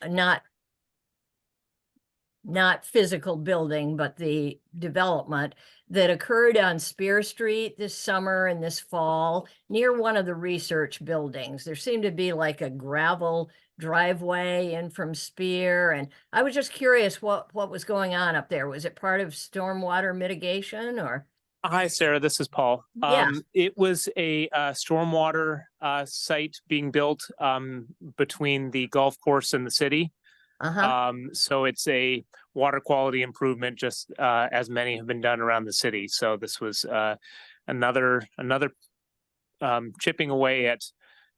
not physical building, but the development that occurred on Spear Street this summer and this fall near one of the research buildings. There seemed to be like a gravel driveway in from Spear. And I was just curious what was going on up there. Was it part of stormwater mitigation or? Hi, Sarah. This is Paul. Yeah. It was a stormwater site being built between the golf course and the city. Uh-huh. So it's a water quality improvement, just as many have been done around the city. So this was another chipping away at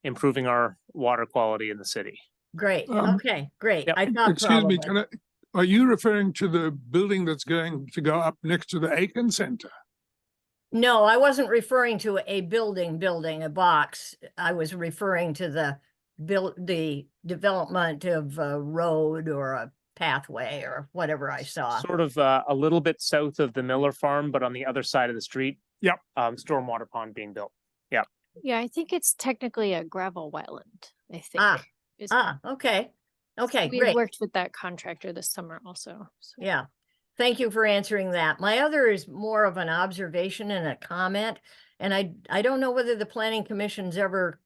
improving our water quality in the city. Great. Okay, great. Yep. I thought Excuse me, probably. are you referring to the building that's going to go up next to the Aiken Center? No, I wasn't referring to a building, a box. I was referring to the development of a road or a pathway or whatever I saw. Sort of a little bit south of the Miller Farm, but on the other side of the street. Yep. Stormwater pond being built. Yeah. Yeah, I think it's technically a gravel wetland, I think. Okay. Okay, We great. worked with that contractor this summer also. So. Yeah. Thank you for answering that. My other is more of an observation and a comment. And I don't know whether the Planning Commission's ever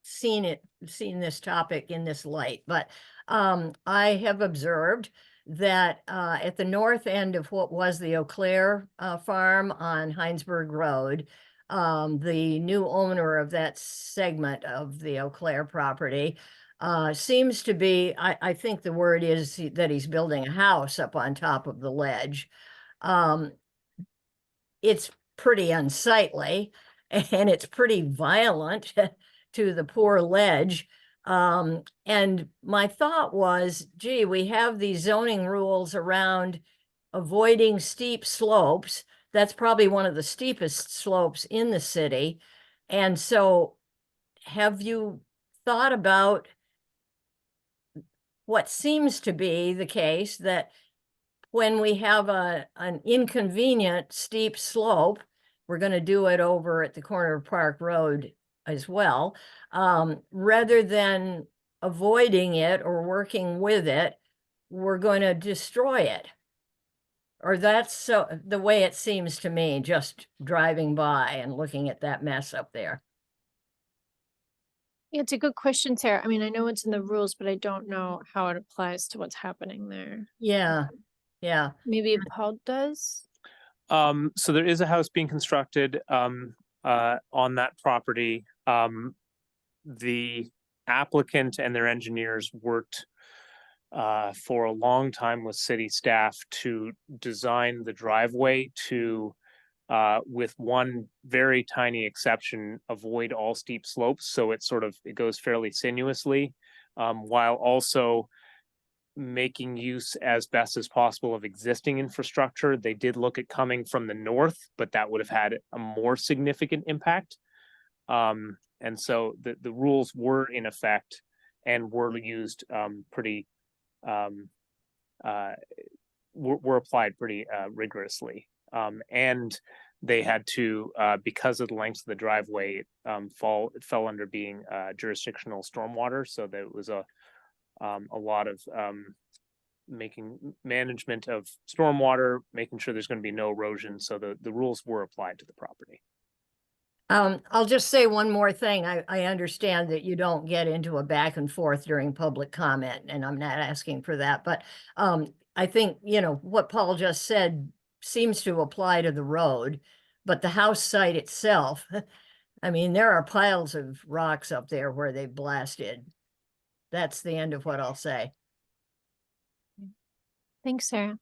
seen this topic in this light, but I have observed that at the north end of what was the Eau Claire farm on Heinsberg Road, the new owner of that segment of the Eau Claire property seems to be, I think the word is that he's building a house up on top of the ledge. It's pretty unsightly and it's pretty violent to the poor ledge. And my thought was, gee, we have these zoning rules around avoiding steep slopes. That's probably one of the steepest slopes in the city. And so have you thought about what seems to be the case, that when we have an inconvenient steep slope, we're going to do it over at the corner of Park Road as well, rather than avoiding it or working with it, we're going to destroy it? Or that's so the way it seems to me, just driving by and looking at that mess up there. Yeah, it's a good question, Sarah. I mean, I know it's in the rules, but I don't know how it applies to what's happening there. Yeah, yeah. Maybe Paul does. So there is a house being constructed on that property. The applicant and their engineers worked for a long time with city staff to design the driveway to, with one very tiny exception, avoid all steep slopes. So it goes fairly sinuously, while also making use as best as possible of existing infrastructure. They did look at coming from the north, but that would have had a more significant impact. And so the rules were in effect and were used were applied pretty rigorously. And they had to, because of the length of the driveway, it fell under being jurisdictional stormwater. So there was a lot of making management of stormwater, making sure there's going to be no erosion. So the rules were applied to the property. I'll just say one more thing. I understand that you don't get into a back and forth during public comment, and I'm not asking for that. But I think, what Paul just said seems to apply to the road, but the house site itself, I mean, there are piles of rocks up there where they blasted. That's the end of what I'll say. Thanks, Sarah.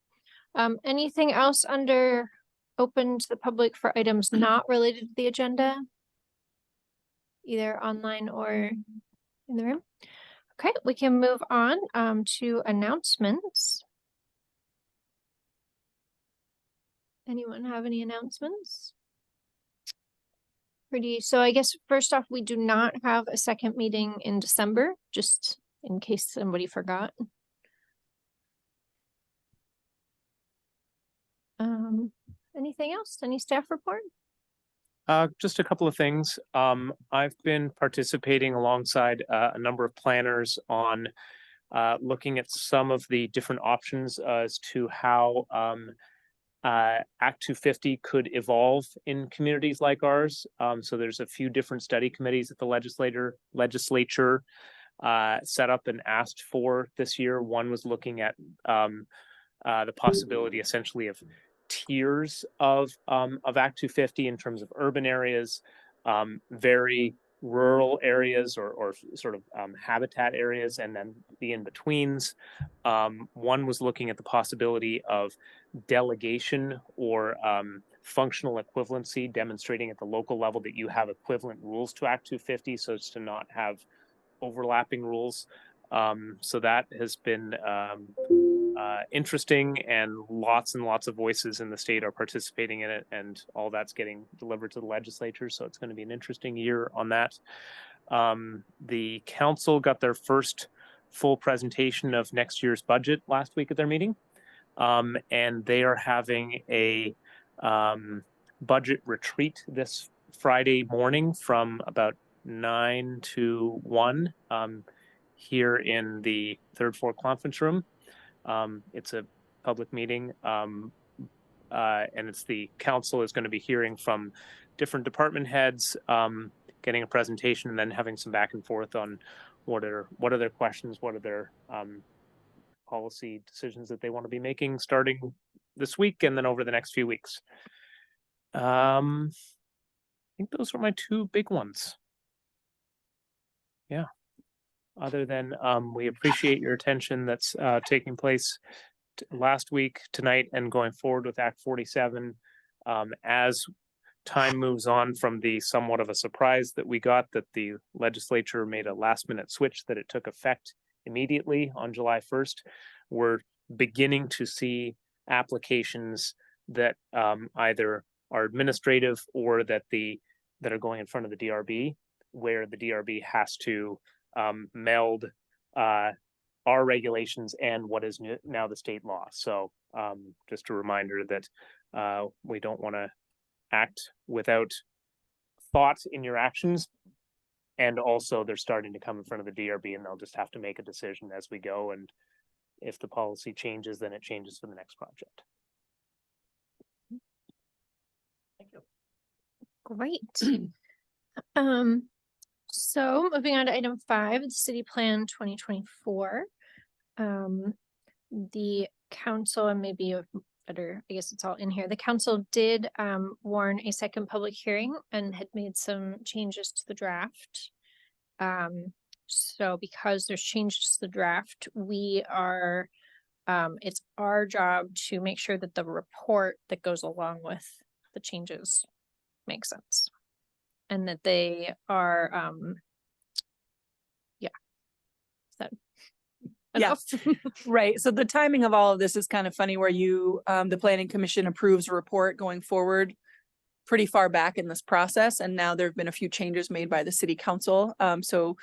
Anything else under open to the public for items not related to the agenda? Either online or in the room? Okay, we can move on to announcements. Anyone have any announcements? So I guess first off, we do not have a second meeting in December, just in case somebody forgot. Anything else? Any staff report? Just a couple of things. I've been participating alongside a number of planners on looking at some of the different options as to how Act 250 could evolve in communities like ours. So there's a few different study committees that the legislature set up and asked for this year. One was looking at the possibility essentially of tiers of Act 250 in terms of urban areas, very rural areas or sort of habitat areas, and then the in-betweens. One was looking at the possibility of delegation or functional equivalency, demonstrating at the local level that you have equivalent rules to Act 250 so as to not have overlapping rules. So that has been interesting, and lots of voices in the state are participating in it, and all that's getting delivered to the legislature. So it's going to be an interesting year on that. The council got their first full presentation of next year's budget last week at their meeting. And they are having a budget retreat this Friday morning from about 9 to 1 here in the third floor conference room. It's a public meeting, and it's the council is going to be hearing from different department heads, getting a presentation, and then having some back and forth on what are their questions, what are their policy decisions that they want to be making starting this week and then over the next few weeks. I think those are my two big ones. Yeah. Other than we appreciate your attention that's taking place last week, tonight, and going forward with Act 47. As time moves on from the somewhat of a surprise that we got that the legislature made a last minute switch, that it took effect immediately on July 1st, we're beginning to see applications that either are administrative or that are going in front of the DRB, where the DRB has to meld our regulations and what is now the state law. So just a reminder that we don't want to act without thought in your actions. And also they're starting to come in front of the DRB, and they'll just have to make a decision as we go. And if the policy changes, then it changes for the next project. Thank you. Great. So moving on to item 5, the city plan 2024. The council, and maybe better, I guess it's all in here. The council did warn a second public hearing and had made some changes to the draft. So because there's changes to the draft, we are, it's our job to make sure that the report that goes along with the changes makes sense. And that they are, yeah. Is that enough? Right. So the timing of all of this is kind of funny, where you, the planning commission approves a report going forward pretty far back in this process. And now there have been a few changes made by the city council. So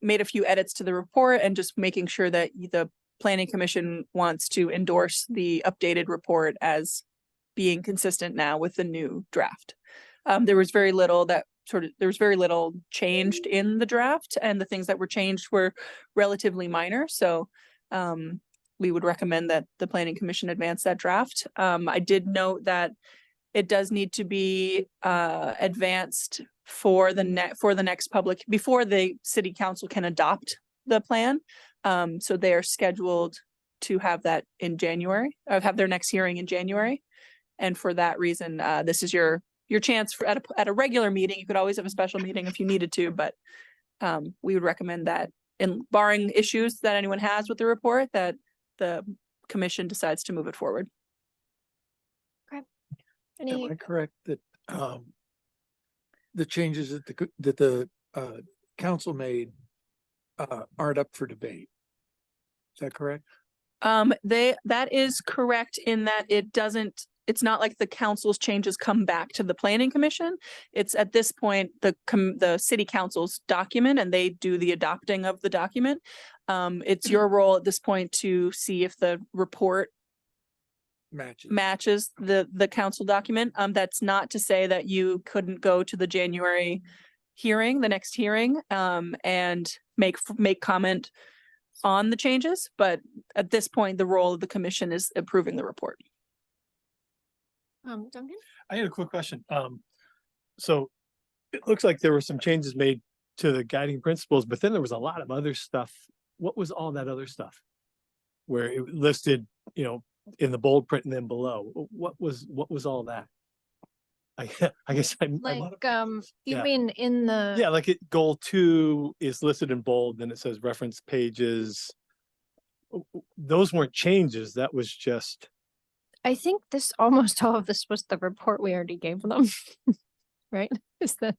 made a few edits to the report and just making sure that the planning commission wants to endorse the updated report as being consistent now with the new draft. There was very little changed in the draft, and the things that were changed were relatively minor. So we would recommend that the planning commission advance that draft. I did note that it does need to be advanced for the next public, before the city council can adopt the plan. So they are scheduled to have that in January, have their next hearing in January. And for that reason, this is your chance for at a regular meeting. You could always have a special meeting if you needed to, but we would recommend that, in barring issues that anyone has with the report, that the commission decides to move it forward. Any, Am I correct that the changes that the council made aren't up for debate? Is that correct? That is correct in that it's not like the council's changes come back to the planning commission. It's at this point, the city council's document, and they do the adopting of the document. It's your role at this point to see if the report matches the council document. That's not to say that you couldn't go to the January hearing, the next hearing, and make comment on the changes, but at this point, the role of the commission is approving the report. Duncan? I had a quick question. So it looks like there were some changes made to the guiding principles, but then there was a lot of other stuff. What was all that other stuff? Where it listed, in the bold print and then below, what was all that? I guess I'm. Like, you Yeah. mean in the? Yeah, like goal 2 is listed in bold, then it says reference pages. Those weren't changes, that was just, I think almost all of this was the report we already gave them. Right? Is that?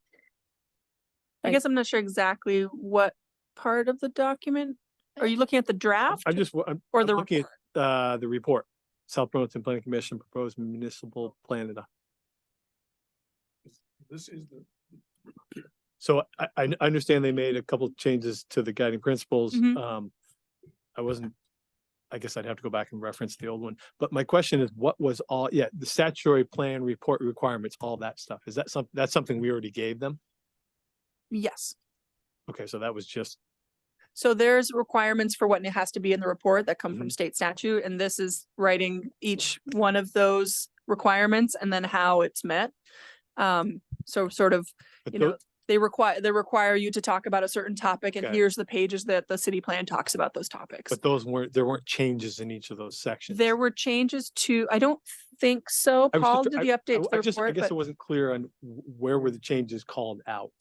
I guess I'm not sure exactly what part of the document. Are you looking at the draft? I'm Or I'm the looking at the report. South Burlington Planning Commission proposed municipal plan. This is the. So I understand they made a couple changes to the guiding principles. Mhm. I guess I'd have to go back and reference the old one. But my question is, what was the statutory plan report requirements, all that stuff? Is that that's something we already gave them? Yes. Okay, so that was just, So there's requirements for what has to be in the report that come from state statute, and this is writing each one of those requirements and then how it's met. So sort of, but you know, they require you to talk about a certain topic, and Okay. here's the pages that the city plan talks about those topics. but there weren't changes in each of those sections. There were changes to, I don't think so. I was Paul just- did the update to the I report, guess but it wasn't clear on where were the changes called out.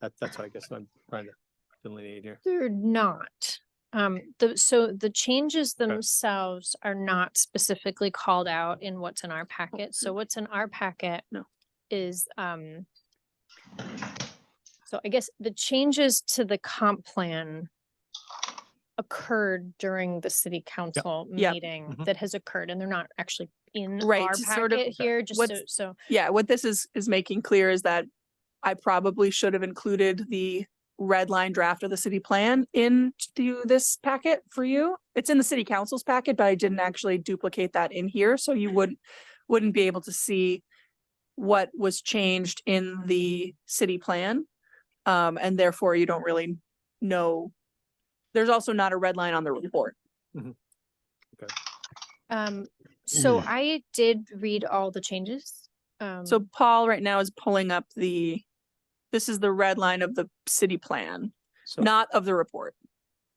That's what I guess I'm trying to delineate here. They're not. So the changes themselves are not specifically called out in what's in our packet. So what's in our packet No. is, so I guess the changes to the comp plan occurred during the city council Yep. meeting Mhm. that has occurred, and they're not actually in Right, our to sort of- packet here, just what's- so. yeah, what this is making clear is that I probably should have included the red line draft of the city plan into this packet for you. It's in the city council's packet, but I didn't actually duplicate that in here, so you wouldn't be able to see what was changed in the city plan. And therefore you don't really know. There's also not a red line on the report. So I did read all the changes. So Paul right now is pulling up this is the red line of the city plan, So, not of the report.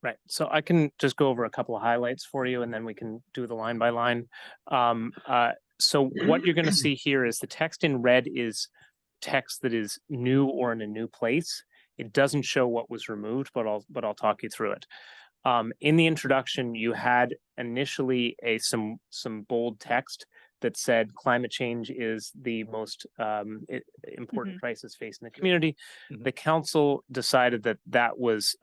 right, so I can just go over a couple of highlights for you and then we can do the line by line. So what you're gonna see here is the text in red is text that is new or in a new place. It doesn't show what was removed, but I'll talk you through it. In the introduction, you had initially some bold text that said climate change is the most important crisis facing the community. Mhm. The council decided that was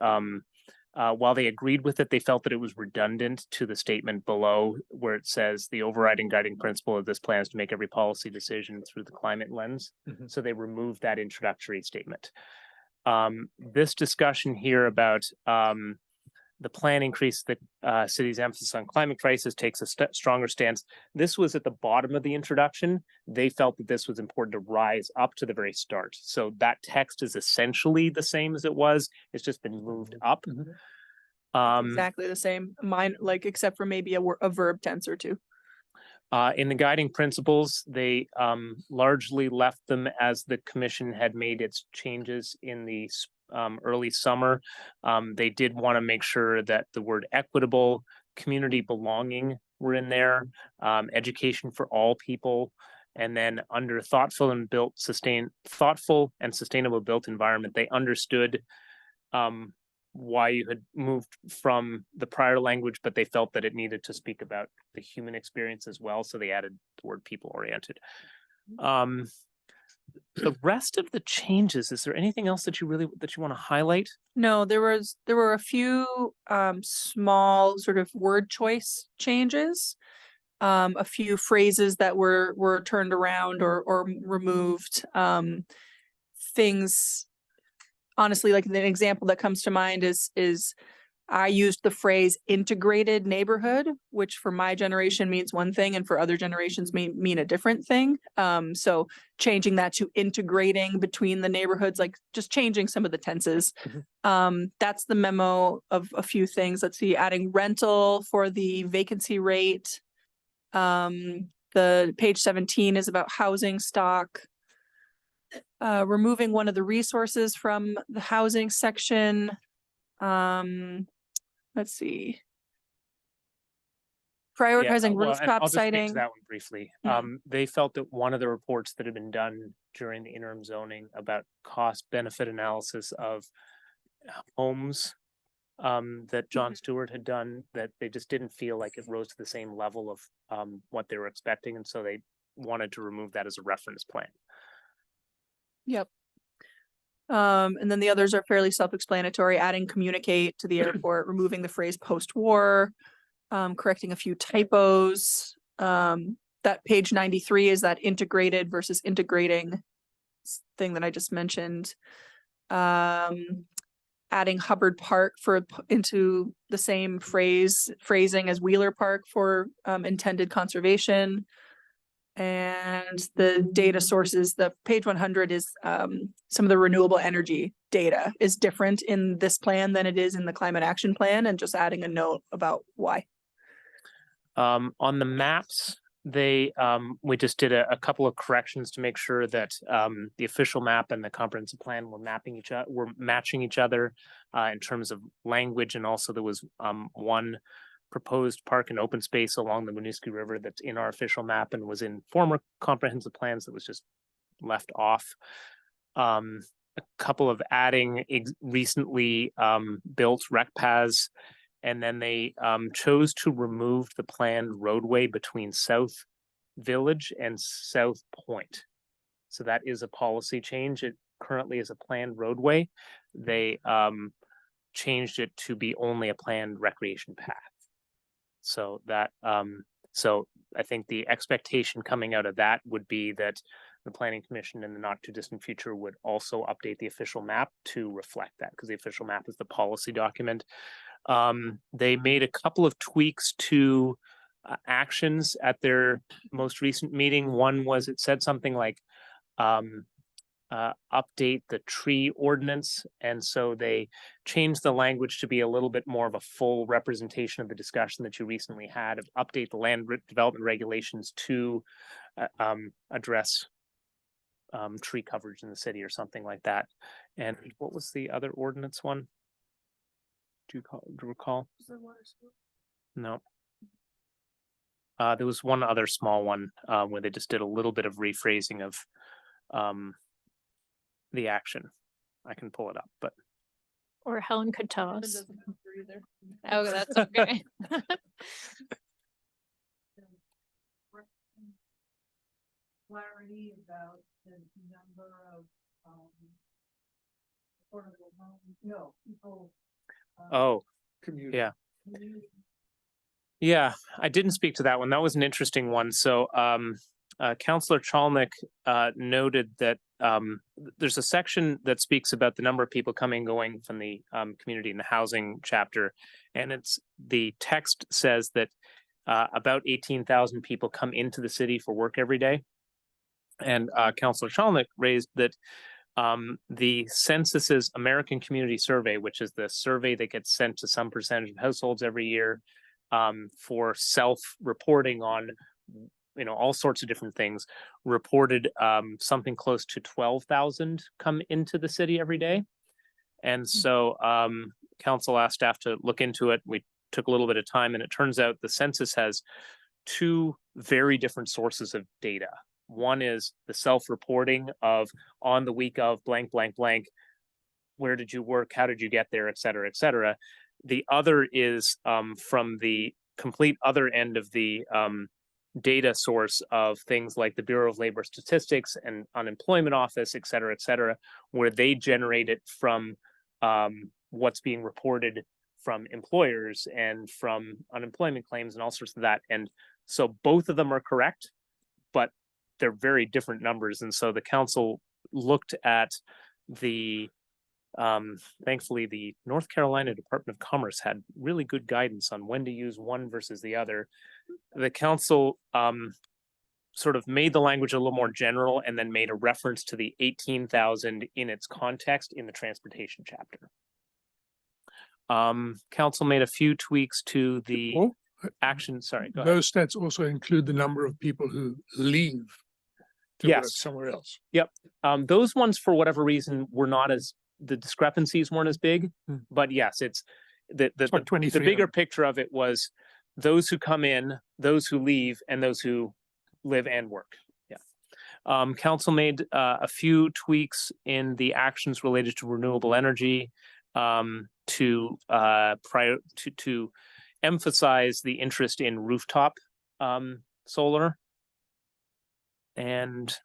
while they agreed with it, they felt that it was redundant to the statement below where it says the overriding guiding principle of this plan is to make every policy decision through the climate lens. Mhm. So they removed that introductory statement. This discussion here about the plan increase the city's emphasis on climate crisis takes a stronger stance. This was at the bottom of the introduction. They felt that this was important to rise up to the very start. So that text is essentially the same as it was. It's just been moved up. Exactly the same, mine, like, except for maybe a verb tense or two. In the guiding principles, they largely left them as the commission had made its changes in the early summer. They did want to make sure that the word equitable, community belonging were in there, education for all people, and then under thoughtful and sustainable built environment, they understood why you had moved from the prior language, but they felt that it needed to speak about the human experience as well, so they added the word people oriented. The rest of the changes, is there anything else that you want to highlight? No, there were a few small sort of word choice changes. A few phrases that were turned around or removed. Things, honestly, like the example that comes to mind is I used the phrase integrated neighborhood, which for my generation means one thing and for other generations mean a different thing. So changing that to integrating between the neighborhoods, like just changing some of the tenses. That's the memo of a few things. Let's see, adding rental for the vacancy rate. The page 17 is about housing stock. Removing one of the resources from the housing section. Let's see. Prioritizing Well, and rooftop I'll just speak siting. to that one briefly. Mhm. They felt that one of the reports that had been done during the interim zoning about cost benefit analysis of homes that John Stewart had done, that they just didn't feel like it rose to the same level of what they were expecting, and so they wanted to remove that as a reference plan. Yep. And then the others are fairly self-explanatory, adding communicate to the airport, removing the phrase post-war, correcting a few typos. That page 93 is that integrated versus integrating thing that I just mentioned. Adding Hubbard Park into the same phrasing as Wheeler Park for intended conservation. And the data sources, the page 100 is some of the renewable energy data is different in this plan than it is in the climate action plan, and just adding a note about why. On the maps, we just did a couple of corrections to make sure that the official map and the comprehensive plan were matching each other in terms of language, and also there was one proposed park and open space along the Winooski River that's in our official map and was in former comprehensive plans that was just left off. A couple of adding recently built rec paths, and then they chose to remove the planned roadway between South Village and South Point. So that is a policy change. It currently is a planned roadway. They changed it to be only a planned recreation path. So that, so I think the expectation coming out of that would be that the planning commission in the not too distant future would also update the official map to reflect that, because the official map is the policy document. They made a couple of tweaks to actions at their most recent meeting. One was, it said something like, update the tree ordinance, and so they changed the language to be a little bit more of a full representation of the discussion that you recently had of update the land development regulations to address tree coverage in the city or something like that. And what was the other ordinance one? Do you recall? No. There was one other small one where they just did a little bit of rephrasing of the action. I can pull it up, but Or Helen could tell us. Oh, that's okay. Clarity about the number of affordable homes, no, people. oh, Community. yeah. Yeah, I didn't speak to that one. That was an interesting one. So Councillor Chalnick noted that there's a section that speaks about the number of people coming and going from the community in the housing chapter. And it's the text says that about 18,000 people come into the city for work every day. And Councillor Chalnick raised that the census's American Community Survey, which is the survey that gets sent to some percentage of households every year for self-reporting on, you know, all sorts of different things, reported something close to 12,000 come into the city every day. And so council asked staff to look into it. We took a little bit of time, and it turns out the census has two very different sources of data. One is the self-reporting of on the week of blank, blank, blank, where did you work, how did you get there, et cetera, et cetera. The other is from the complete other end of the data source of things like the Bureau of Labor Statistics and Unemployment Office, et cetera, where they generate it from what's being reported from employers and from unemployment claims and all sorts of that. And so both of them are correct, but they're very different numbers. And so the council looked at the Thankfully, the North Carolina Department of Commerce had really good guidance on when to use one versus the other. The council sort of made the language a little more general and then made a reference to the 18,000 in its context in the transportation chapter. Council made a few tweaks to the Oh, action, sorry, go ahead. those stats also include the number of people who leave to work Yes. somewhere else. Those ones, for whatever reason, were not as, the discrepancies weren't as big, Hmm. but yes, it's the It's like the 23. bigger picture of it was those who come in, those who leave, and those who live and work. Yeah. Council made a few tweaks in the actions related to renewable energy to emphasize the interest in rooftop solar. And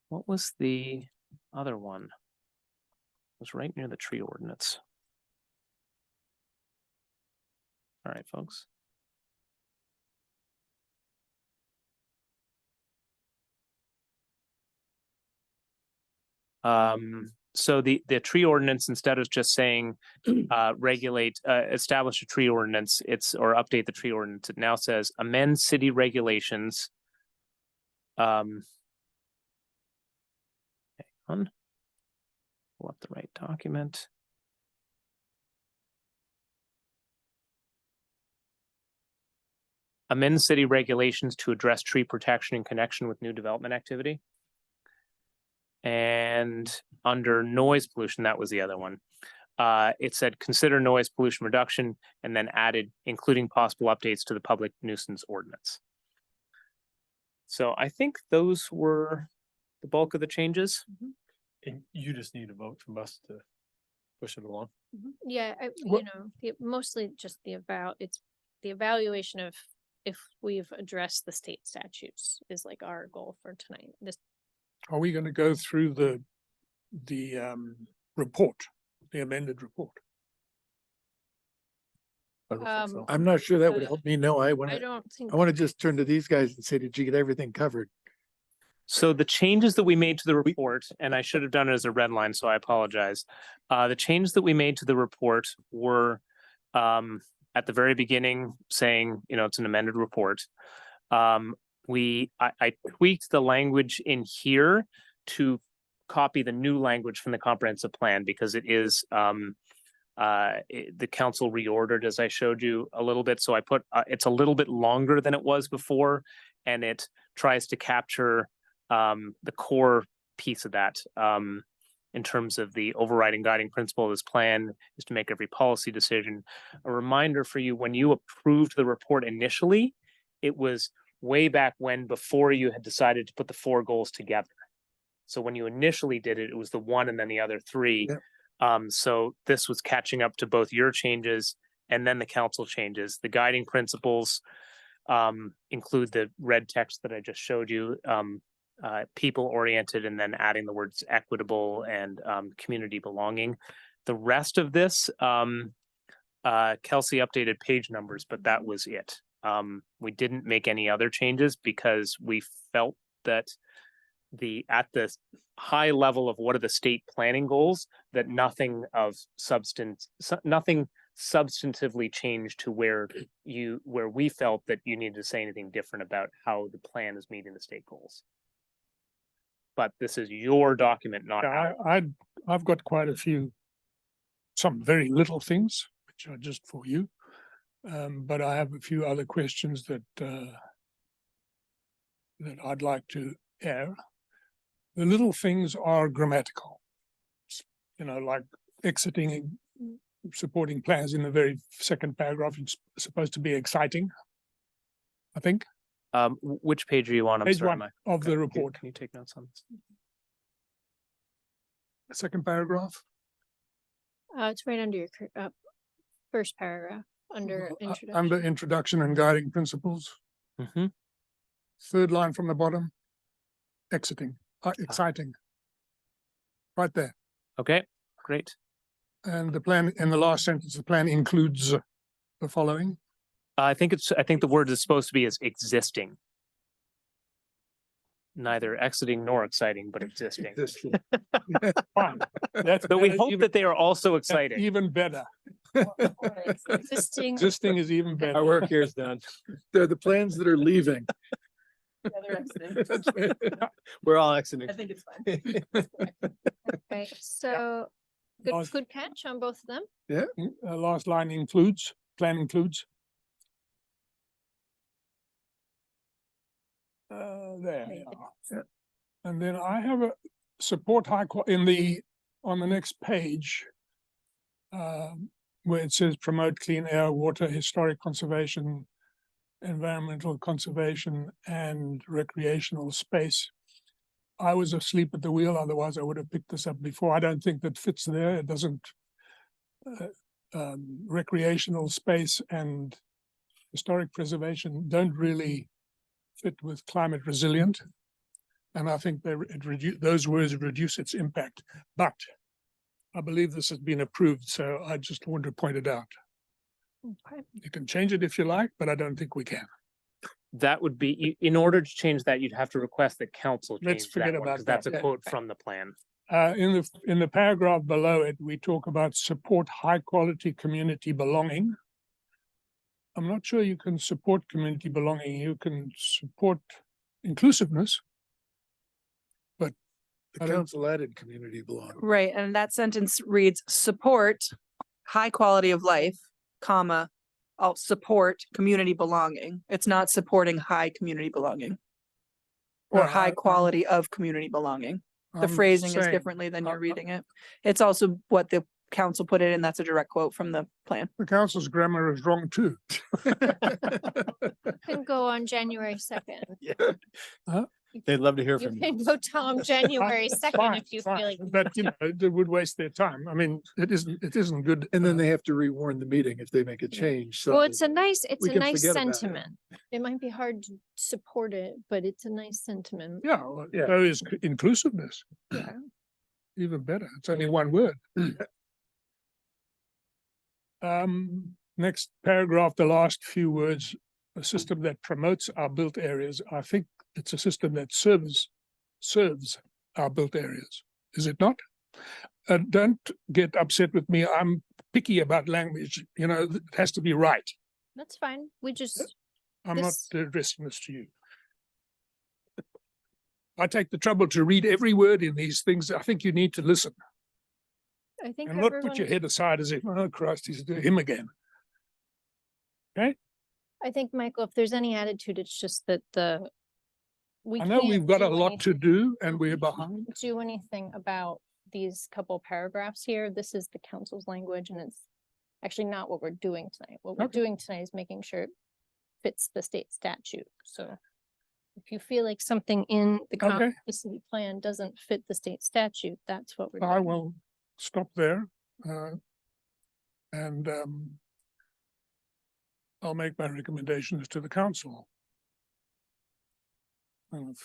what was the other one? It was right near the tree ordinance. All right, folks. So the tree ordinance, instead of just saying establish a tree ordinance, or update the tree ordinance, it now says amend city regulations. Hang on. Pull up the right document. Amend city regulations to address tree protection in connection with new development activity. And under noise pollution, that was the other one. It said consider noise pollution reduction, and then added including possible updates to the public nuisance ordinance. So I think those were the bulk of the changes. And you just need a vote from us to push it along. Yeah, What- mostly just it's the evaluation of if we've addressed the state statutes is like our goal for tonight. Are we going to go through the report, the amended report? I don't think so. I'm not sure that would Uh, help me. No, I I want to, don't think. I want to just turn to these guys and say, did you get everything covered? So the changes that we made to the report, and I should have done it as a red line, so I apologize. The changes that we made to the report were at the very beginning saying, it's an amended report. I tweaked the language in here to copy the new language from the comprehensive plan because it is the council reordered, as I showed you a little bit. So I put it's a little bit longer than it was before, and it tries to capture the core piece of that in terms of the overriding guiding principle of this plan is to make every policy decision. A reminder for you, when you approved the report initially, it was way back when, before you had decided to put the 4 goals together. So when you initially did it, it was the 1 and then the other 3. Yep. So this was catching up to both your changes and then the council changes. The guiding principles include the red text that I just showed you, people oriented, and then adding the words equitable and community belonging. The rest of this, Kelsey updated page numbers, but that was it. We didn't make any other changes because we felt that at the high level of what are the state planning goals, that nothing substantively changed to where we felt that you needed to say anything different about how the plan is meeting the state goals. But this is your document, not ours. I've got quite a few, some very little things, which are just for you. But I have a few other questions that I'd like to air. The little things are grammatical. Like exiting, supporting plans in the very second paragraph, it's supposed to be exciting, I think. Which page are you on? I'm Page sorry, 1 Mike. of the Okay, report, Can you take notes on this? the second paragraph. It's right under your first paragraph, under Under introduction. introduction and guiding principles. Mm-hmm. Third line from the bottom, exiting, exciting. Right there. Okay, great. And the plan, in the last sentence, the plan includes the following. I think the word is supposed to be is existing. neither exiting nor exciting, but existing. Fine. That's But we better, hope even- that they are also that's exciting. even better. Existing, Existing is even better. Our work here is done. They're the plans that are leaving. Yeah, they're exiting. We're all exiting. I think it's fine. okay, so good, Last- good catch on both of them. Last line includes, plan includes. There you are. Yeah. And then I have a support in the, on the next page. Where it says promote clean air, water, historic conservation, environmental conservation and recreational space. I was asleep at the wheel, otherwise I would have picked this up before. I don't think that fits there. It doesn't. Recreational space and historic preservation don't really fit with climate resilient. And I think those words reduce its impact, but I believe this has been approved, so I just want to point it out. Okay. You can change it if you like, but I don't think we can. That would be, in order to change that, you'd have to request that council Let's change forget that one, about because that's that. a quote from the plan. In the paragraph below it, we talk about support high quality community belonging. I'm not sure you can support community belonging. You can support inclusiveness. The I don't- council added community belonging. Right, and that sentence reads, support high quality of life, comma, I'll support community belonging. It's not supporting high community belonging. Or No, high quality of community belonging. The I'm phrasing is saying differently than you're uh, reading it. It's also what the council put in, and that's a direct quote from the plan. The council's grammar is wrong too. Can go on January 2nd. They'd love to hear You from you. can go tell them January 2nd Fine, if you fine, feel like. but you know, it would waste their time. I mean, it isn't good. And then they have to rewarn the meeting if they make a change, so. Well, it's a nice we can forget about it. sentiment. It might be hard to support it, but it's a nice sentiment. Yeah, well, Yeah. so is inclusiveness. Yeah. Even better. It's only one word. Next paragraph, the last few words, a system that promotes our built areas. I think it's a system that serves our built areas. Is it not? Don't get upset with me. I'm picky about language. You know, it has to be right. That's fine. We just, I'm not This- addressing this to you. I take the trouble to read every word in these things. I think you need to listen I think and not put your everyone, head aside as if, oh Christ, he's doing him again. I think, Michael, if there's any attitude, it's just that we I know can't we've got a do lot to anything- do and we're behind. do anything about these couple paragraphs here. This is the council's language and it's actually not what we're doing tonight. What we're Okay. doing tonight is making sure it fits the state statute. So if you feel like something in Okay. the city plan doesn't fit the state statute, that's what we're I doing. will stop there. And I'll make my recommendations to the council. And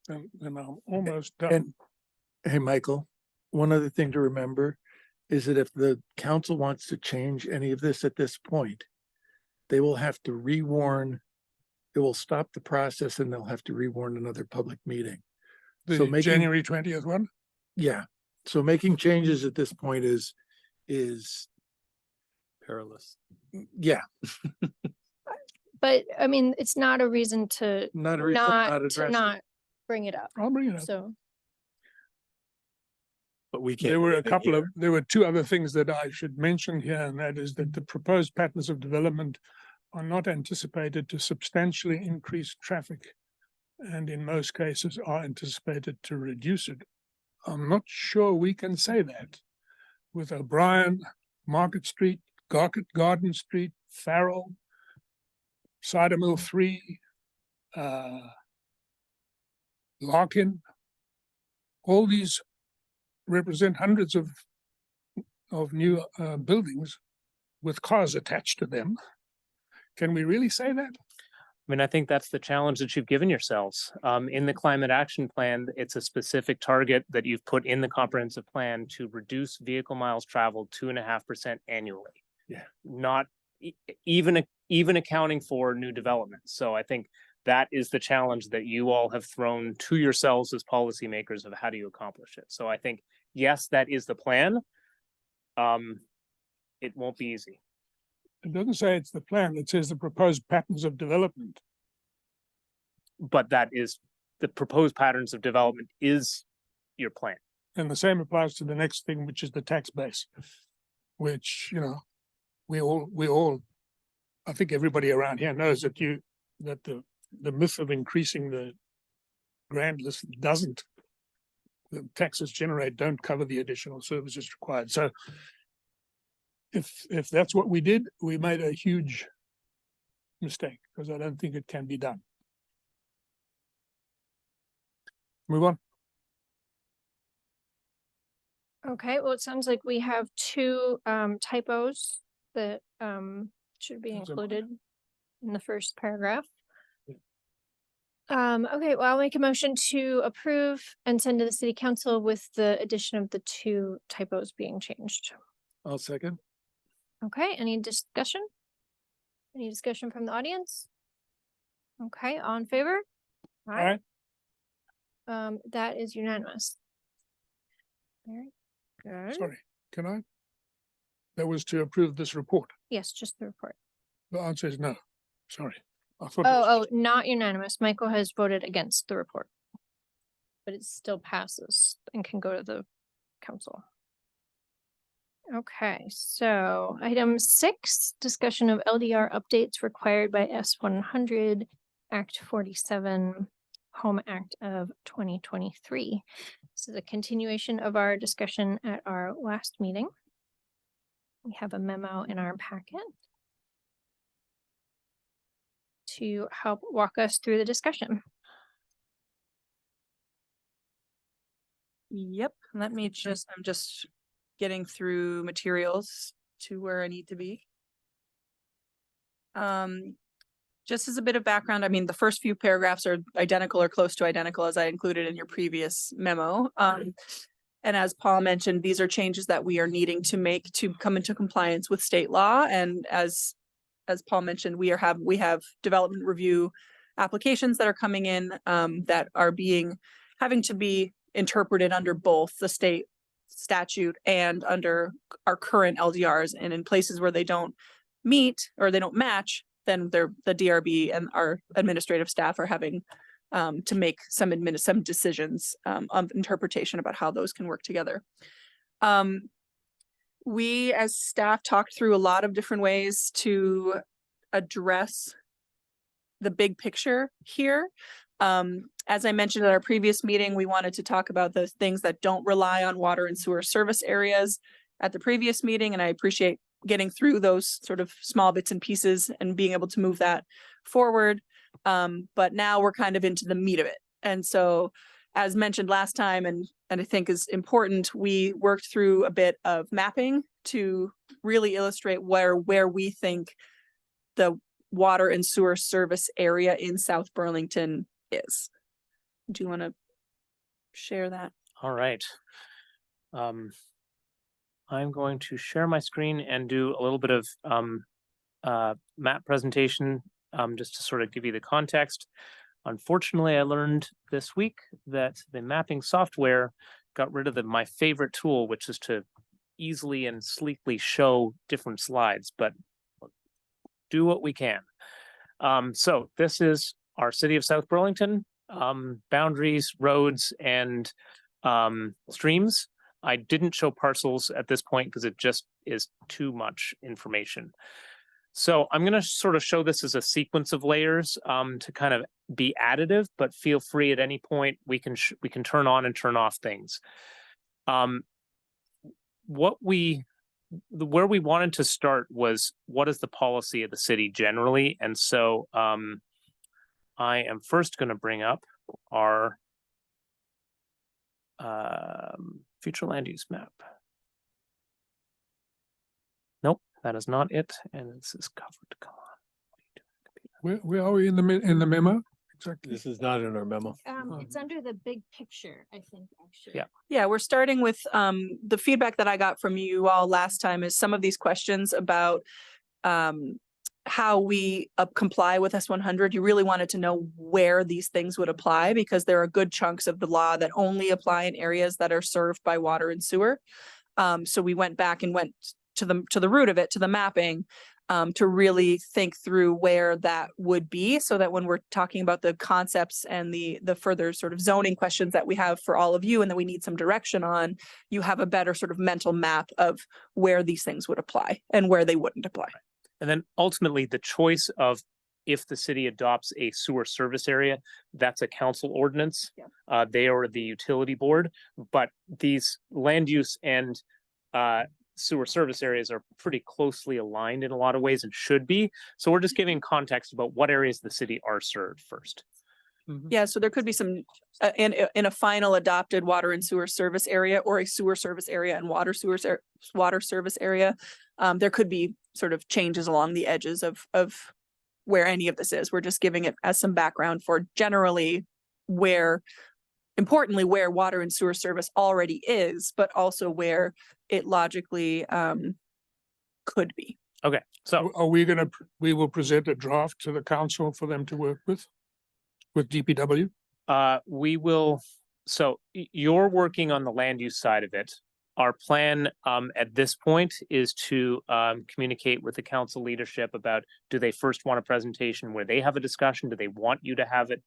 then I'm almost done. And hey, Michael, one other thing to remember is that if the council wants to change any of this at this point, they will have to rewarn. It will stop the process and they'll have to rewarn another public meeting. so The making- January 20th one. Yeah, so making changes at this point is, Perilous. yeah, But I mean, it's not a reason to not a reason not not, to address it. not bring it up. I'll bring it up. So, But we can't. There were do a it couple here. of, there were two other things that I should mention here, and that is that the proposed patterns of development are not anticipated to substantially increase traffic, and in most cases are anticipated to reduce it. I'm not sure we can say that. With O'Brien, Market Street, Garden Street, Farrell, Cider Mill 3, Larkin, all these represent hundreds of new buildings with cars attached to them. Can we really say that? I mean, I think that's the challenge that you've given yourselves. In the climate action plan, it's a specific target that you've put in the comprehensive plan to reduce vehicle miles traveled 2.5% annually. Yeah. Not even accounting for new developments. So I think that is the challenge that you all have thrown to yourselves as policymakers of how do you accomplish it. So I think, yes, that is the plan. It won't be easy. It doesn't say it's the plan, it says the proposed patterns of development. But that is, the proposed patterns of development is your plan. And the same applies to the next thing, which is the tax base, which, you know, we all, I think everybody around here knows that the myth of increasing the grand list doesn't, the taxes generate don't cover the additional services required. So if that's what we did, we made a huge mistake, because I don't think it can be done. Move on. Okay, well, it sounds like we have two typos that should be Those are included in the first paragraph. Okay, well, I'll make a motion to approve and send to the city council with the addition of the two typos being changed. I'll second. Okay, any discussion? Any discussion from the audience? Okay, all in favor? All right, That is unanimous. Very good. sorry, can I? That was to approve this report. Yes, just the report. The answer is no. Sorry. I thought it was- Oh, not unanimous. Michael has voted against the report. But it still passes and can go to the council. Okay, so item 6, discussion of LDR updates required by S100, Act 47, Home Act of 2023. This is a continuation of our discussion at our last meeting. We have a memo in our packet to help walk us through the discussion. Yep, let me I'm just getting through materials to where I need to be. Just as a bit of background, I mean, the first few paragraphs are identical or close to identical as I included in your previous memo. And as Paul mentioned, these are changes that we are needing to make to come into compliance with state law. And as Paul mentioned, we have development review applications that are coming in that are having to be interpreted under both the state statute and under our current LDRs. And in places where they don't meet or they don't match, then the DRB and our administrative staff are having to make some decisions of interpretation about how those can work together. We as staff talked through a lot of different ways to address the big picture here. As I mentioned at our previous meeting, we wanted to talk about the things that don't rely on water and sewer service areas at the previous meeting, and I appreciate getting through those sort of small bits and pieces and being able to move that forward. But now we're kind of into the meat of it. And so, as mentioned last time, and I think is important, we worked through a bit of mapping to really illustrate where we think the water and sewer service area in South Burlington is. Do you want to share that? All right. I'm going to share my screen and do a little bit of map presentation just to sort of give you the context. Unfortunately, I learned this week that the mapping software got rid of my favorite tool, which is to easily and sleekly show different slides, but do what we can. So this is our city of South Burlington, boundaries, roads, and streams. I didn't show parcels at this point because it just is too much information. So I'm going to sort of show this as a sequence of layers to kind of be additive, but feel free at any point we can turn on and turn off things. Where we wanted to start was what is the policy of the city generally, and so I am first going to bring up our future land use map. Nope, that is not it, and this is covered. Come on. Where are we in the memo? Exactly. This is not in our memo. It's under the big picture, I think, actually. Yeah. Yeah, we're starting with the feedback that I got from you all last time is some of these questions about how we comply with S100, you really wanted to know where these things would apply, because there are good chunks of the law that only apply in areas that are served by water and sewer. So we went back and went to the root of it, to the mapping, to really think through where that would be, so that when we're talking about the concepts and the further sort of zoning questions that we have for all of you and that we need some direction on, you have a better sort of mental map of where these things would apply and where they wouldn't apply. And then ultimately, the choice of if the city adopts a sewer service area, that's a council ordinance. Yeah. They are the utility board, but these land use and sewer service areas are pretty closely aligned in a lot of ways and should be. So we're just giving context about what areas of the city are served first. Yeah, so there could be some in a final adopted water and sewer service area, or a sewer service area and water service area. There could be sort of changes along the edges of where any of this is. We're just giving it as some background for generally importantly, where water and sewer service already is, but also where it logically could be. Okay, so Are we we will present a draft to the council for them to work with DPW? we will, so you're working on the land use side of it. Our plan at this point is to communicate with the council leadership about, do they first want a presentation where they have a discussion? Do they want you to have it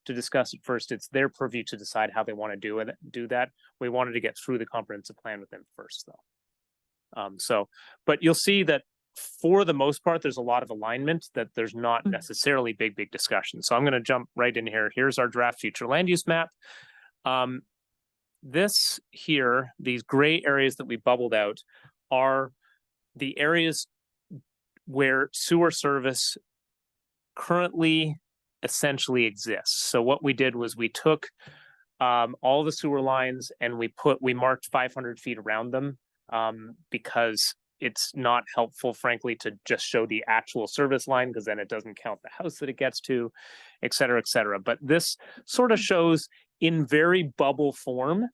to discuss it first? It's their purview to decide how they want to do that. We wanted to get through the comprehensive plan with them first, though. But you'll see that for the most part, there's a lot of alignment, that there's not necessarily big discussions. So I'm going to jump right in here. Here's our draft future land use map. This here, these gray areas that we bubbled out, are the areas where sewer service currently essentially exists. So what we did was we took all the sewer lines and we marked 500 feet around them, because it's not helpful, frankly, to just show the actual service line, because then it doesn't count the house that it gets to, et cetera, et cetera. But this sort of shows in very bubble form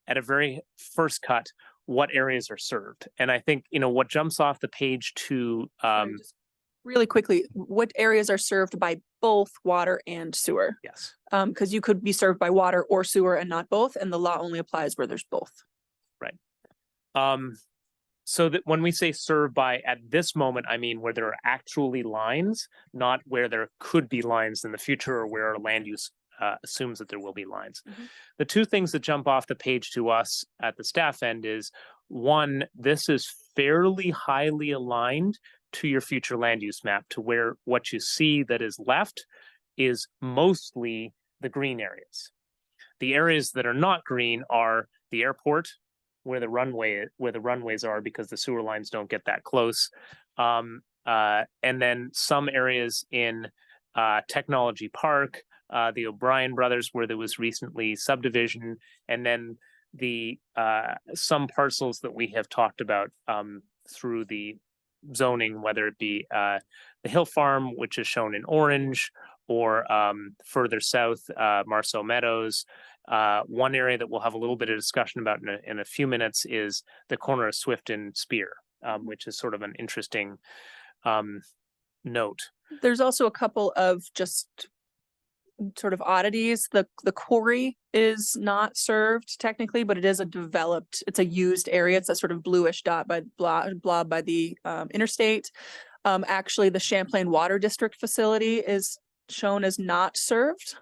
at a very first cut what areas are served. And I think, what jumps off the page to Sorry, just really quickly, what areas are served by both water and sewer? yes. Because you could be served by water or sewer and not both, and the law only applies where there's both. So that when we say served by at this moment, I mean where there are actually lines, not where there could be lines in the future or where our land use assumes that there will be lines. Mhm. The two things that jump off the page to us at the staff end is, one, this is fairly highly aligned to your future land use map, to where what you see that is left is mostly the green areas. The areas that are not green are the airport, where the runways are, because the sewer lines don't get that close. And then some areas in Technology Park, the O'Brien Brothers, where there was recently subdivision, and then the some parcels that we have talked about through the zoning, whether it be the Hill Farm, which is shown in orange, or further south, Marceau Meadows. One area that we'll have a little bit of discussion about in a few minutes is the corner of Swift and Spear, which is sort of an interesting note. There's also a couple of just sort of oddities. The quarry is not served technically, but it is it's a used area. It's a sort of bluish blob by the interstate. Actually, the Champlain Water District facility is shown as not served.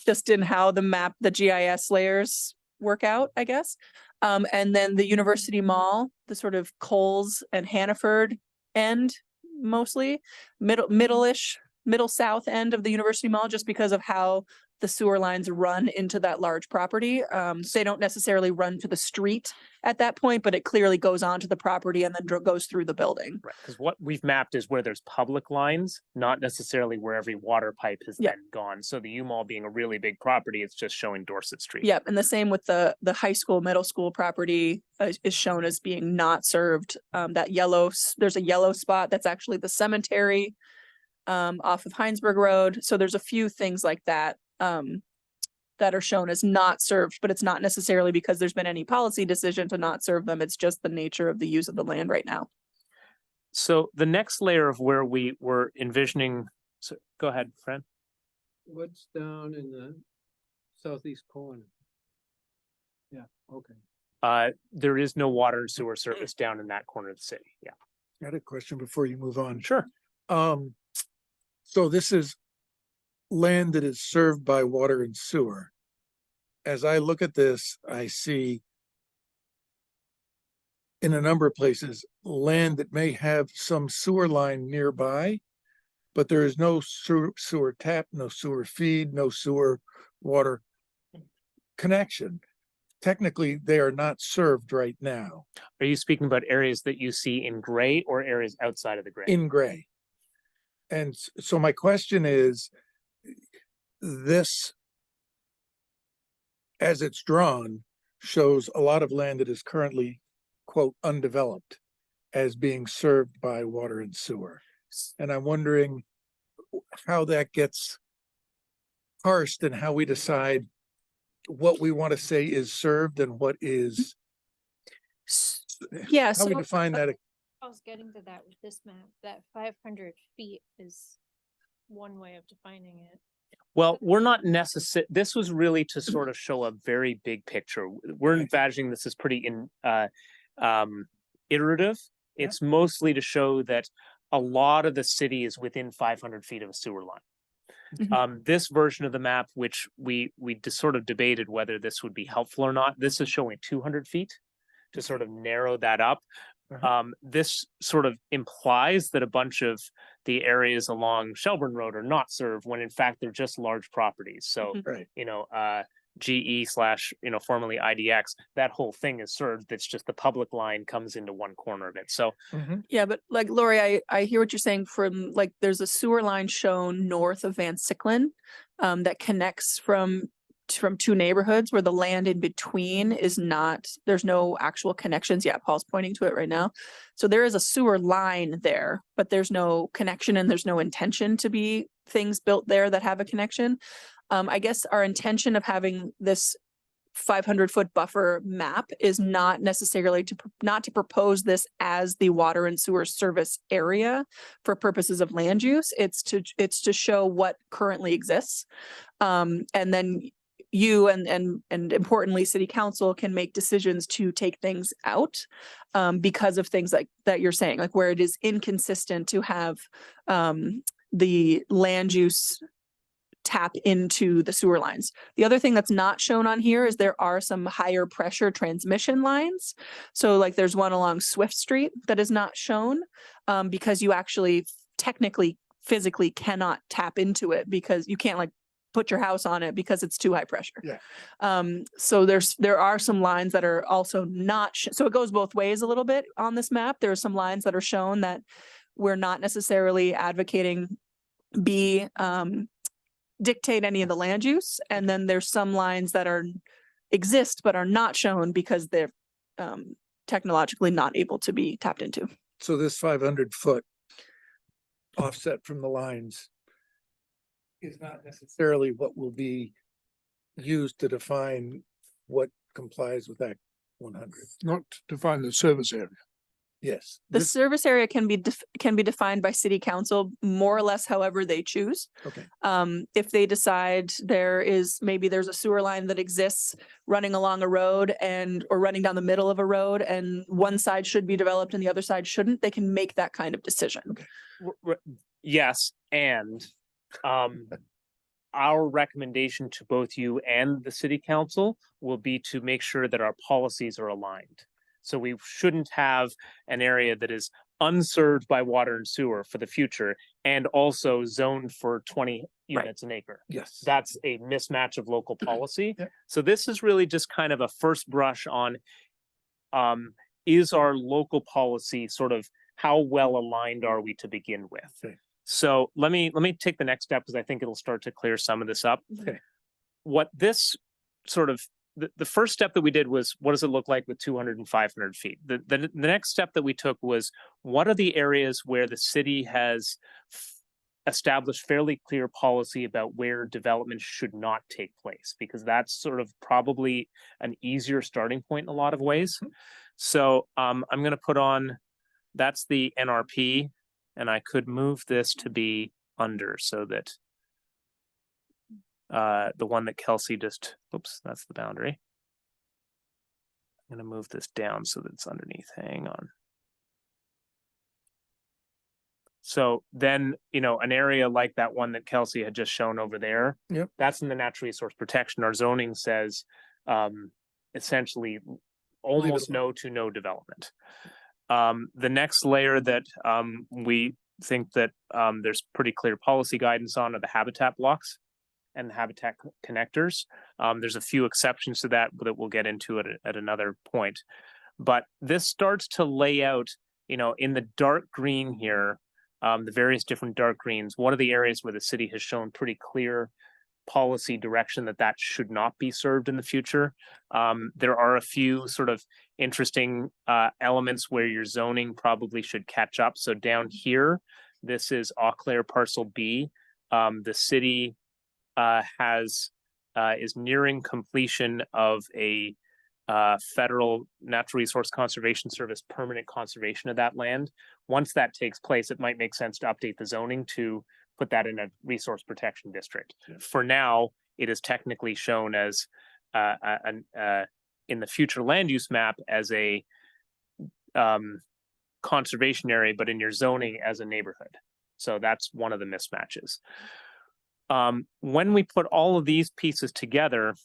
Just in how the GIS layers work out, I guess. And then the University Mall, the sort of Coles and Hannaford end, mostly middle south end of the University Mall, just because of how the sewer lines run into that large property. They don't necessarily run to the street at that point, but it clearly goes onto the property and then goes through the building. Right, because what we've mapped is where there's public lines, not necessarily where every water pipe has Yeah. then gone. So the U-Mall being a really big property, it's just showing Dorset Street. Yep, and the same with the high school, middle school property is shown as being not served. There's a yellow spot that's actually the cemetery off of Heinsberg Road. So there's a few things like that that are shown as not served, but it's not necessarily because there's been any policy decision to not serve them. It's just the nature of the use of the land right now. So the next layer of where we were envisioning, so go ahead, Fran. What's down in the southeast corner? Yeah, okay. There is no water and sewer service down in that corner of the city. Yeah, I had a question before you move on. sure. So this is land that is served by water and sewer. As I look at this, I see in a number of places, land that may have some sewer line nearby, but there is no sewer tap, no sewer feed, no sewer water connection. Technically, they are not served right now Are you speaking about areas that you see in gray or areas outside of the gray? in gray. And so my question is, this, as it's drawn, shows a lot of land that is currently, quote, undeveloped as being served by water and sewer. And I'm wondering how that gets parsed and how we decide what we want to say is served and what is, Yeah, how we so define that. I was getting to that with this map, that 500 feet is one way of defining it. Well, we're not this was really to sort of show a very big picture. We're imagining this is pretty iterative. Yeah. It's mostly to show that a lot of the city is within 500 feet of a sewer line. Mhm. This version of the map, which we just sort of debated whether this would be helpful or not, this is showing 200 feet to sort of narrow that up. This sort of implies that a bunch of the areas along Shelburne Road are not served when in fact they're just large properties. So, Mhm. Right. you know, GE / formerly IDX, that whole thing is served. That's just the public line comes into one corner of it. So Yeah, but like Lori, I hear what you're saying from like, there's a sewer line shown north of Van Siclen that connects from two neighborhoods where the land in between is not, there's no actual connections. Yeah, Paul's pointing to it right now. So there is a sewer line there, but there's no connection and there's no intention to be things built there that have a connection. I guess our intention of having this 500-foot buffer map is not necessarily not to propose this as the water and sewer service area for purposes of land use. It's to show what currently exists. And then you and importantly, city council can make decisions to take things out because of things like that you're saying, like where it is inconsistent to have the land use tap into the sewer lines. The other thing that's not shown on here is there are some higher pressure transmission lines. So like there's one along Swift Street that is not shown because you actually technically physically cannot tap into it because you can't like put your house on it because it's too high pressure. Yeah. So there are some lines that are also not, so it goes both ways a little bit on this map. There are some lines that are shown that we're not necessarily advocating dictate any of the land use. And then there's some lines that exist but are not shown because they're technologically not able to be tapped into. So this 500-foot offset from the lines is not necessarily what will be used to define what complies with Act 100. Not to define the service area. Yes. The this- service area can be defined by city council more or less however they choose. Okay. If they decide there's a sewer line that exists running along a road or running down the middle of a road and one side should be developed and the other side shouldn't, they can make that kind of decision. yes, and our recommendation to both you and the city council will be to make sure that our policies are aligned. So we shouldn't have an area that is unserved by water and sewer for the future and also zoned for 20 units an acre. Yes. That's a mismatch of local policy. Yeah. So this is really just kind of a first brush on is our local policy sort of how well aligned are we to begin with? Okay. So let me take the next step because I think it'll start to clear some of this up. Okay. What this sort of the first step that we did was what does it look like with 200 and 500 feet? The next step that we took was what are the areas where the city has established fairly clear policy about where development should not take place, because that's sort of probably an easier starting point in a lot of ways. So I'm going to put on that's the NRP, and I could move this to be under so that the one that Kelsey just, oops, that's the boundary. I'm gonna move this down so that it's underneath. Hang on. So then, you know, an area like that one that Kelsey had just shown over there. Yep. That's in the natural resource protection. Our zoning says essentially almost no to no development. The next layer that we think that there's pretty clear policy guidance on are the habitat blocks and the habitat connectors. There's a few exceptions to that we'll get into at another point. But this starts to lay out, you know, in the dark green here, the various different dark greens, one of the areas where the city has shown pretty clear policy direction that should not be served in the future. There are a few sort of interesting elements where your zoning probably should catch up. So down here, this is Eau Claire Parcel B. The city is nearing completion of a Federal Natural Resource Conservation Service permanent conservation of that land. Once that takes place, it might make sense to update the zoning to put that in a resource protection district. Yeah. For now, it is technically shown as in the future land use map as a conservation area, but in your zoning as a neighborhood. So that's one of the mismatches. When we put all of these pieces together,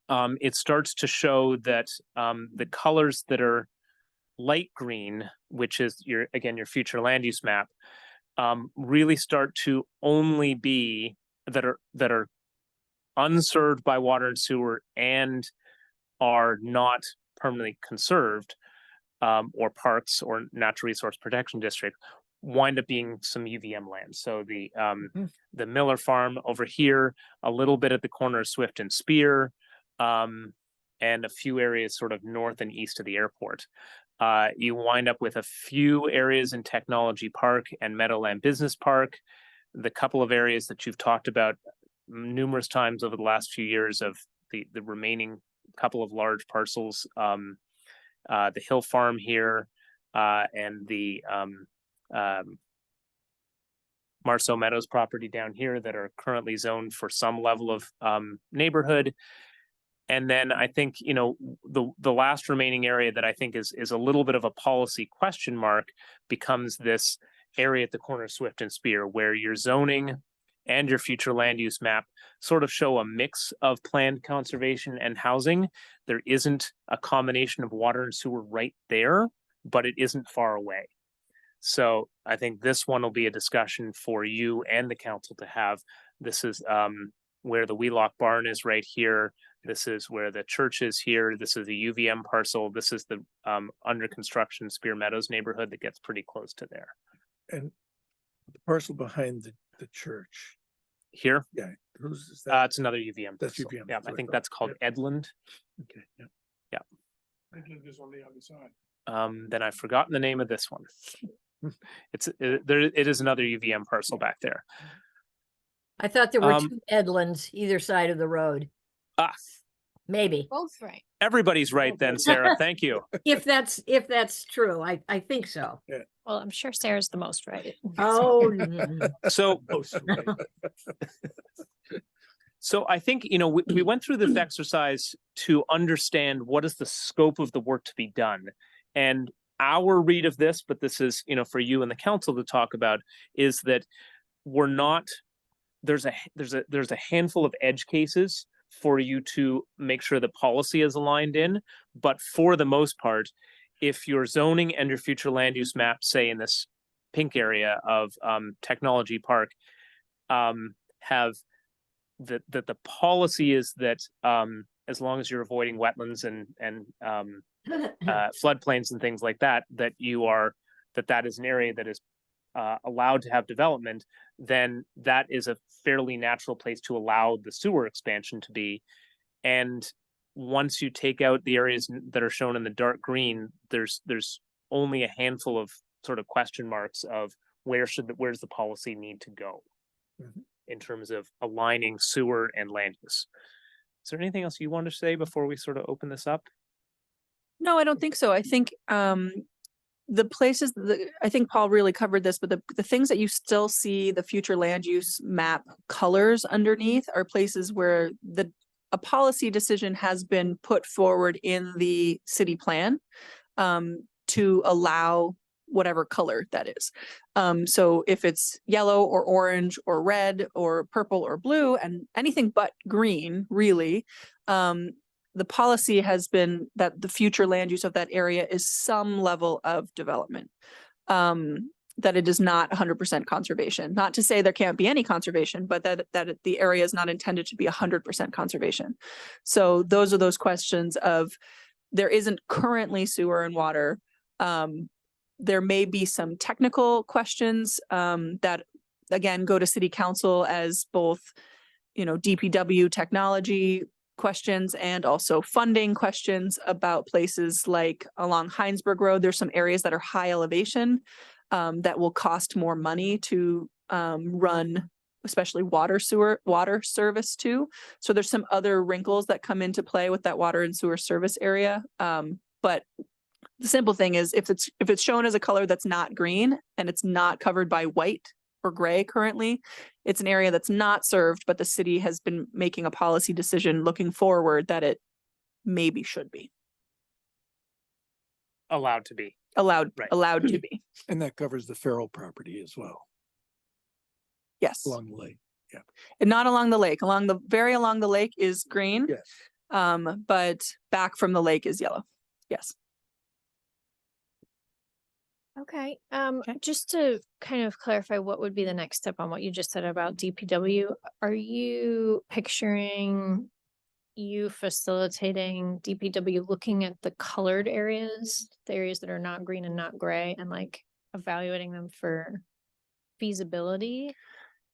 it starts to show that the colors that are light green, which is your future land use map, really start to only be that are unserved by water and sewer and are not permanently conserved, or parks or natural resource protection district, wind up being some UVM land. So the Miller Farm over here, a little bit at the corner of Swift and Spear, and a few areas sort of north and east of the airport. You wind up with a few areas in Technology Park and Meadowland Business Park. The couple of areas that you've talked about numerous times over the last few years of the remaining couple of large parcels, the Hill Farm here, and the Marceau Meadows property down here that are currently zoned for some level of neighborhood. And then I think, you know, the last remaining area that I think is a little bit of a policy question mark becomes this area at the corner of Swift and Spear, where your zoning and your future land use map sort of show a mix of planned conservation and housing. There isn't a combination of water and sewer right there, but it isn't far away. So I think this one will be a discussion for you and the council to have. This is where the Wheelock Barn is right here. This is where the church is here. This is the UVM parcel. This is the under construction Spear Meadows neighborhood that gets pretty close to there. And the parcel behind the church, Here, yeah, whose is that? it's another UVM. That's parcel. UVM, Yeah, that's I what I think thought. that's called Edland. Okay, yeah. Midland is on the other side. Then I've forgotten the name of this one. It is another UVM parcel back there. I thought there were Um, two Edlands either side of the road. Ah, Maybe, Both right. everybody's right then, Sarah. Thank you. if that's true, I think so. Well, I'm sure Sarah's the most right. Oh, So Oh, sorry. So I think, you know, we went through this exercise to understand what is the scope of the work to be done. And our read of this, but this is, you know, for you and the council to talk about, is that we're not, there's a handful of edge cases for you to make sure the policy is aligned in. But for the most part, if your zoning and your future land use map, say in this pink area of Technology Park, have that the policy is that as long as you're avoiding wetlands and floodplains and things like that, that is an area that is allowed to have development, then that is a fairly natural place to allow the sewer expansion to be. And once you take out the areas that are shown in the dark green, there's only a handful of sort of question marks of where's the policy need to go in terms of aligning sewer and land use. Is there anything else you want to say before we sort of open this up? No, I don't think so. I think the places that, I think Paul really covered this, but the things that you still see the future land use map colors underneath are places where a policy decision has been put forward in the city plan to allow whatever color that is. So if it's yellow or orange or red or purple or blue and anything but green, really, the policy has been that the future land use of that area is some level of development. That it is not 100% conservation. Not to say there can't be any conservation, but that the area is not intended to be 100% conservation. So those are those questions of, there isn't currently sewer and water. There may be some technical questions that, again, go to city council as both, DPW technology questions and also funding questions about places like along Heinsberg Road. There's some areas that are high elevation that will cost more money to run, especially water service to. So there's some other wrinkles that come into play with that water and sewer service area. But the simple thing is, if it's shown as a color that's not green and it's not covered by white or gray currently, it's an area that's not served, but the city has been making a policy decision looking forward that it maybe should be Allowed to be. allowed Right. to be. And that covers the Farrell property as well, Yes. along the lake. And not along the lake. Along the lake is green. Yes. But back from the lake is yellow. Yes. Okay, Okay. just to kind of clarify, what would be the next step on what you just said about DPW? Are you picturing you facilitating DPW looking at the colored areas, the areas that are not green and not gray, and like evaluating them for feasibility?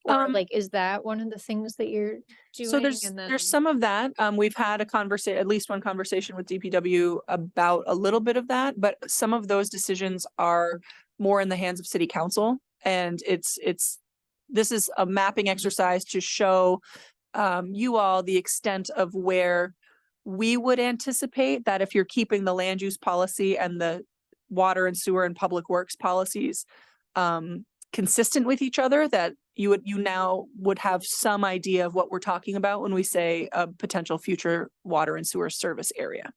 Or like, is that one of the things that you're doing? So there's And then, some of that. We've had at least one conversation with DPW about a little bit of that, but some of those decisions are more in the hands of city council. And this is a mapping exercise to show you all the extent of where we would anticipate that if you're keeping the land use policy and the water and sewer and public works policies consistent with each other, that you now would have some idea of what we're talking about when we say a potential future water and sewer service area.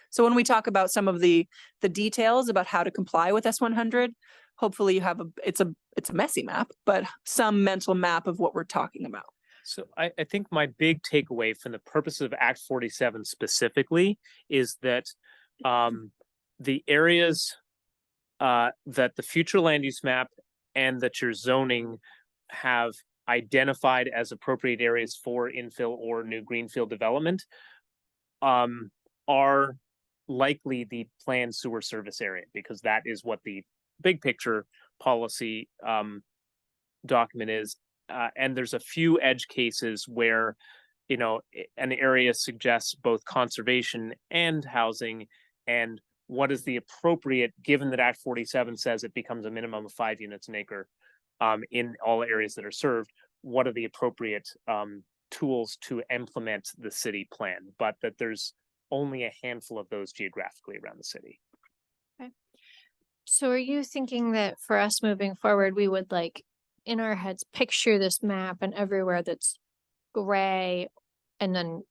So when we talk about some of the details about how to comply with S100, hopefully you have it's a messy map, but some mental map of what we're talking about. So I think my big takeaway from the purpose of Act 47 specifically is that the areas that the future land use map and that your zoning have identified as appropriate areas for infill or new greenfield development are likely the planned sewer service area, because that is what the big picture policy document is. And there's a few edge cases where, an area suggests both conservation and housing, and what is the appropriate, given that Act 47 says it becomes a minimum of 5 units an acre in all areas that are served, what are the appropriate tools to implement the city plan, but that there's only a handful of those geographically around the city. so are you thinking that for us moving forward, we would like in our heads picture this map and everywhere that's gray, and then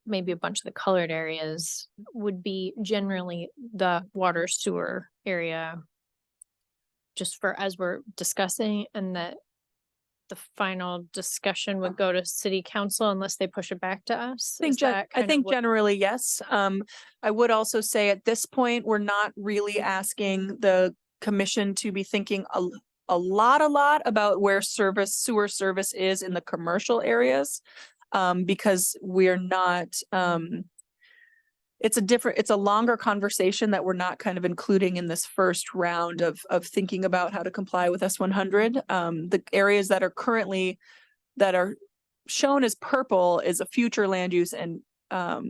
maybe a bunch of the colored areas would be generally the water sewer area, just for as we're discussing, and that the final discussion would go to city council unless they push it back to us? I think generally, yes. I would also say at this point, we're not really asking the commission to be thinking a lot about where sewer service is in the commercial areas. Because we're not, it's a longer conversation that we're not kind of including in this first round of thinking about how to comply with S100. The areas that are shown as purple is a future land use and a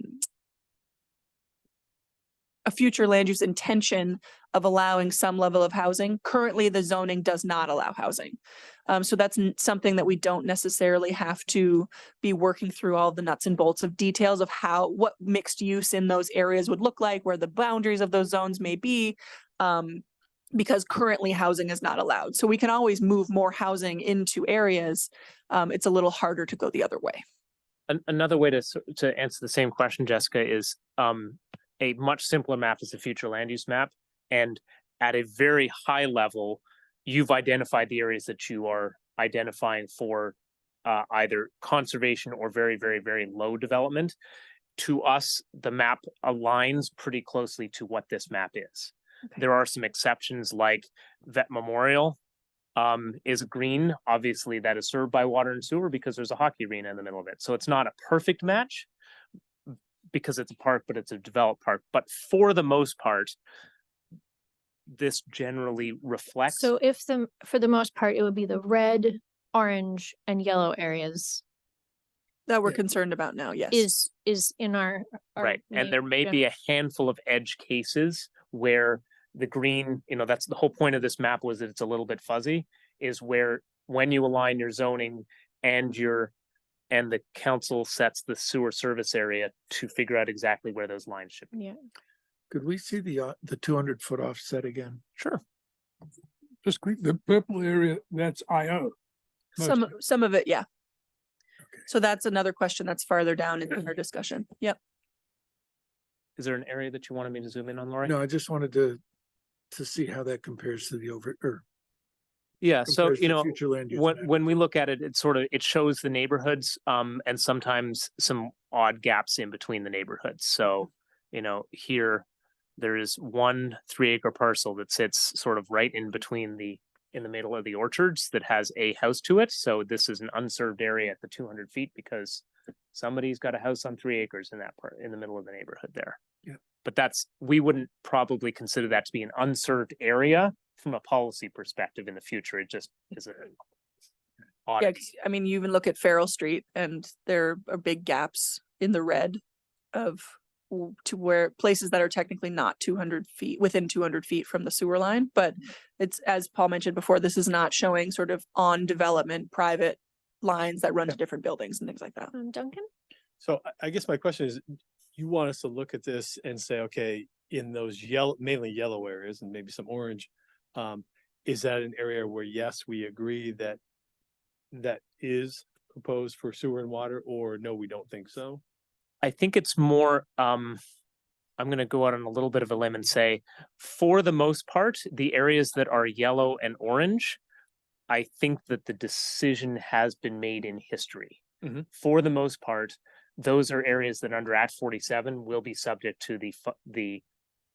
future land use intention of allowing some level of housing. Currently, the zoning does not allow housing. So that's something that we don't necessarily have to be working through all the nuts and bolts of details of what mixed use in those areas would look like, where the boundaries of those zones may be. because currently housing is not allowed. So we can always move more housing into areas. It's a little harder to go the other way. Another way to answer the same question, Jessica, is a much simpler map is the future land use map. And at a very high level, you've identified the areas that you are identifying for either conservation or very, very, very low development. To us, the map aligns pretty closely to what this map is. Okay. There are some exceptions like Vet Memorial is green. Obviously, that is served by water and sewer because there's a hockey arena in the middle of it. So it's not a perfect match because it's a park, but it's a developed park. But for the most part, this generally reflects. So if for the most part, it would be the red, orange, and yellow areas That we're Yeah. concerned about now, yes. is in our Right, and main there may be a handful of edge cases where the green, that's the whole point of this map, was that it's a little bit fuzzy, is where when you align your zoning and the council sets the sewer service area to figure out exactly where those lines should be. Yeah. Could we see the 200-foot offset again? Sure. Just quick, the purple area, that's IO. Some mostly. some of it, yeah. Okay. So that's another question that's farther down in our discussion. Yep. Is there an area that you wanted me to zoom in on, Lori? No, I just wanted to see how that compares to the Yeah, so, compares to future land use. map. when we look at it, it shows the neighborhoods, and sometimes some odd gaps in between the neighborhoods. So, here, there is one 3-acre parcel that sits sort of right in between in the middle of the orchards that has a house to it. So this is an unserved area at the 200 feet because somebody's got a house on 3 acres in that part, in the middle of the neighborhood there. Yeah. But we wouldn't probably consider that to be an unserved area from a policy perspective in the future. It just is a Yeah, odd. 'cause, I mean, you even look at Farrell Street and there are big gaps in the red to where places that are technically not 200 feet, within 200 feet from the sewer line. But it's, as Paul mentioned before, this is not showing sort of on development, private lines that run to different buildings and things like that. Duncan? So I guess my question is, you want us to look at this and say, okay, in those mainly yellow areas and maybe some orange, is that an area where, yes, we agree that is proposed for sewer and water, or no, we don't think so? I think it's more, I'm going to go out on a little bit of a limb and say, for the most part, the areas that are yellow and orange, I think that the decision has been made in history. Mhm. For the most part, those are areas that under Act 47 will be subject to the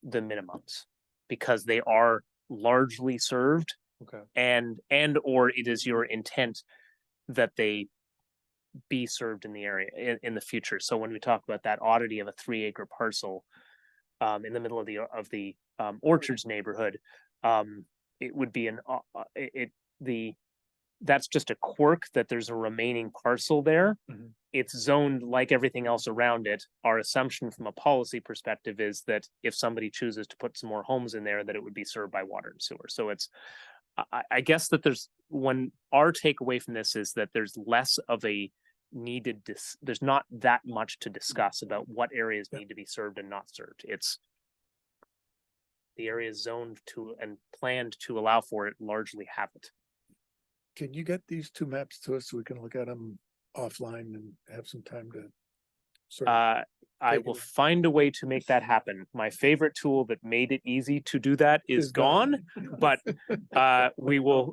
minimums because they are largely served, Okay. and or it is your intent that they be served in the area in the future. So when we talk about that oddity of a 3-acre parcel in the middle of the orchards neighborhood, it would be that's just a quirk that there's a remaining parcel there. Mhm. It's zoned like everything else around it. Our assumption from a policy perspective is that if somebody chooses to put some more homes in there, that it would be served by water and sewer. So I guess that when our takeaway from this is that there's less of a there's not that much to discuss about what areas need to be served and not served. It's the areas zoned to and planned to allow for it largely have it. Can you get these 2 maps to us so we can look at them offline and have some time to sort of I Take will it. find a way to make that happen. My favorite tool that made it easy to do that is gone, but we will,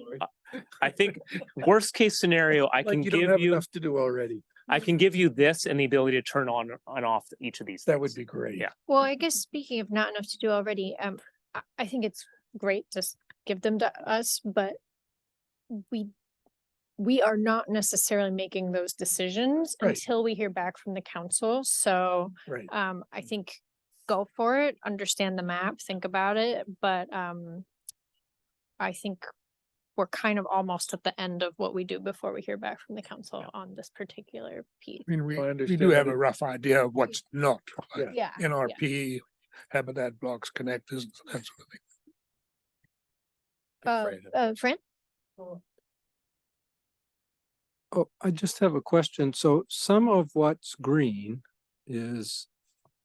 I think worst case scenario, I can Like you don't give have you, enough to do already. I can give you this and the ability to turn on and off each of these. That would things. be great. Yeah. Well, I guess speaking of not enough to do already, I think it's great to give them to us, but we are not necessarily making those decisions Right. until we hear back from the council. So Right. I think go for it, understand the map, think about it, but I think we're kind of almost at the end of what we do before we hear back from the council on this particular piece. I mean, we understand do that have a it- rough idea of what's not, like Yeah. Yeah. NRP, habitat blocks, connectors, that sort of thing. Fran? Oh, I just have a question. So some of what's green is,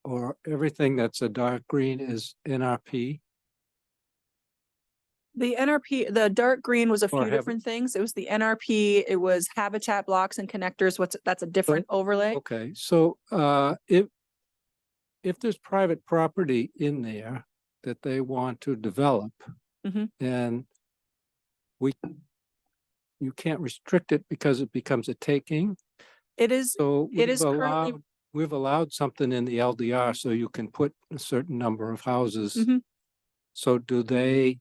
or everything that's a dark green is NRP? The NRP, the dark green was a Or few have- different things. It was the NRP, it was habitat blocks and connectors. That's a different overlay. Okay, so if there's private property in there that they want to develop, Mhm. and you can't restrict it because it becomes a taking. It is, So It is currently- we've allowed something in the LDR so you can put a certain number of houses. Mhm. So do they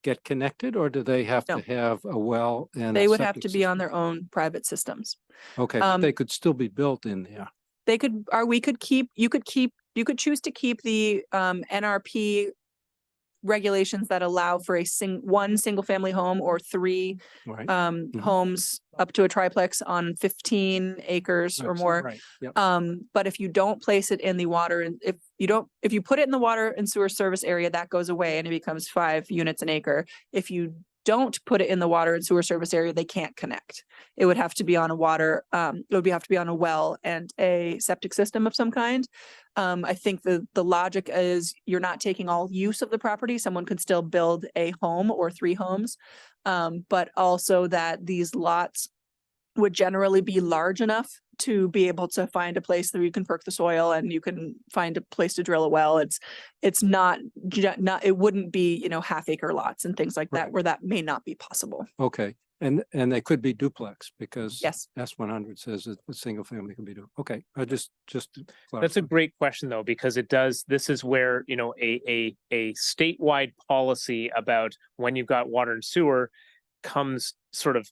get connected or do they have No. to have a well and? a they would have septic to be on system? their own private systems. Okay, but um, they could still be built in there. They could, or we could keep, you could choose to keep the NRP regulations that allow for one single family home or three Right. homes up to a triplex on 15 acres or Right, so- more. Right, yep. But if you don't place it in the water and if you put it in the water and sewer service area, that goes away and it becomes 5 units an acre. If you don't put it in the water and sewer service area, they can't connect. It would have to be on a water, it would have to be on a well and a septic system of some kind. I think the logic is you're not taking all use of the property. Someone could still build a home or 3 homes. But also that these lots would generally be large enough to be able to find a place that you can perk the soil and you can find a place to drill a well. It's not, it wouldn't be, half-acre lots and things like that, Right. where that may not be possible. Okay, and they could be duplex because Yes. S100 says that a single family can be okay, I just. to That's a clarify. great question though, because this is where, a statewide policy about when you've got water and sewer comes sort of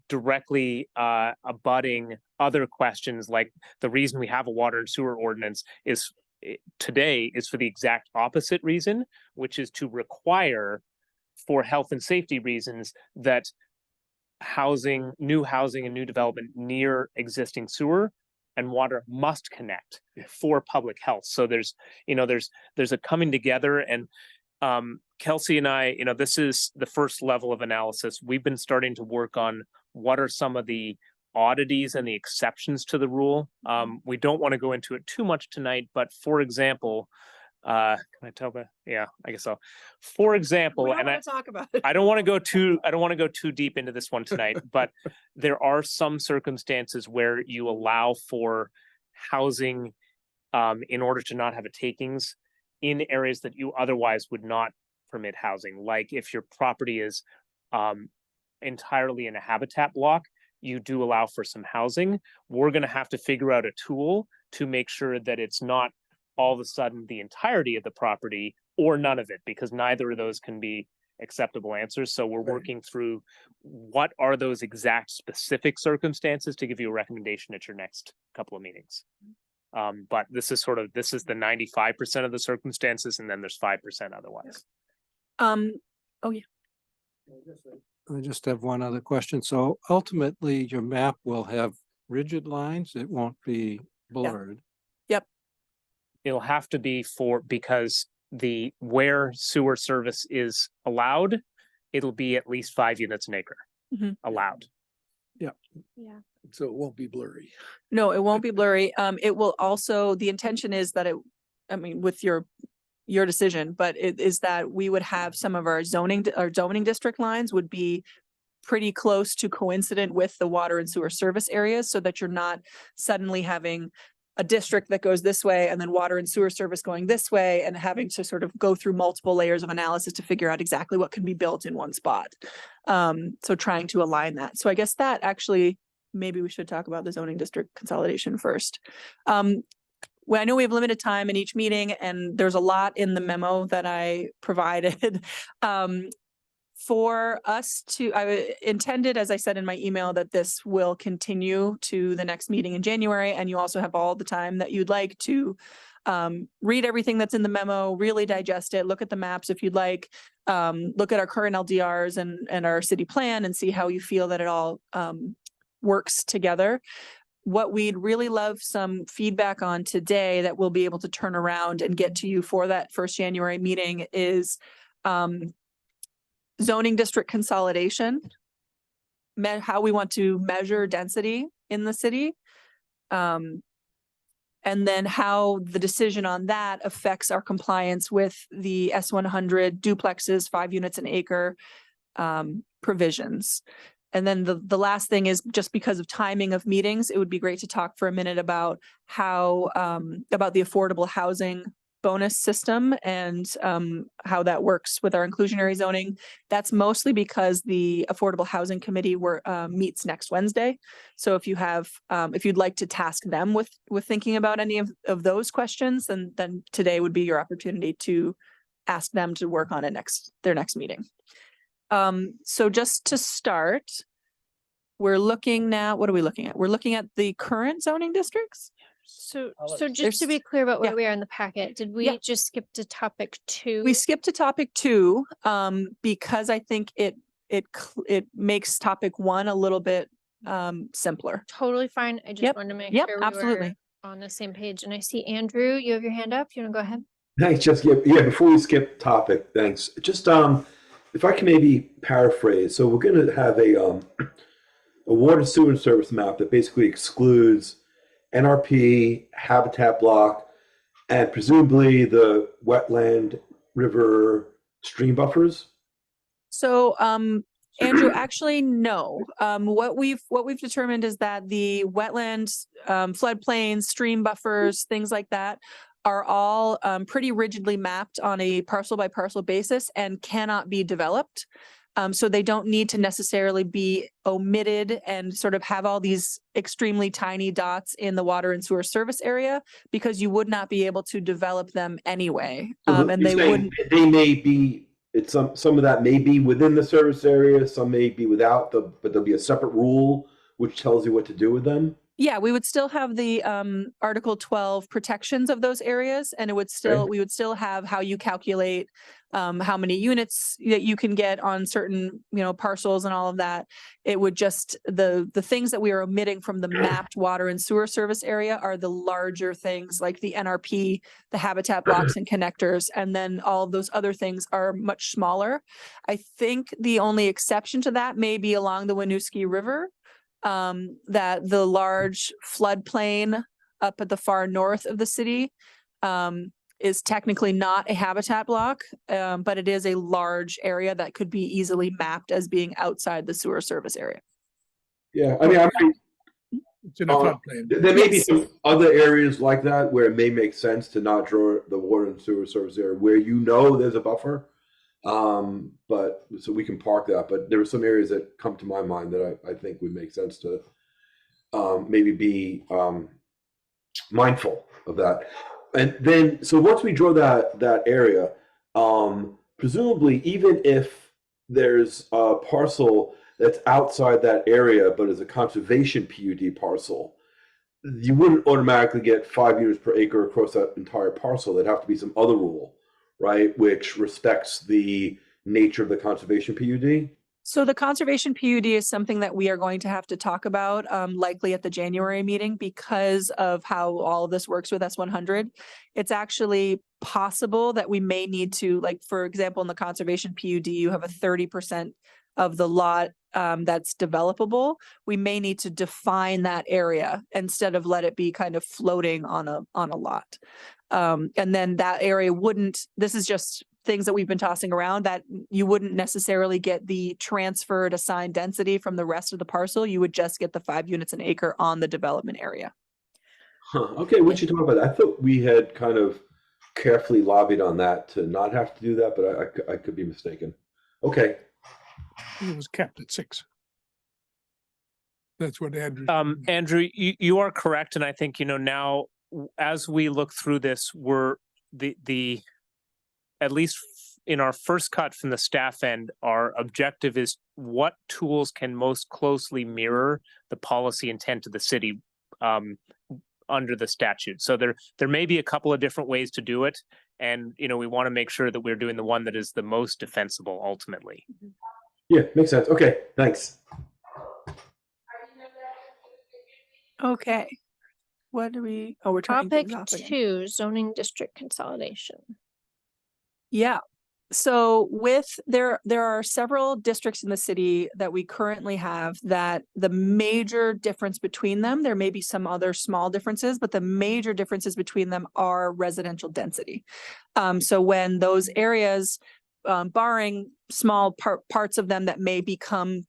directly abutting other questions, like the reason we have a water and sewer ordinance today is for the exact opposite reason, which is to require for health and safety reasons that new housing and new development near existing sewer and water must connect for public health. So there's a coming together, and Kelsey and I, this is the first level of analysis. We've been starting to work on what are some of the oddities and the exceptions to the rule. We don't want to go into it too much tonight, but for example, can I tell yeah, I guess so. For example, Talk about it. I don't want to go too deep into this one tonight, but there are some circumstances where you allow for housing in order to not have a takings in areas that you otherwise would not permit housing. Like if your property is entirely in a habitat block, you do allow for some housing. We're going to have to figure out a tool to make sure that it's not all of a sudden the entirety of the property or none of it, because neither of those can be acceptable answers. So we're working through what are those exact specific circumstances to give you a recommendation at your next couple of meetings. But this is the 95% of the circumstances, and then there's 5% otherwise. I just have one other question. So ultimately, your map will have rigid lines. It won't be blurred. It'll have to be because where sewer service is allowed, it'll be at least 5 units an acre Mhm. allowed. Yeah. So it won't be blurry. No, it won't be blurry. It will also, the intention is that with your decision, but it is that we would have some of our zoning district lines would be pretty close to coincident with the water and sewer service areas, so that you're not suddenly having a district that goes this way and then water and sewer service going this way and having to sort of go through multiple layers of analysis to figure out exactly what can be built in one spot. So trying to align that. So I guess that actually, maybe we should talk about the zoning district consolidation first. Well, I know we have limited time in each meeting and there's a lot in the memo that I provided. For us I intended, as I said in my email, that this will continue to the next meeting in January, and you also have all the time that you'd like to read everything that's in the memo, really digest it, look at the maps if you'd like, look at our current LDRs and our city plan and see how you feel that it all works together. What we'd really love some feedback on today that we'll be able to turn around and get to you for that first January meeting is zoning district consolidation, how we want to measure density in the city. and then how the decision on that affects our compliance with the S100 duplexes, 5 units an acre provisions. And then the last thing is, just because of timing of meetings, it would be great to talk for a minute about how about the affordable housing bonus system and how that works with our inclusionary zoning. That's mostly because the Affordable Housing Committee meets next Wednesday. So if you have, if you'd like to task them with thinking about any of those questions, then today would be your opportunity to ask them to work on it their next meeting. So just to start, we're looking now, what are we looking at? We're looking at the current zoning districts. So There's- just to be clear about yeah. where we are in the packet, did we Yeah. just skip to topic 2? We skipped to topic 2, because I think it makes topic 1 a little bit simpler. Totally fine. I just Yep. wanted to make Yep, sure we absolutely. were on the same page. And I see Andrew, you have your hand up. You want to go ahead? Thanks, Jessica. Yeah, before we skip topic, thanks. Just if I can maybe paraphrase. So we're going to have a water sewer service map that basically excludes NRP, habitat block, and presumably the wetland, river, stream buffers. So, Andrew, actually, no. What we've determined is that the wetlands, floodplains, stream buffers, things like that are all pretty rigidly mapped on a parcel by parcel basis and cannot be developed. So they don't need to necessarily be omitted and sort of have all these extremely tiny dots in the water and sewer service area, because you would not be able to develop them anyway. And You're they saying wouldn't. They may be. It's some of that may be within the service area. Some may be without but there'll be a separate rule which tells you what to do with them. Yeah, we would still have the Article 12 protections of those areas, and we would still have how you calculate how many units that you can get on certain, parcels and all of that. It would just, the things that we are omitting from the mapped water and sewer service area are the larger things like the NRP, the habitat blocks and connectors, and then all of those other things are much smaller. I think the only exception to that may be along the Winooski River. That the large floodplain up at the far north of the city is technically not a habitat block, but it is a large area that could be easily mapped as being outside the sewer service area. Yeah, I mean, It's in a floodplain. there may be Yes. some other areas like that where it may make sense to not draw the water and sewer service area where there's a buffer. But so we can park that, but there are some areas that come to my mind that I think would make sense to maybe be mindful of that. And then so once we draw that area, presumably even if there's a parcel that's outside that area but is a conservation PUD parcel, you wouldn't automatically get 5 units per acre across that entire parcel. There'd have to be some other rule, right, which respects the nature of the conservation PUD. So the conservation PUD is something that we are going to have to talk about likely at the January meeting because of how all of this works with S100. It's actually possible that we may need to, like, for example, in the conservation PUD, you have a 30% of the lot that's developable. We may need to define that area instead of let it be kind of floating on a lot. And then that area this is just things that we've been tossing around, that you wouldn't necessarily get the transferred assigned density from the rest of the parcel. You would just get the 5 units an acre on the development area. Okay, what you talking about? I thought we had kind of carefully lobbied on that to not have to do that, but I could be mistaken. Okay. It was capped at 6. That's what Andrew. Andrew, you are correct, and I think now as we look through this, we're the at least in our first cut from the staff end, our objective is what tools can most closely mirror the policy intent of the city under the statute. So there may be a couple of different ways to do it, and we want to make sure that we're doing the one that is the most defensible ultimately. Yeah, makes sense. Okay, thanks. Okay. What do we, we're turning Topic things off again. 2, zoning district consolidation. Yeah. So there are several districts in the city that we currently have that the major difference between them, there may be some other small differences, but the major differences between them are residential density. So when those areas, barring small parts of them that may become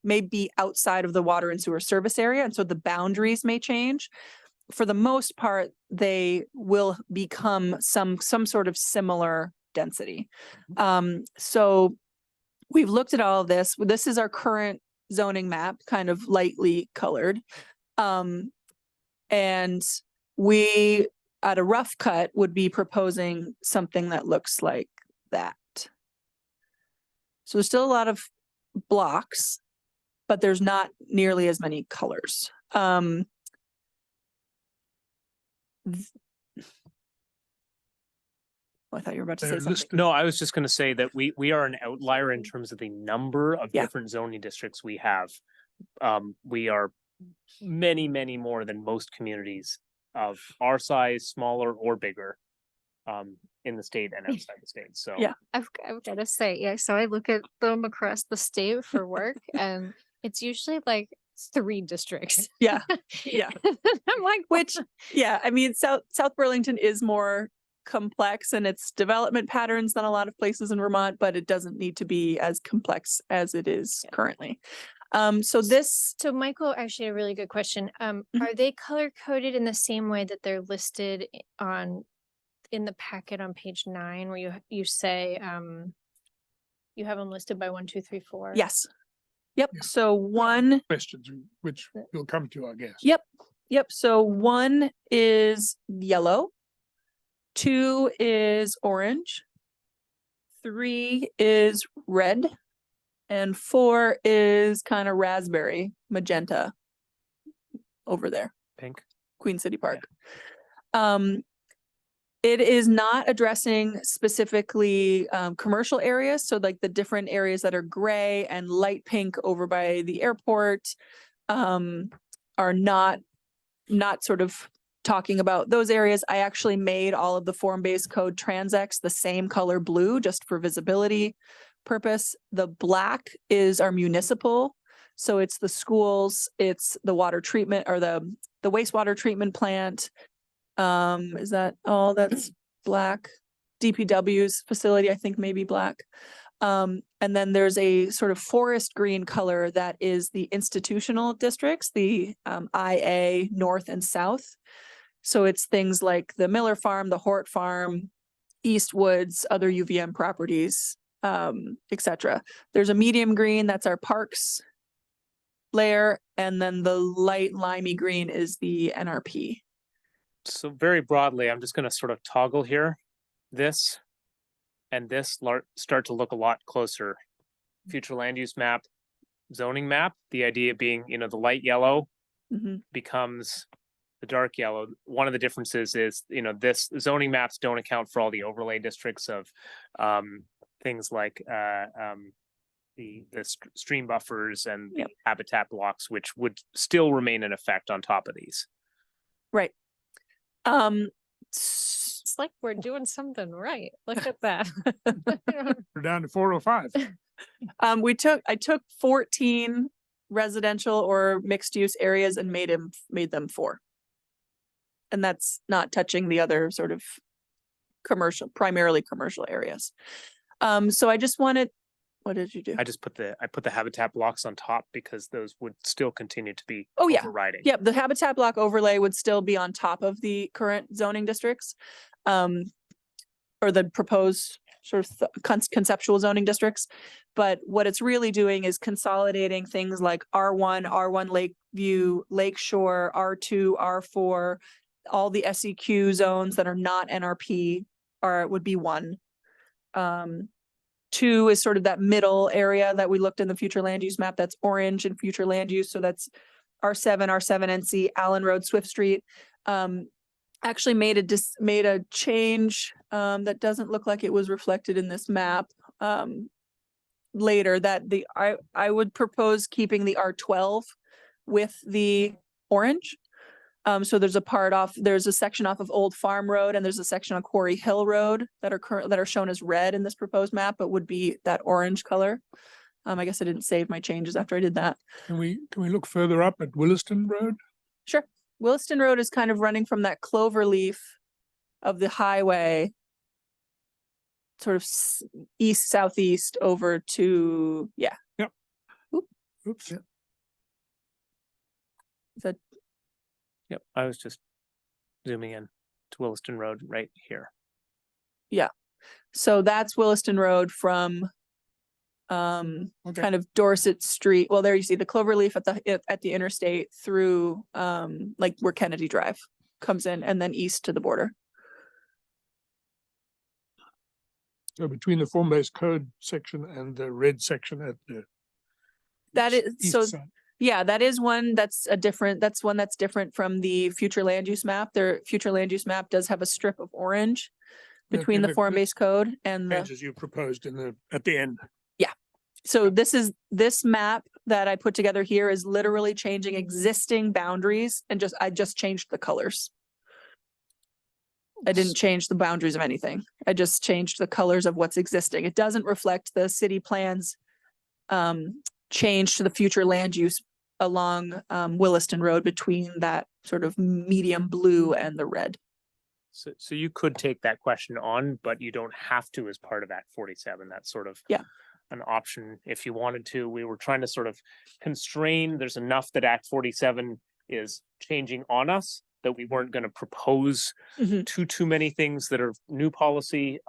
may be outside of the water and sewer service area, and so the boundaries may change. For the most part, they will become some sort of similar density. So we've looked at all of this. This is our current zoning map, kind of lightly colored. And we, at a rough cut, would be proposing something that looks like that. So there's still a lot of blocks, but there's not nearly as many colors. I thought you were about to say They're something. listed. No, I was just gonna say that we are an outlier in terms of the number of Yeah. different zoning districts we have. We are many, many more than most communities of our size, smaller or bigger, in the state and outside the state, so. Yeah. I've gotta say, yeah, so I look at them across the state for work and it's usually like 3 districts. Yeah, yeah. I'm like, Which, yeah, I mean, South Burlington is more complex in its development patterns than a lot of places in Vermont, but it doesn't need to be as complex as it is currently. So this, So Michael, actually a really good question. Mhm. Are they color coded in the same way that they're listed in the packet on page 9 where you say, you have them listed by 1, 2, 3, 4? yes. Yep, Yeah. so one, Questions, which we'll come to, I guess. yep, so 1 is yellow, 2 is orange, 3 is red, and 4 is kind of raspberry magenta over there, Pink. Queen City Park. It is not addressing specifically commercial areas. So like the different areas that are gray and light pink over by the airport are not sort of talking about those areas. I actually made all of the form-based code transects the same color blue just for visibility purpose. The black is our municipal. So it's the schools, it's the water treatment or the wastewater treatment plant. Is that all that's black? DPW's facility, I think, may be black. And then there's a sort of forest green color that is the institutional districts, the IA North and South. So it's things like the Miller Farm, the Hort Farm, Eastwoods, other UVM properties, etc. There's a medium green, that's our parks layer, and then the light limey green is the NRP. So very broadly, I'm just gonna sort of toggle here, this and this start to look a lot closer. Future land use map, zoning map, the idea being, the light yellow Mhm. becomes the dark yellow. One of the differences is, this zoning maps don't account for all the overlay districts of things like the stream buffers and the Yep. habitat blocks, which would still remain in effect on top of these. Right. It's like we're doing something right. Look at that. We're down to 405. I took 14 residential or mixed use areas and made them 4. And that's not touching the other sort of primarily commercial areas. So I just wanted, what did you do? I put the habitat blocks on top because those would still continue to be Oh, yeah. overriding. Yep, the habitat block overlay would still be on top of the current zoning districts. Or the proposed sort of conceptual zoning districts. But what it's really doing is consolidating things like R1 Lakeview, Lakeshore, R2, R4, all the SEQ zones that are not NRP would be 1. 2 is sort of that middle area that we looked in the future land use map. That's orange in future land use. So that's R7, R7NC, Allen Road, Swift Street. Actually made a change that doesn't look like it was reflected in this map later, that I would propose keeping the R12 with the orange. So there's a section off of Old Farm Road and there's a section on Quarry Hill Road that are shown as red in this proposed map, but would be that orange color. I guess I didn't save my changes after I did that. Can we look further up at Williston Road? Sure. Williston Road is kind of running from that clover leaf of the highway, sort of east southeast over to, yeah. Oops. Is that Yep, I was just zooming in to Williston Road right here. So that's Williston Road from Okay. kind of Dorset Street. Well, there you see the cloverleaf at the interstate through like where Kennedy Drive comes in and then east to the border. So between the form-based code section and the red section at the That is east so side. yeah, that is one that's one that's different from the future land use map. Their future land use map does have a strip of orange between Okay, the form-based code and the Changes you proposed at the end. So this map that I put together here is literally changing existing boundaries and I just changed the colors. I didn't change the boundaries of anything. I just changed the colors of what's existing. It doesn't reflect the city plans change to the future land use along Williston Road between that sort of medium blue and the red. So you could take that question on, but you don't have to as part of Act 47. That's sort of Yeah. an option if you wanted to. We were trying to sort of constrain, there's enough that Act 47 is changing on us that we weren't going to propose Mhm. too many things that are new policy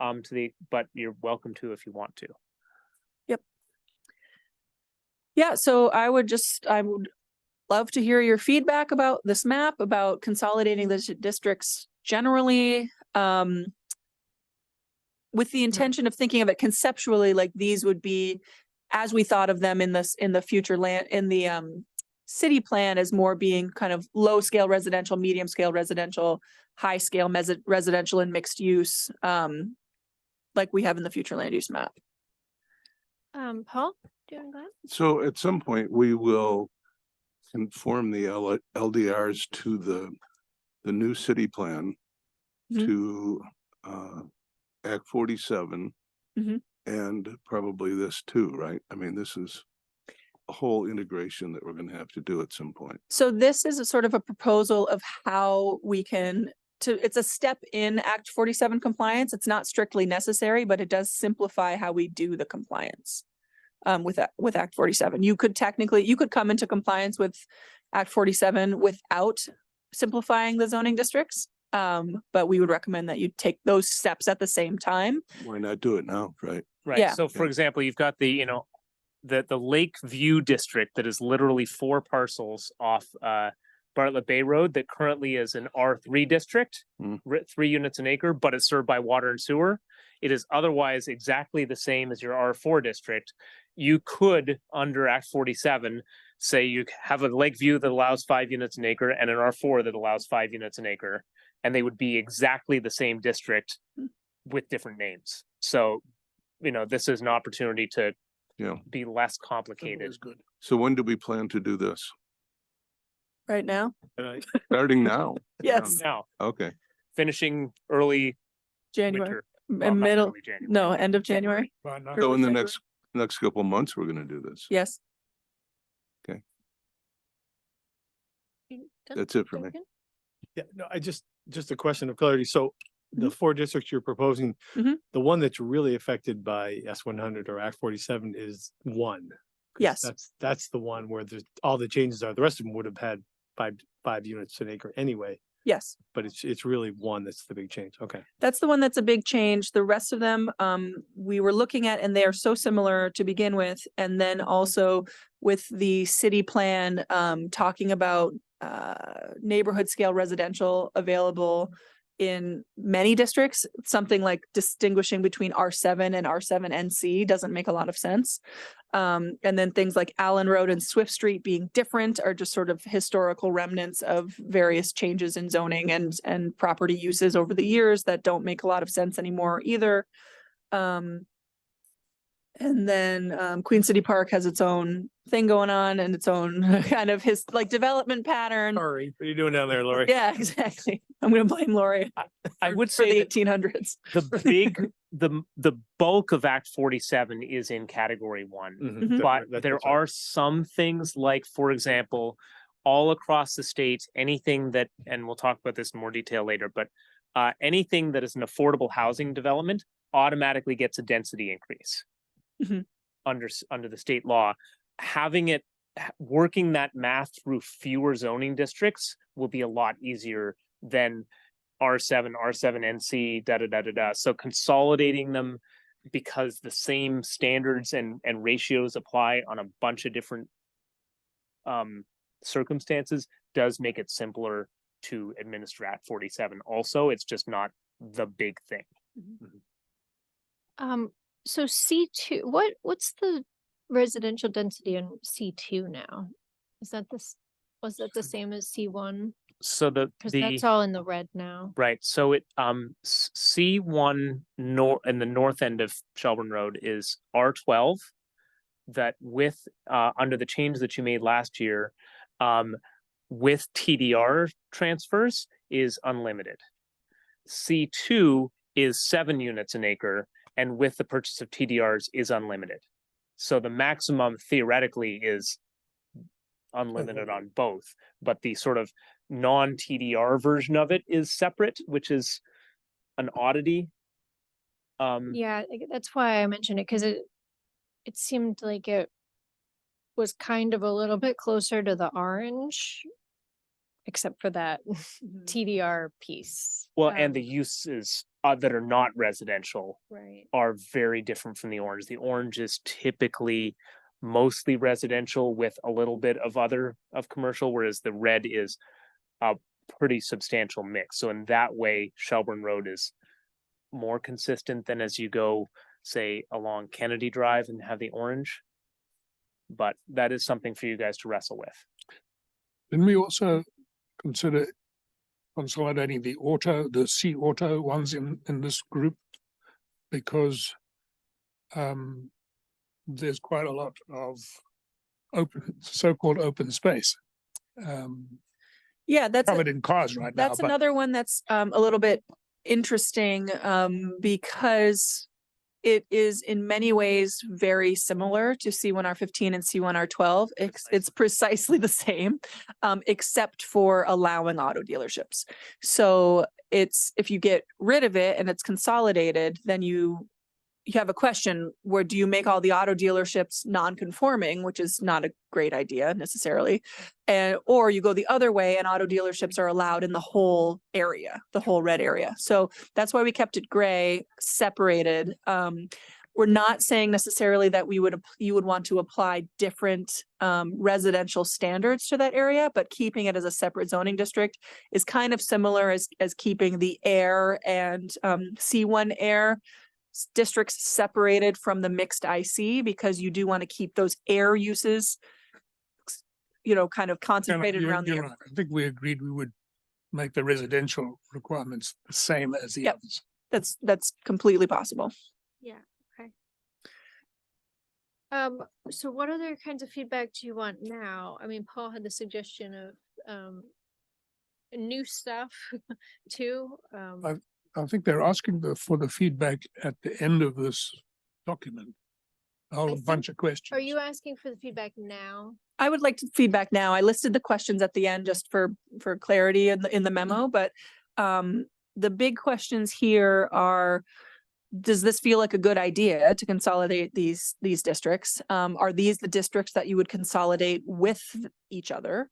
but you're welcome to if you want to. Yeah, so I would love to hear your feedback about this map, about consolidating the districts generally. With the intention of thinking of it conceptually, like these would be, as we thought of them in the future land, in the city plan as more being kind of low scale residential, medium scale residential, high scale residential and mixed use, like we have in the future land use map. Paul, do you want to go ahead? So at some point, we will conform the LDRs to the new city plan Mhm. to Act 47 Mhm. and probably this too, right? I mean, this is a whole integration that we're going to have to do at some point. So this is a sort of a proposal of how we can it's a step in Act 47 compliance. It's not strictly necessary, but it does simplify how we do the compliance with Act 47. You could come into compliance with Act 47 without simplifying the zoning districts. But we would recommend that you take those steps at the same time. Why not do it now, right? Right. Yeah. So for example, you've got the Lake View district that is literally 4 parcels off Bartlett Bay Road that currently is an R3 district, 3 units an acre, but it's served by water and sewer. It is otherwise exactly the same as your R4 district. You could, under Act 47, say you have a Lake View that allows 5 units an acre and an R4 that allows 5 units an acre, and they would be exactly the same district with different names. So, this is an opportunity to be less complicated. Is good. So when do we plan to do this? Right now? Starting now? Yes, Now, Okay. finishing early January, winter. Well, not middle, early January. no, end of January. Right now. So in the February. next couple of months, we're going to do this. Yes. That's it for me. Duncan? Yeah, no, just a question of clarity. So the 4 districts you're proposing, Mhm. the one that's really affected by S100 or Act 47 is 1. 'Cause Yes. That's the one where all the changes are. The rest of them would have had five units an acre anyway, Yes. but it's really 1 that's the big change. Okay. That's the one that's a big change. The rest of them, we were looking at, and they are so similar to begin with. And then also with the city plan, talking about neighborhood scale residential available in many districts, something like distinguishing between R7 and R7 NC doesn't make a lot of sense. And then things like Allen Road and Swift Street being different are just sort of historical remnants of various changes in zoning and property uses over the years that don't make a lot of sense anymore either. And And then Queen City Park has its own thing going on and its own kind of his like development pattern. Sorry, what are you doing down there, Lori? Yeah, exactly. I'm gonna blame Lori I would for the say that 1800s. the bulk of Act 47 is in category 1. Mhm, But that's there what's up. are some things like, for example, all across the state, anything that, and we'll talk about this in more detail later, but anything that is an affordable housing development automatically gets a density increase Mhm. under the state law. Having it working that math through fewer zoning districts will be a lot easier than R7, R7NC, da da da da da. So consolidating them because the same standards and ratios apply on a bunch of different circumstances does make it simpler to administer Act 47. Also, it's just not the big thing. So C2, what's the residential density in C2 now? Is that was that the same as C1? So Because that's all in the red now. right. So it C1 in the north end of Shelburne Road is R12. That with under the change that you made last year, with TDR transfers is unlimited. C2 is 7 units an acre, and with the purchase of TDRs is unlimited. So the maximum theoretically is unlimited on both, but the sort of non-TDR version of it is separate, which is an oddity. Yeah, that's why I mentioned it, because it seemed like it was kind of a little bit closer to the orange, except for that TDR piece. Well, and the uses that are not residential Right. are very different from the orange. The orange is typically mostly residential with a little bit of commercial, whereas the red is a pretty substantial mix. So in that way, Shelburne Road is more consistent than as you go, say, along Kennedy Drive and have the orange. But that is something for you guys to wrestle with. Didn't we also consider consolidating the C auto ones in this group? Because there's quite a lot of so-called open space Yeah, that's covered in cars right now. that's but another one that's a little bit interesting because it is in many ways very similar to C1R15 and C1R12. It's precisely the same, except for allowing auto dealerships. So it's if you get rid of it and it's consolidated, then you have a question where do you make all the auto dealerships non-conforming, which is not a great idea necessarily, or you go the other way and auto dealerships are allowed in the whole area, the whole red area. So that's why we kept it gray, separated. We're not saying necessarily that you would want to apply different residential standards to that area, but keeping it as a separate zoning district is kind of similar as keeping the air and C1 air districts separated from the mixed IC, because you do want to keep those air uses, kind of concentrated around the you're air. right. I think we agreed we would make the residential requirements the same as the Yep. others. That's completely possible. Yeah, okay. So what other kinds of feedback do you want now? I mean, Paul had the suggestion of new stuff too. I think they're asking for the feedback at the end of this document. A whole I bunch of questions. Are you asking for the feedback now? I would like to feedback now. I listed the questions at the end just for clarity in the memo, but the big questions here are, does this feel like a good idea to consolidate these districts? Are these the districts that you would consolidate with each other?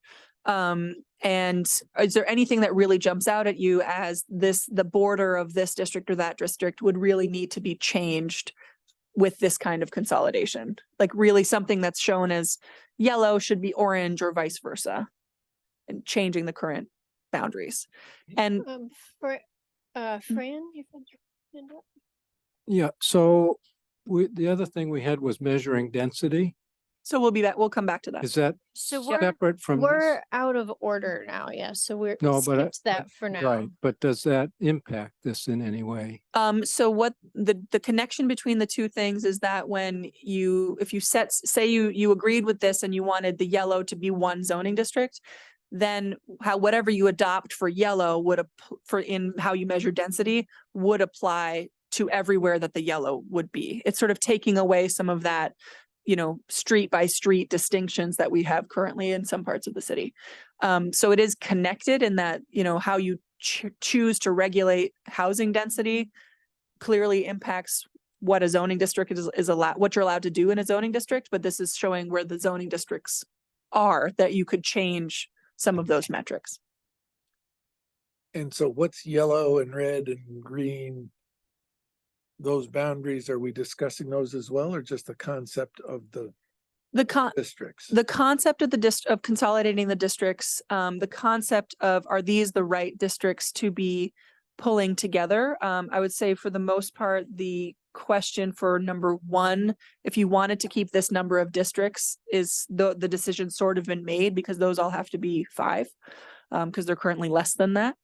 And is there anything that really jumps out at you as the border of this district or that district would really need to be changed with this kind of consolidation? Like really something that's shown as yellow should be orange or vice versa, and changing the current boundaries. And Fran, you've had your hand up? Yeah, so the other thing we had was measuring density. So we'll be back, we'll come back to that. Is that So we're, separate from this? we're out of order now, yeah, so we're No, but skipped that for now. Right, but does that impact this in any way? So what the connection between the two things is that when you, if you say you agreed with this and you wanted the yellow to be one zoning district, then whatever you adopt for yellow would, for in how you measure density, would apply to everywhere that the yellow would be. It's sort of taking away some of that, you know, street by street distinctions that we have currently in some parts of the city. So it is connected in that, you know, how you choose to regulate housing density clearly impacts what a zoning district is allowed, what you're allowed to do in a zoning district, but this is showing where the zoning districts are, that you could change some of those metrics. And so what's yellow and red and green? Those boundaries, are we discussing those as well, or just the concept of the districts? The concept of of consolidating the districts, the concept of, are these the right districts to be pulling together? I would say for the most part, the question for number one, if you wanted to keep this number of districts, is the decision sort of been made, because those all have to be 5, because they're currently less than that.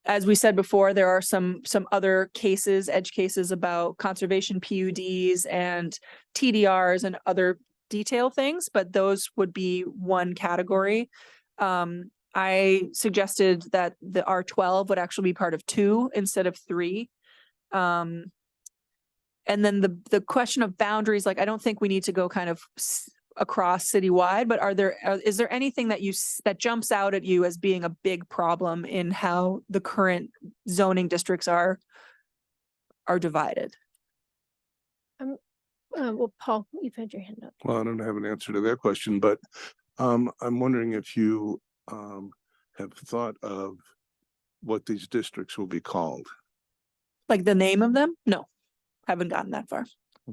As we said before, there are some other cases, edge cases about conservation PUDs and TDRs and other detail things, but those would be one category. I suggested that the R12 would actually be part of 2 instead of 3. And then the question of boundaries, like, I don't think we need to go kind of across citywide, but is there anything that jumps out at you as being a big problem in how the current zoning districts are divided? Well, Paul, you've had your hand up. Well, I don't have an answer to that question, but I'm wondering if you have thought of what these districts will be called. Like the name of them? No, haven't gotten that far.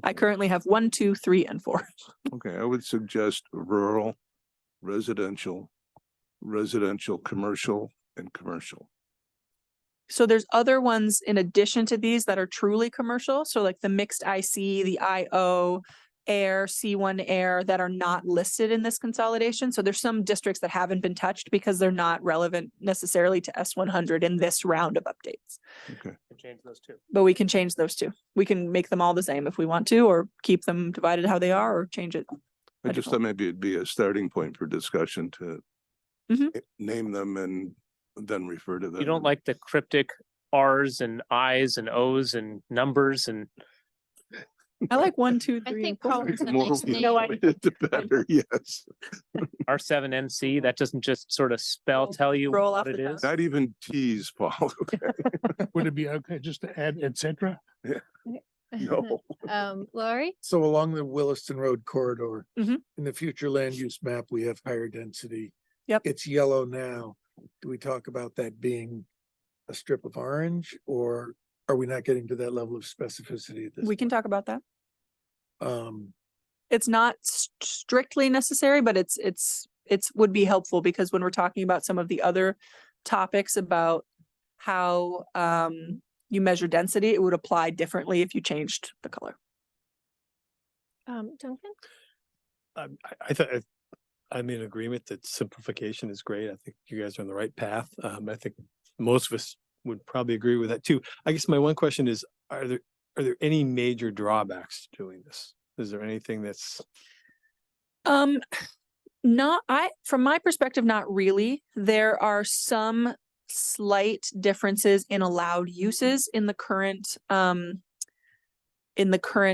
I currently have 1, 2, 3, and 4. Okay, I would suggest rural, residential, commercial, and commercial. So there's other ones in addition to these that are truly commercial. So like the mixed IC, the IO, air, C1 air, that are not listed in this consolidation. So there's some districts that haven't been touched because they're not relevant necessarily to S100 in this round of updates. Okay. Change those two. But we can change those two. We can make them all the same if we want to, or keep them divided how they are, or change it. I just thought maybe it'd be a starting point for discussion to name them and then refer to them. You don't like the cryptic R's and I's and O's and numbers and I like 1, 2, 3. I think and 4. Paul's a More nice we name. No, I- the better, yes. R7MC, that doesn't just sort of tell you Roll what off it the is. Not even T's, Paul. Would it be okay just to add et cetera? No. Laurie? So along the Williston Road corridor, Mhm. in the future land use map, we have higher density. Yep. It's yellow now. Do we talk about that being a strip of orange, or are we not getting to that level of specificity at this? We can talk about that. Um, It's not strictly necessary, but it's would be helpful, because when we're talking about some of the other topics about how you measure density, it would apply differently if you changed the color. Duncan? I thought, I'm in agreement that simplification is great. I think you guys are on the right path. I think most of us would probably agree with that too. I guess my one question is, are there any major drawbacks to doing this? Is there anything that's? From my perspective, not really. There are some slight differences in allowed uses in the current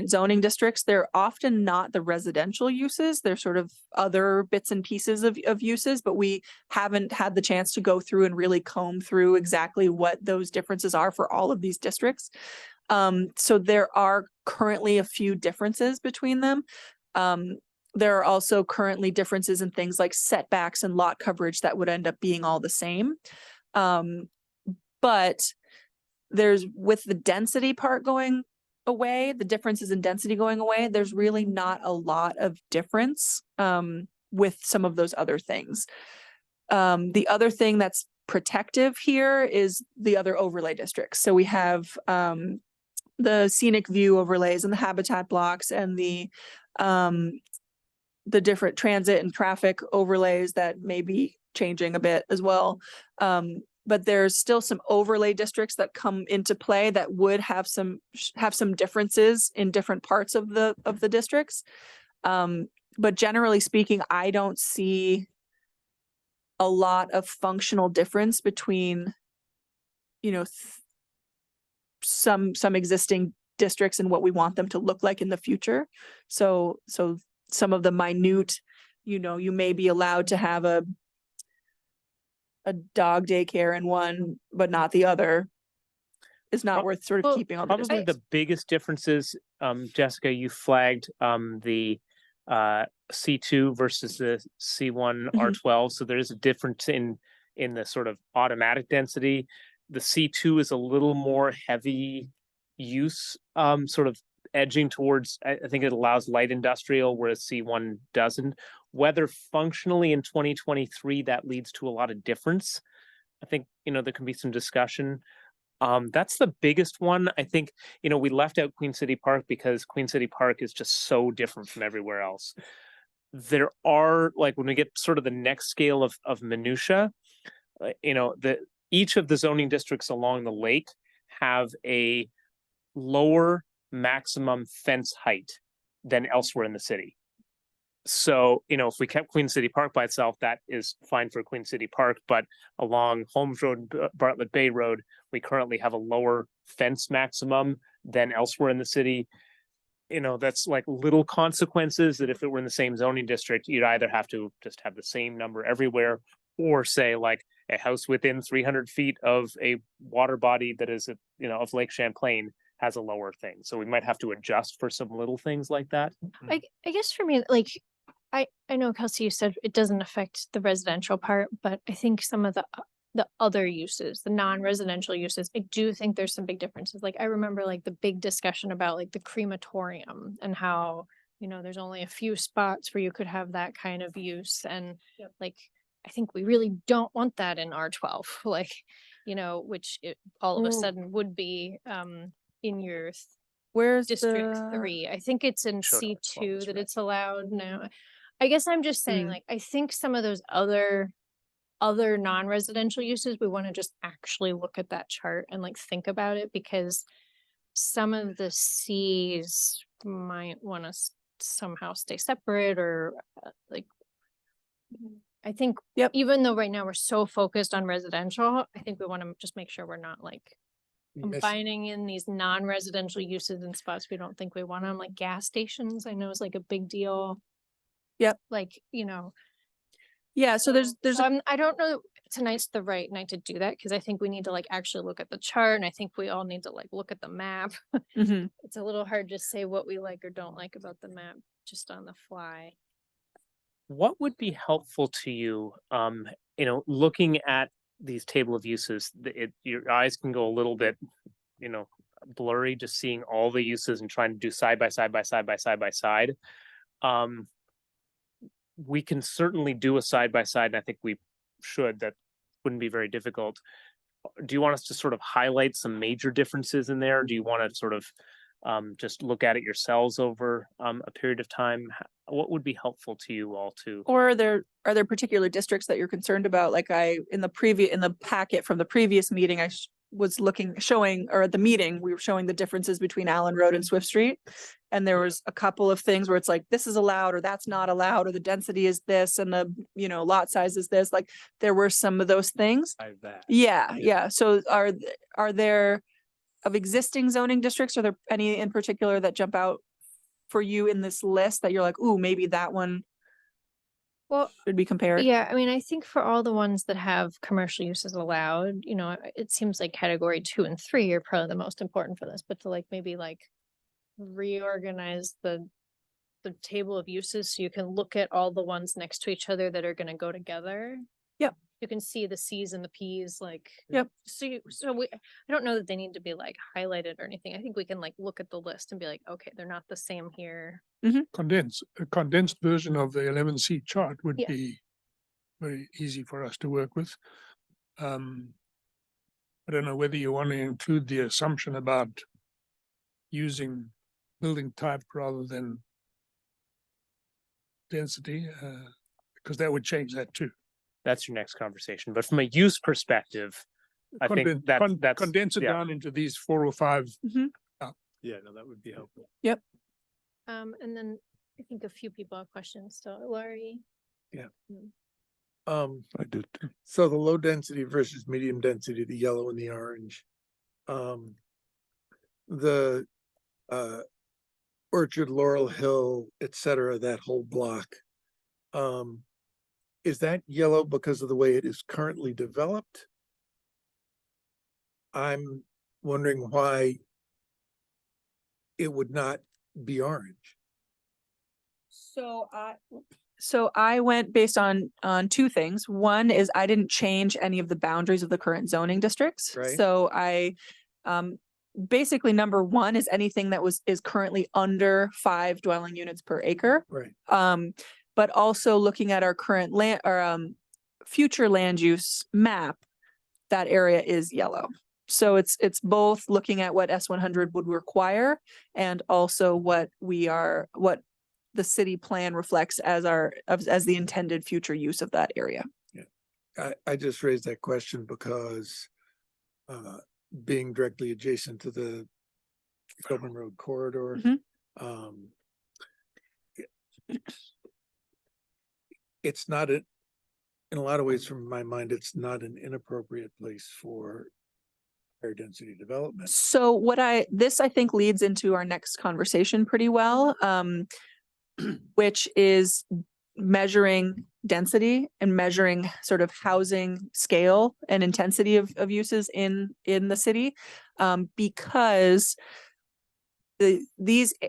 zoning districts. They're often not the residential uses. They're sort of other bits and pieces of uses, but we haven't had the chance to go through and really comb through exactly what those differences are for all of these districts. So there are currently a few differences between them. There are also currently differences in things like setbacks and lot coverage that would end up being all the same. But there's, with the density part going away, the differences in density going away, there's really not a lot of difference with some of those other things. The other thing that's protective here is the other overlay districts. So we have the scenic view overlays and the habitat blocks and the the different transit and traffic overlays that may be changing a bit as well. But there's still some overlay districts that come into play that would have some differences in different parts of the districts. But generally speaking, I don't see a lot of functional difference between, you know, some existing districts and what we want them to look like in the future. So some of the minute, you know, you may be allowed to have a dog daycare in one, but not the other, is not worth sort of well, keeping all the Probably districts. the biggest differences, Jessica, you flagged the C2 versus the C1 R12. So there is a difference in the sort of automatic density. The C2 is a little more heavy use, sort of edging towards, I think it allows light industrial, whereas C1 doesn't. Whether functionally in 2023 that leads to a lot of difference, I think, you know, there can be some discussion. That's the biggest one. I think, you know, we left out Queen City Park because Queen City Park is just so different from everywhere else. There are, like, when we get sort of the next scale of minutia, you know, each of the zoning districts along the lake have a lower maximum fence height than elsewhere in the city. So, you know, if we kept Queen City Park by itself, that is fine for Queen City Park, but along Holmes Road, Bartlett Bay Road, we currently have a lower fence maximum than elsewhere in the city. You know, that's like little consequences that if it were in the same zoning district, you'd either have to just have the same number everywhere, or say like a house within 300 feet of a water body that is, you know, of Lake Champlain has a lower thing. So we might have to adjust for some little things like that. I guess for me, like, I know Kelsey, you said it doesn't affect the residential part, but I think some of the other uses, the non-residential uses, I do think there's some big differences. Like I remember like the big discussion about like the crematorium and how, you know, there's only a few spots where you could have that kind of use. And like, I think we really don't want that in R12, like, you know, which it all of a sudden would be in your Where's District the- 3. I think it's in Showed on the C2 phones, that right? it's allowed now. I guess I'm just saying, like, I think some of those other non-residential uses, we want to just actually look at that chart and like think about it, because some of the Cs might want to somehow stay separate, or like, I think even though right now we're so focused on residential, I think we want to just make sure we're not like combining in these non-residential uses in spots we don't think we want them, like gas stations. I know is like a big deal. Yep. Like, you know. Yeah, so there's I don't know that tonight's the right night to do that, because I think we need to like actually look at the chart, and I think we all need to like look at the map. Mhm. It's a little hard to say what we like or don't like about the map just on the fly. What would be helpful to you, you know, looking at these table of uses, your eyes can go a little bit, you know, blurry, just seeing all the uses and trying to do side by side by side by side by side. We can certainly do a side by side, and I think we should. That wouldn't be very difficult. Do you want us to sort of highlight some major differences in there? Do you want to sort of just look at it yourselves over a period of time? What would be helpful to you all to? Or are there particular districts that you're concerned about? Like in the packet from the previous meeting, I was showing, or at the meeting, we were showing the differences between Allen Road and Swift Street. And there was a couple of things where it's like, this is allowed, or that's not allowed, or the density is this, and the, you know, lot size is this. Like there were some of those things. Yeah. So are there, of existing zoning districts, are there any in particular that jump out for you in this list that you're like, ooh, maybe that one should be compared? Yeah, I mean, I think for all the ones that have commercial uses allowed, you know, it seems like category 2 and 3 are probably the most important for this, but to like maybe like reorganize the table of uses so you can look at all the ones next to each other that are going to go together. Yep. You can see the C's and the P's, like. Yep. I don't know that they need to be like highlighted or anything. I think we can like look at the list and be like, okay, they're not the same here. A condensed version of the 11C chart would Yeah. be very easy for us to work with. I don't know whether you want to include the assumption about using building type rather than density, because that would change that too. That's your next conversation. But from a use perspective, I think that's. Condense it yeah. down into these 4 or 5. Yeah, no, that would be helpful. And then I think a few people have questions. So Laurie. I did too. So the low density versus medium density, the yellow and the orange. The Orchard, Laurel Hill, et cetera, that whole block. Is that yellow because of the way it is currently developed? I'm wondering why it would not be orange. So I went based on two things. One is I didn't change any of the boundaries of the current zoning districts. Right. So I basically number one is anything that is currently under 5 dwelling units per acre. Right. But also looking at our current land or future land use map, that area is yellow. So it's both looking at what S100 would require and also what the city plan reflects as as the intended future use of that area. I just raised that question because being directly adjacent to the Philbin Road corridor, it's not in a lot of ways, from my mind, it's not an inappropriate place for higher density development. So this I think leads into our next conversation pretty well, which is measuring density and measuring sort of housing scale and intensity of uses in the city. Because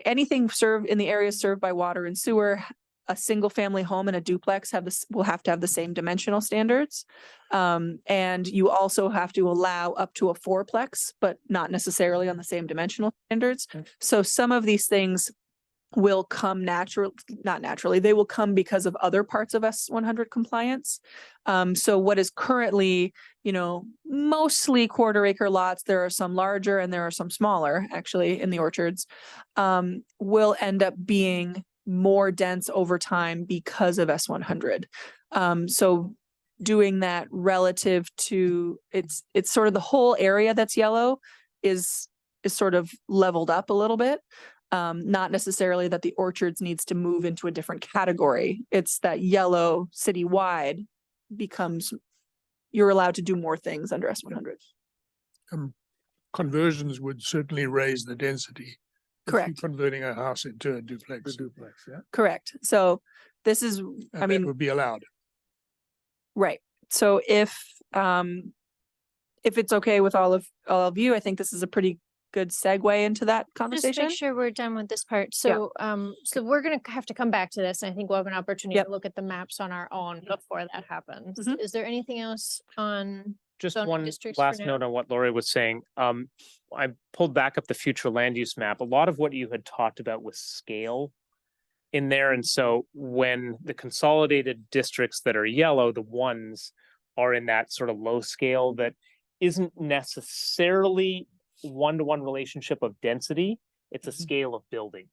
anything served in the areas served by water and sewer, a single family home and a duplex will have to have the same dimensional standards. And you also have to allow up to a 4-plex, but not necessarily on the same dimensional standards. So some of these things will come not naturally, they will come because of other parts of S100 compliance. So what is currently, mostly 1/4 acre lots, there are some larger and there are some smaller actually in the orchards, will end up being more dense over time because of S100. So doing that relative to it's sort of the whole area that's yellow is sort of leveled up a little bit. Not necessarily that the orchards needs to move into a different category. It's that yellow citywide becomes, you're allowed to do more things under S100. Conversions would certainly raise the density. If you're Correct. converting a house into a duplex. The duplex, yeah. Correct. So this is, And I that mean, would be allowed. right. So if it's okay with all of you, I think this is a pretty good segue into that Just conversation. make sure we're done with this part. Yeah. So we're gonna have to come back to this. And I think we'll have an opportunity Yep. to look at the maps on our own before that happens. Mhm. Is there anything else on? Just zoning one districts for last now? note on what Lori was saying. I pulled back up the future land use map. A lot of what you had talked about was scale in there. And so when the consolidated districts that are yellow, the ones are in that sort of low scale that isn't necessarily one-to-one relationship of density. It's a scale of building.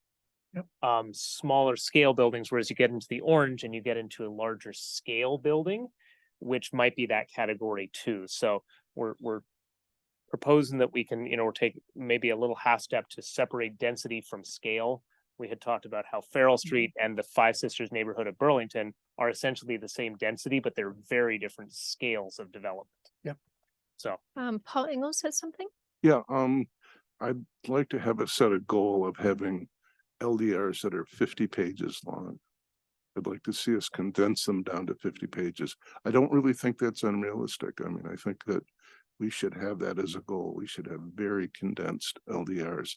Smaller scale buildings, whereas you get into the orange and you get into a larger scale building, which might be that category too. So we're proposing that we can, take maybe a little half step to separate density from scale. We had talked about how Farrell Street and the Five Sisters neighborhood of Burlington are essentially the same density, but they're very different scales of development. Yep. So Paul Ingalls said something? Yeah, I'd like to have a set a goal of having LDRs that are 50 pages long. I'd like to see us condense them down to 50 pages. I don't really think that's unrealistic. I mean, I think that we should have that as a goal. We should have very condensed LDRs.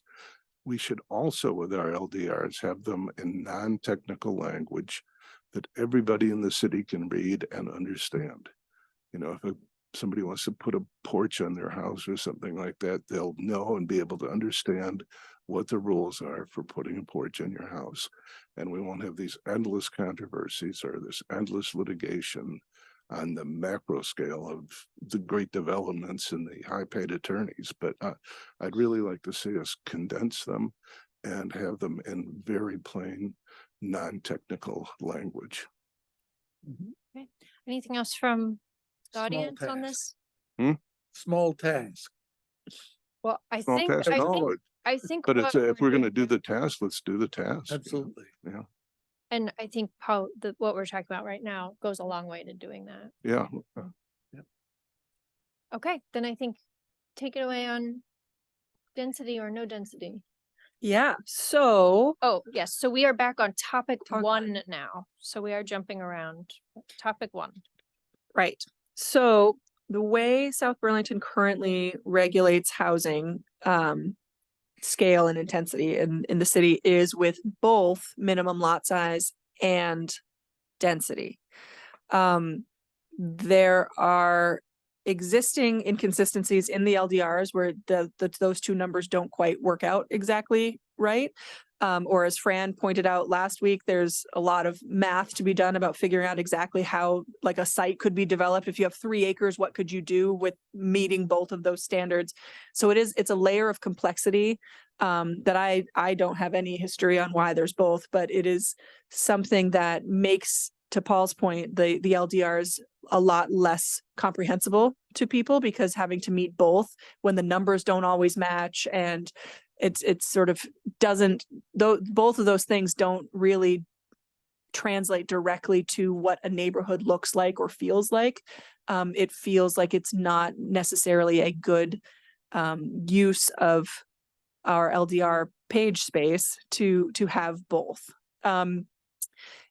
We should also, with our LDRs, have them in non-technical language that everybody in the city can read and understand. If somebody wants to put a porch on their house or something like that, they'll know and be able to understand what the rules are for putting a porch in your house. And we won't have these endless controversies or this endless litigation on the macro scale of the great developments and the high-paid attorneys. But I'd really like to see us condense them and have them in very plain, non-technical language. Anything else from the Small audience on task. this? Small task. Well, I Small think, task, no, I think. but it's, what if we're gonna doing do here- the task, let's do the task. you know? Absolutely. Yeah, And I think how what we're talking about right now goes a long way to doing that. yeah. Okay, then I think take it away on density or no density. Yeah, so Oh, yes, so we are back on topic Talk- one now. So we are jumping around. Topic one. right. So the way South Burlington currently regulates housing, scale and intensity in the city is with both minimum lot size and density. There are existing inconsistencies in the LDRs where those two numbers don't quite work out exactly right. Or as Fran pointed out last week, there's a lot of math to be done about figuring out exactly how like a site could be developed. If you have 3 acres, what could you do with meeting both of those standards? So it's a layer of complexity that I don't have any history on why there's both, but it is something that makes, to Paul's point, the LDRs a lot less comprehensible to people because having to meet both when the numbers don't always match and it's sort of doesn't, though both of those things don't really translate directly to what a neighborhood looks like or feels like. It feels like it's not necessarily a good use of our LDR page space to have both.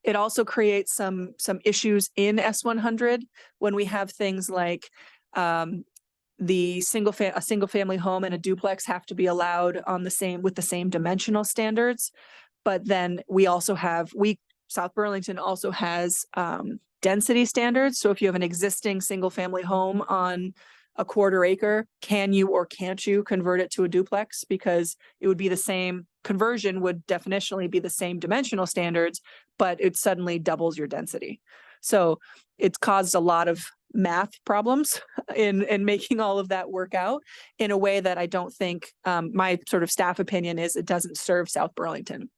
It also creates some issues in S100 when we have things like a single family home and a duplex have to be allowed on with the same dimensional standards. But then we also have, South Burlington also has density standards. So if you have an existing single family home on a 1/4 acre, can you or can't you convert it to a duplex? Because it would be the same conversion would definitionally be the same dimensional standards, but it suddenly doubles your density. So it's caused a lot of math problems in making all of that work out in a way that I don't think, my sort of staff opinion is it doesn't serve South Burlington.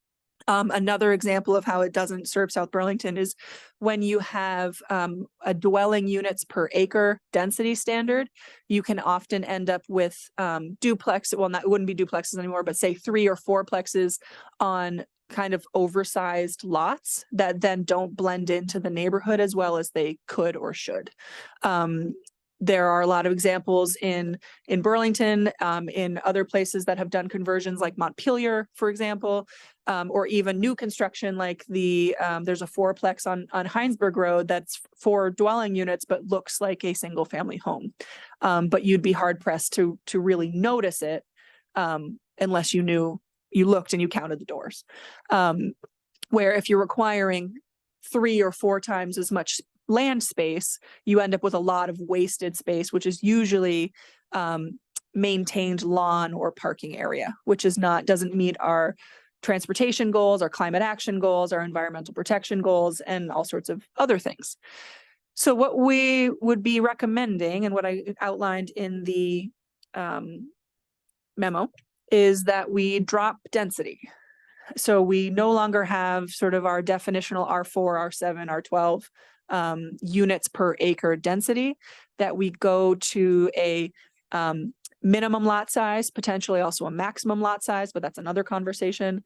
Another example of how it doesn't serve South Burlington is when you have a dwelling units per acre density standard, you can often end up with duplex, well, it wouldn't be duplexes anymore, but say 3 or 4 plexes on kind of oversized lots that then don't blend into the neighborhood as well as they could or should. There are a lot of examples in Burlington, in other places that have done conversions like Montpelier, for example, or even new construction like there's a 4-plex on Heinsberg Road that's 4 dwelling units, but looks like a single family home. But you'd be hard pressed to really notice it unless you looked and you counted the doors. Where if you're requiring 3 or 4 times as much land space, you end up with a lot of wasted space, which is usually maintained lawn or parking area, which doesn't meet our transportation goals, our climate action goals, our environmental protection goals, and all sorts of other things. So what we would be recommending and what I outlined in the memo is that we drop density. So we no longer have sort of our definitional R4, R7, R12 units per acre density, that we go to a minimum lot size, potentially also a maximum lot size, but that's another conversation,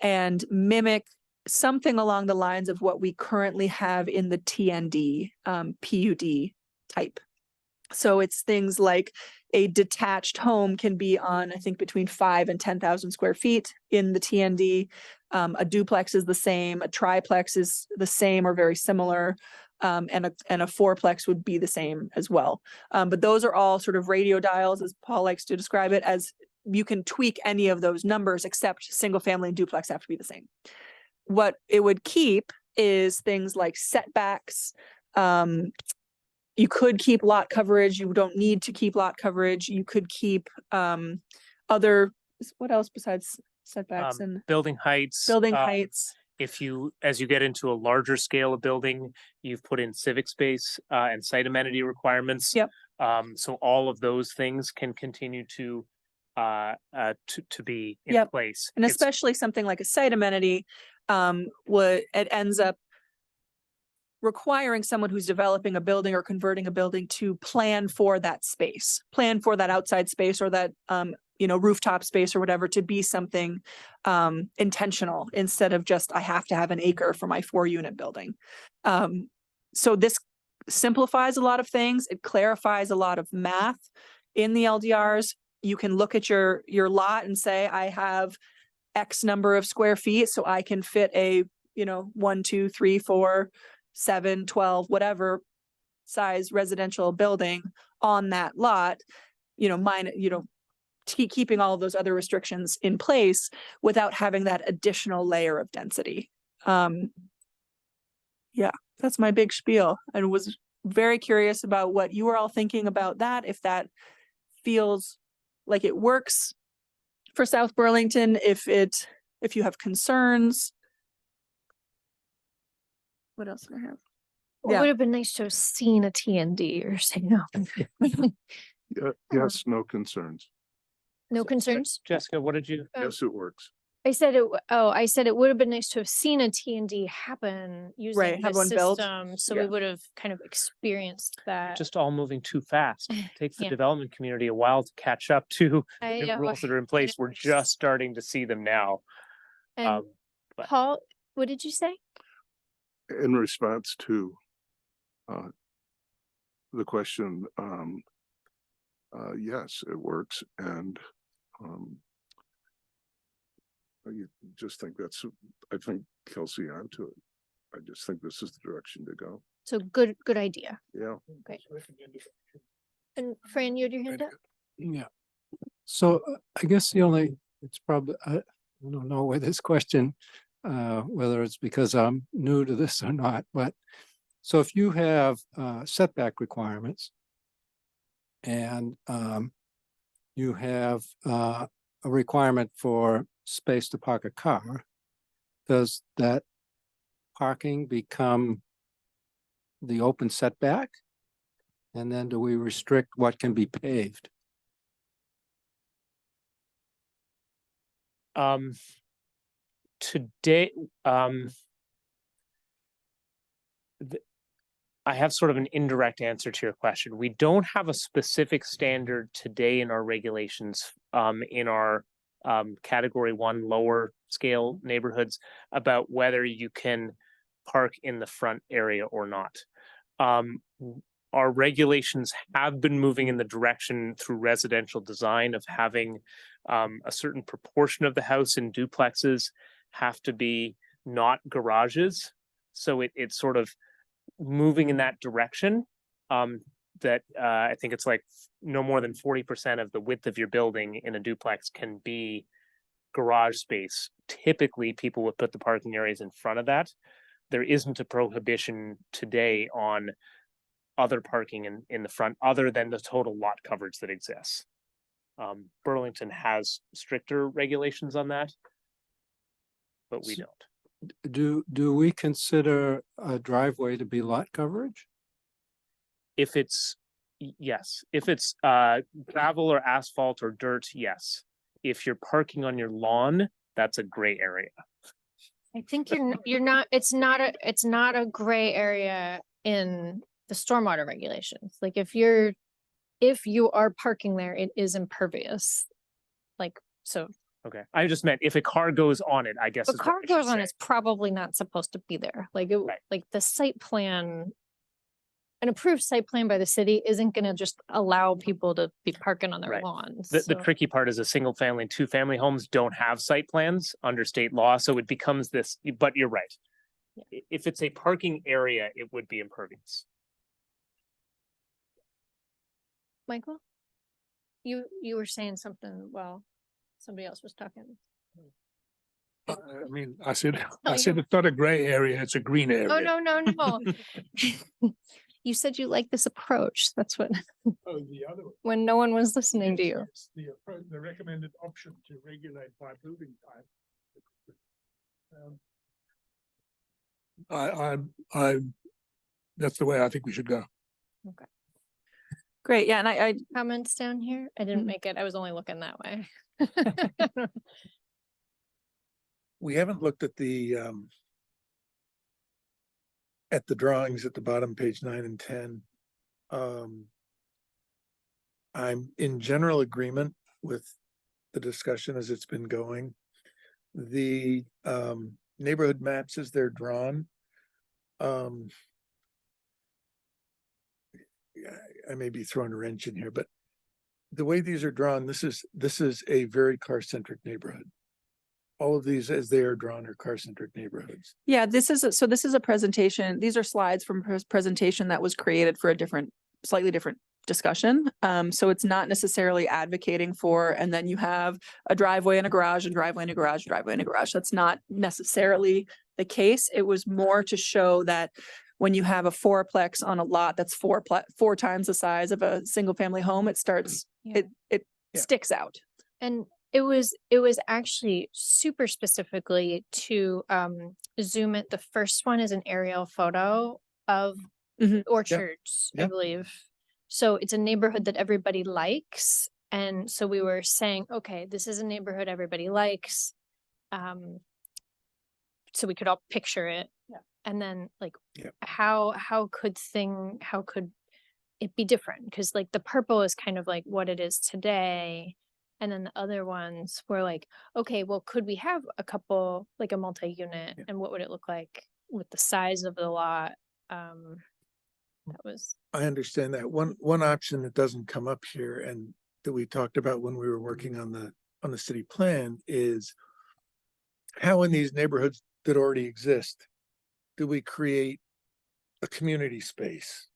and mimic something along the lines of what we currently have in the TND PUD type. So it's things like a detached home can be on, I think, between 5 and 10,000 square feet in the TND. A duplex is the same, a triplex is the same or very similar, and a 4-plex would be the same as well. But those are all sort of radio dials, as Paul likes to describe it, as you can tweak any of those numbers except single family and duplex have to be the same. What it would keep is things like setbacks. You could keep lot coverage. You don't need to keep lot coverage. You could keep what else besides setbacks and building heights. building heights? As you get into a larger scale of building, you've put in civic space and site amenity requirements. Yep. So all of those things can continue to be in Yep. place. And It's- especially something like a site amenity, it ends up requiring someone who's developing a building or converting a building to plan for that space, plan for that outside space or that, rooftop space or whatever to be something intentional instead of just, I have to have an acre for my 4-unit building. So this simplifies a lot of things. It clarifies a lot of math in the LDRs. You can look at your lot and say, I have X number of square feet, so I can fit a, 1, 2, 3, 4, 7, 12, whatever size residential building on that lot, keeping all of those other restrictions in place without having that additional layer of density. Yeah, that's my big spiel, and was very curious about what you were all thinking about that, if that feels like it works for South Burlington, if you have concerns. What else do I have? It would have been nice to have seen a TND or say no. Yes, no concerns. No concerns? Jessica, what did you? Oh. Yes, it works. I said it would have been nice to have seen a TND happen using have the one built. system, so Yeah. we would have kind of experienced that. Just all moving too fast. Takes the Yeah. development community a while to catch up to I, new rules that are in and place. it We're was- just starting to see them now. And but- Paul, what did you say? In response to the question, yes, it works. And I just think I think Kelsey onto it. I just think this is the direction to go. So good idea. Yeah. And Fran, you had your hand up? Yeah. So I guess it's probably, I don't know where this question, whether it's because I'm new to this or not, but so if you have setback requirements and you have a requirement for space to park a car, does that parking become the open setback? And then do we restrict what can be paved? Today, I have sort of an indirect answer to your question. We don't have a specific standard today in our regulations, in our category 1 lower scale neighborhoods about whether you can park in the front area or not. Our regulations have been moving in the direction through residential design of having a certain proportion of the house in duplexes have to be not garages. So it's sort of moving in that direction, that I think it's like no more than 40% of the width of your building in a duplex can be garage space. Typically, people would put the parking areas in front of that. There isn't a prohibition today on other parking in the front other than the total lot coverage that exists. Burlington has stricter regulations on that, but we don't. Do we consider a driveway to be lot coverage? If it's, yes, if it's gravel or asphalt or dirt, yes. If you're parking on your lawn, that's a gray area. I think you're not, it's not a gray area in the stormwater regulations. Like if you are parking there, it is impervious. Like, so Okay, I just meant if a car goes on it, I guess. a is what car I should goes on, say. it's probably not supposed to be there. Like Right. like the site plan, an approved site plan by the city isn't gonna just allow people to be parking on their Right. lawns. The so- tricky part is a single family and 2-family homes don't have site plans under state law, so it becomes this, but you're right. If it's a parking area, it would be impervious. Michael? You were saying something while somebody else was talking. I mean, I said, Oh, I said you- it's not a gray area, it's a green area. Oh, no. You said you like this approach. That's what, Oh, the other one. when no one was listening to you. Yes, the recommended option to regulate by building type. That's the way I think we should go. Great, yeah, and I Comments down here? I didn't Mhm. make it. I was only looking that way. we haven't looked at the drawings at the bottom, page 9 and 10. I'm in general agreement with the discussion as it's been going. The neighborhood maps as they're drawn. I may be throwing a wrench in here, but the way these are drawn, this is a very car-centric neighborhood. All of these as they are drawn are car-centric neighborhoods. Yeah, this is a presentation. These are slides from presentation that was created for a slightly different discussion. So it's not necessarily advocating for, and then you have a driveway and a garage and driveway and a garage, driveway and a garage. That's not necessarily the case. It was more to show that when you have a fourplex on a lot that's four times the size of a single family home, it starts, Yeah. it Yeah. sticks out. And it was actually super specifically to zoom it. The first one is an aerial photo of Mhm. Orchards, I Yeah. believe. So it's a neighborhood that everybody likes. And so we were saying, okay, this is a neighborhood everybody likes. So we could all picture it. Yeah. And then like Yeah. how could it be different? Because like the purple is kind of like what it is today. And then the other ones were like, okay, well, could we have a couple, like a multi-unit, Yeah. and what would it look like with the size of the lot? That was, I understand that. One option that doesn't come up here and that we talked about when we were working on the city plan is how in these neighborhoods that already exist, do we create a community space?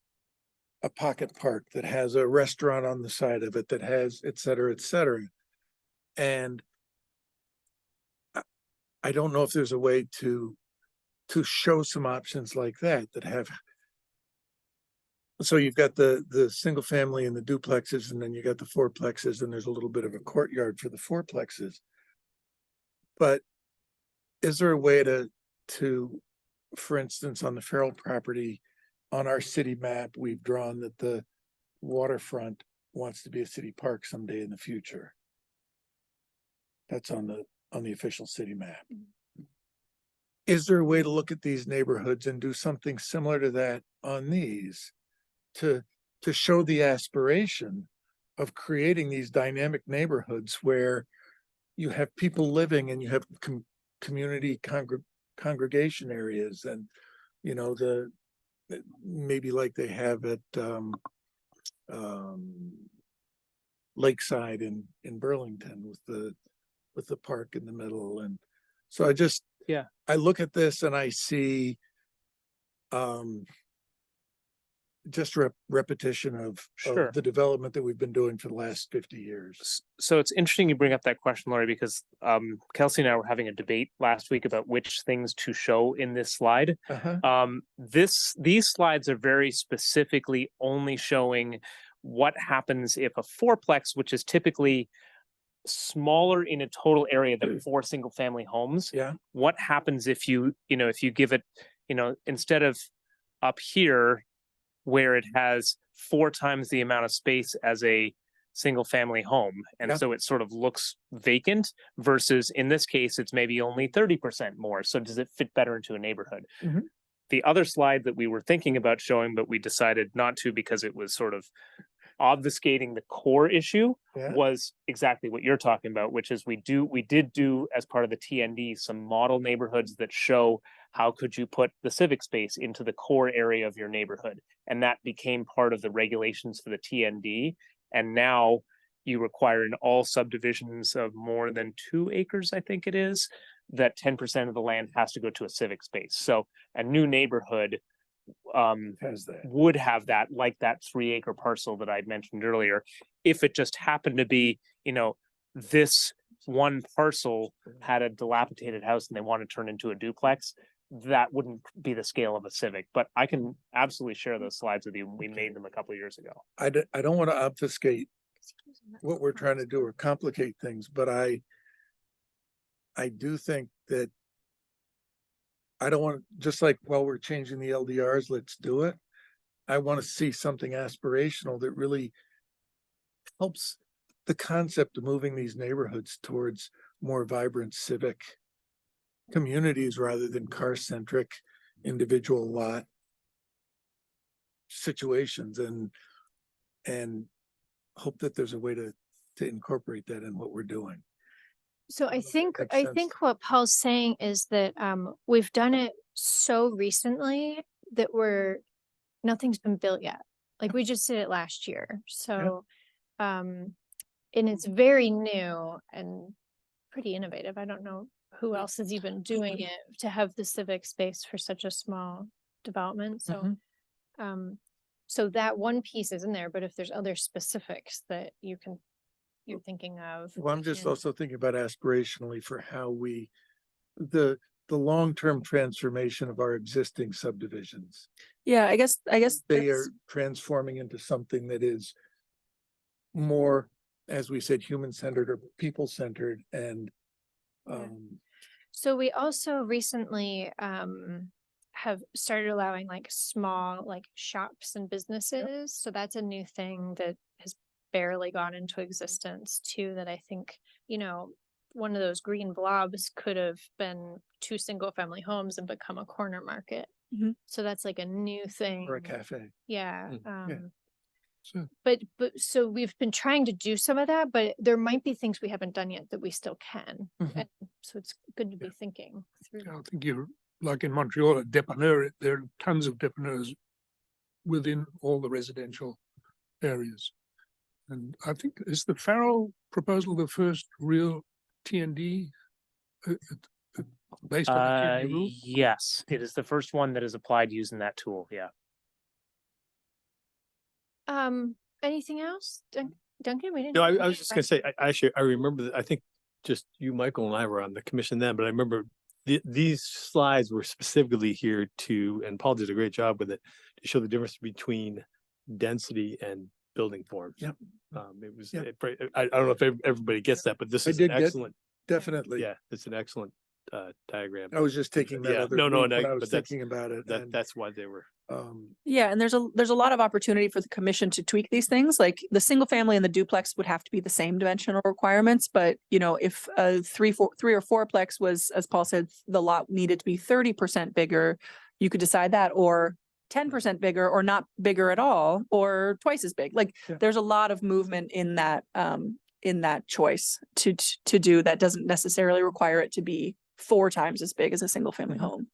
A pocket park that has a restaurant on the side of it that has et cetera, et cetera. And I don't know if there's a way to show some options like that have. So you've got the single family and the duplexes, and then you got the fourplexes, and there's a little bit of a courtyard for the fourplexes. But is there a way to, for instance, on the Farrell property, on our city map, we've drawn that the waterfront wants to be a city park someday in the future. That's on the official city map. Is there a way to look at these neighborhoods and do something similar to that on these? To show the aspiration of creating these dynamic neighborhoods where you have people living and you have community congregation areas, and you know, maybe like they have at Lakeside in Burlington with the park in the middle. And so I look at this and I see just repetition of Sure. the development that we've been doing for the last 50 years. So it's interesting you bring up that question, Laurie, because Kelsey and I were having a debate last week about which things to show in this slide. These slides are very specifically only showing what happens if a fourplex, which is typically smaller in a total area than 4 single family homes. Yeah. What happens if you give it, instead of up here where it has 4 times the amount of space as a single family home. And Yeah. so it sort of looks vacant versus in this case, it's maybe only 30% more. So does it fit better into a neighborhood? Mhm. The other slide that we were thinking about showing, but we decided not to because it was sort of obfuscating the core issue, Yeah. was exactly what you're talking about, which is we did do as part of the TND some model neighborhoods that show how could you put the civic space into the core area of your neighborhood. And that became part of the regulations for the TND. And now you require in all subdivisions of more than 2 acres, I think it is, that 10% of the land has to go to a civic space. So a new neighborhood Has that. would have that, like that 3-acre parcel that I'd mentioned earlier. If it just happened to be, this one parcel had a dilapidated house and they want to turn into a duplex, that wouldn't be the scale of a civic. But I can absolutely share those slides with you. We made them a couple of years ago. I don't want to obfuscate what we're trying to do or complicate things, but I do think that I don't want, just like, well, we're changing the LDRs, let's do it. I want to see something aspirational that really helps the concept of moving these neighborhoods towards more vibrant civic communities rather than car-centric individual lot situations and hope that there's a way to incorporate that in what we're doing. So I think, makes I sense. think what Paul's saying is that, we've done it so recently that nothing's been built yet. Like we just did it last year, so, and it's very new and pretty innovative. I don't know who else is even doing it to have the civic space for such a small development, so. So that one piece is in there, but if there's other specifics that you're thinking of. Well, I'm just and- also thinking about aspirationally for how the long-term transformation of our existing subdivisions. Yeah, I guess They that's- are transforming into something that is more, as we said, human-centered or people-centered and So we also recently have started allowing like small like shops and businesses. So that's a new thing that has barely gone into existence too, that I think, one of those green blobs could have been 2 single family homes and become a corner market. Mhm. So that's like a new thing. or a cafe. Yeah. So But so we've been trying to do some of that, but there might be things we haven't done yet that we still can. Mhm. And so it's good to be thinking through. I think you're like in Montreal, a dépanneur, there are tons of dépanneurs within all the residential areas. And I think is the Farrell proposal the first real TND based on the TND rule? Yes, it is the first one that is applied using that tool, yeah. Anything else? Duncan, we didn't. No, I we was didn't just gonna write- say, I remember that, I think just you, Michael, and I were on the commission then, but I remember these slides were specifically here to, and Paul did a great job with it, to show the difference between density and building forms. Yep. It was, Yep. I don't know if everybody gets that, but this I is an did get- excellent, Definitely. yeah, it's an excellent diagram. I was just taking that Yeah, other no, route and when I but was that's- thinking about it. and, That's why they were. Yeah, and there's a lot of opportunity for the commission to tweak these things. Like the single family and the duplex would have to be the same dimensional requirements, but if a 3 or 4plex was, as Paul said, the lot needed to be 30% bigger, you could decide that, or 10% bigger, or not bigger at all, or twice as big. Like Yeah. there's a lot of movement in that choice to do that doesn't necessarily require it to be 4 times as big as a single family home,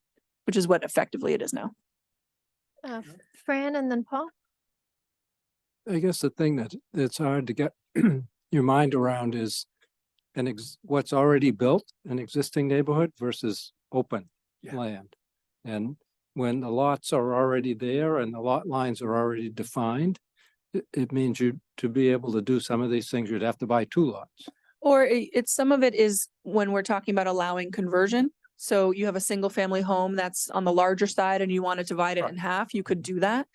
which is what effectively it is now. Fran and then Paul? I guess the thing that's hard to get your mind around is what's already built, an existing neighborhood versus open Yeah. land. And when the lots are already there and the lot lines are already defined, it means to be able to do some of these things, you'd have to buy 2 lots. Or it's some of it is when we're talking about allowing conversion. So you have a single family home that's on the larger side and you want to divide it in half, you could do that.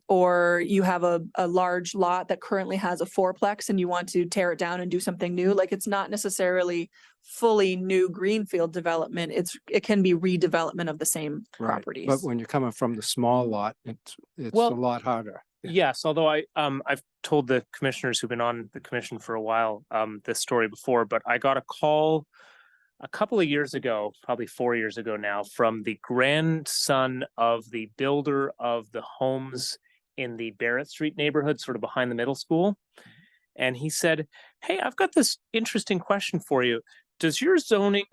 Or you have a large lot that currently has a 4plex and you want to tear it down and do something new. Like it's not necessarily fully new greenfield development. It can be redevelopment of the same properties. But when you're coming from the small lot, it's a Well, lot harder. Yes, although I've told the commissioners who've been on the commission for a while, this story before, but I got a call a couple of years ago, probably 4 years ago now, from the grandson of the builder of the homes in the Barrett Street neighborhood, sort of behind the middle school. And he said, "Hey, I've got this interesting question for you. Does your zoning,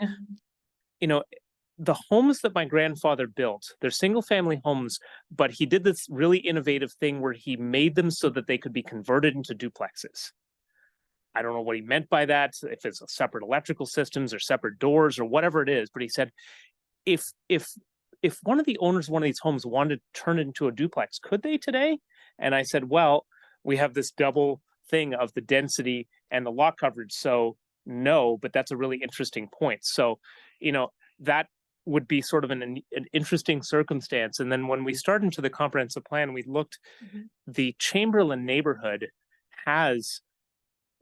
the homes that my grandfather built, they're single family homes, but he did this really innovative thing where he made them so that they could be converted into duplexes. I don't know what he meant by that, if it's a separate electrical systems or separate doors or whatever it is, but he said, if one of the owners of one of these homes wanted to turn it into a duplex, could they today?" And I said, "Well, we have this double thing of the density and the lot coverage, so no, but that's a really interesting point." So, that would be sort of an interesting circumstance. And then when we started into the comprehensive plan, we looked, the Chamberlain neighborhood has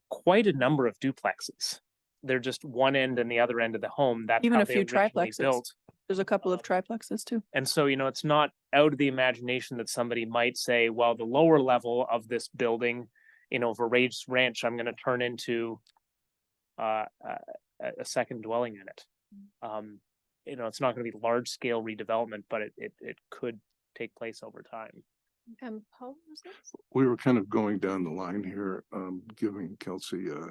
quite a number of duplexes. They're just one end and the other end of the home. That's Even how a they few originally triplexes. built. There's a couple of triplexes too. And so, it's not out of the imagination that somebody might say, well, the lower level of this building, Verage Ranch, I'm going to turn into a second dwelling in it. it's not gonna be large scale redevelopment, but it could take place over time. Paul, was this? We were kind of going down the line here, giving Kelsey a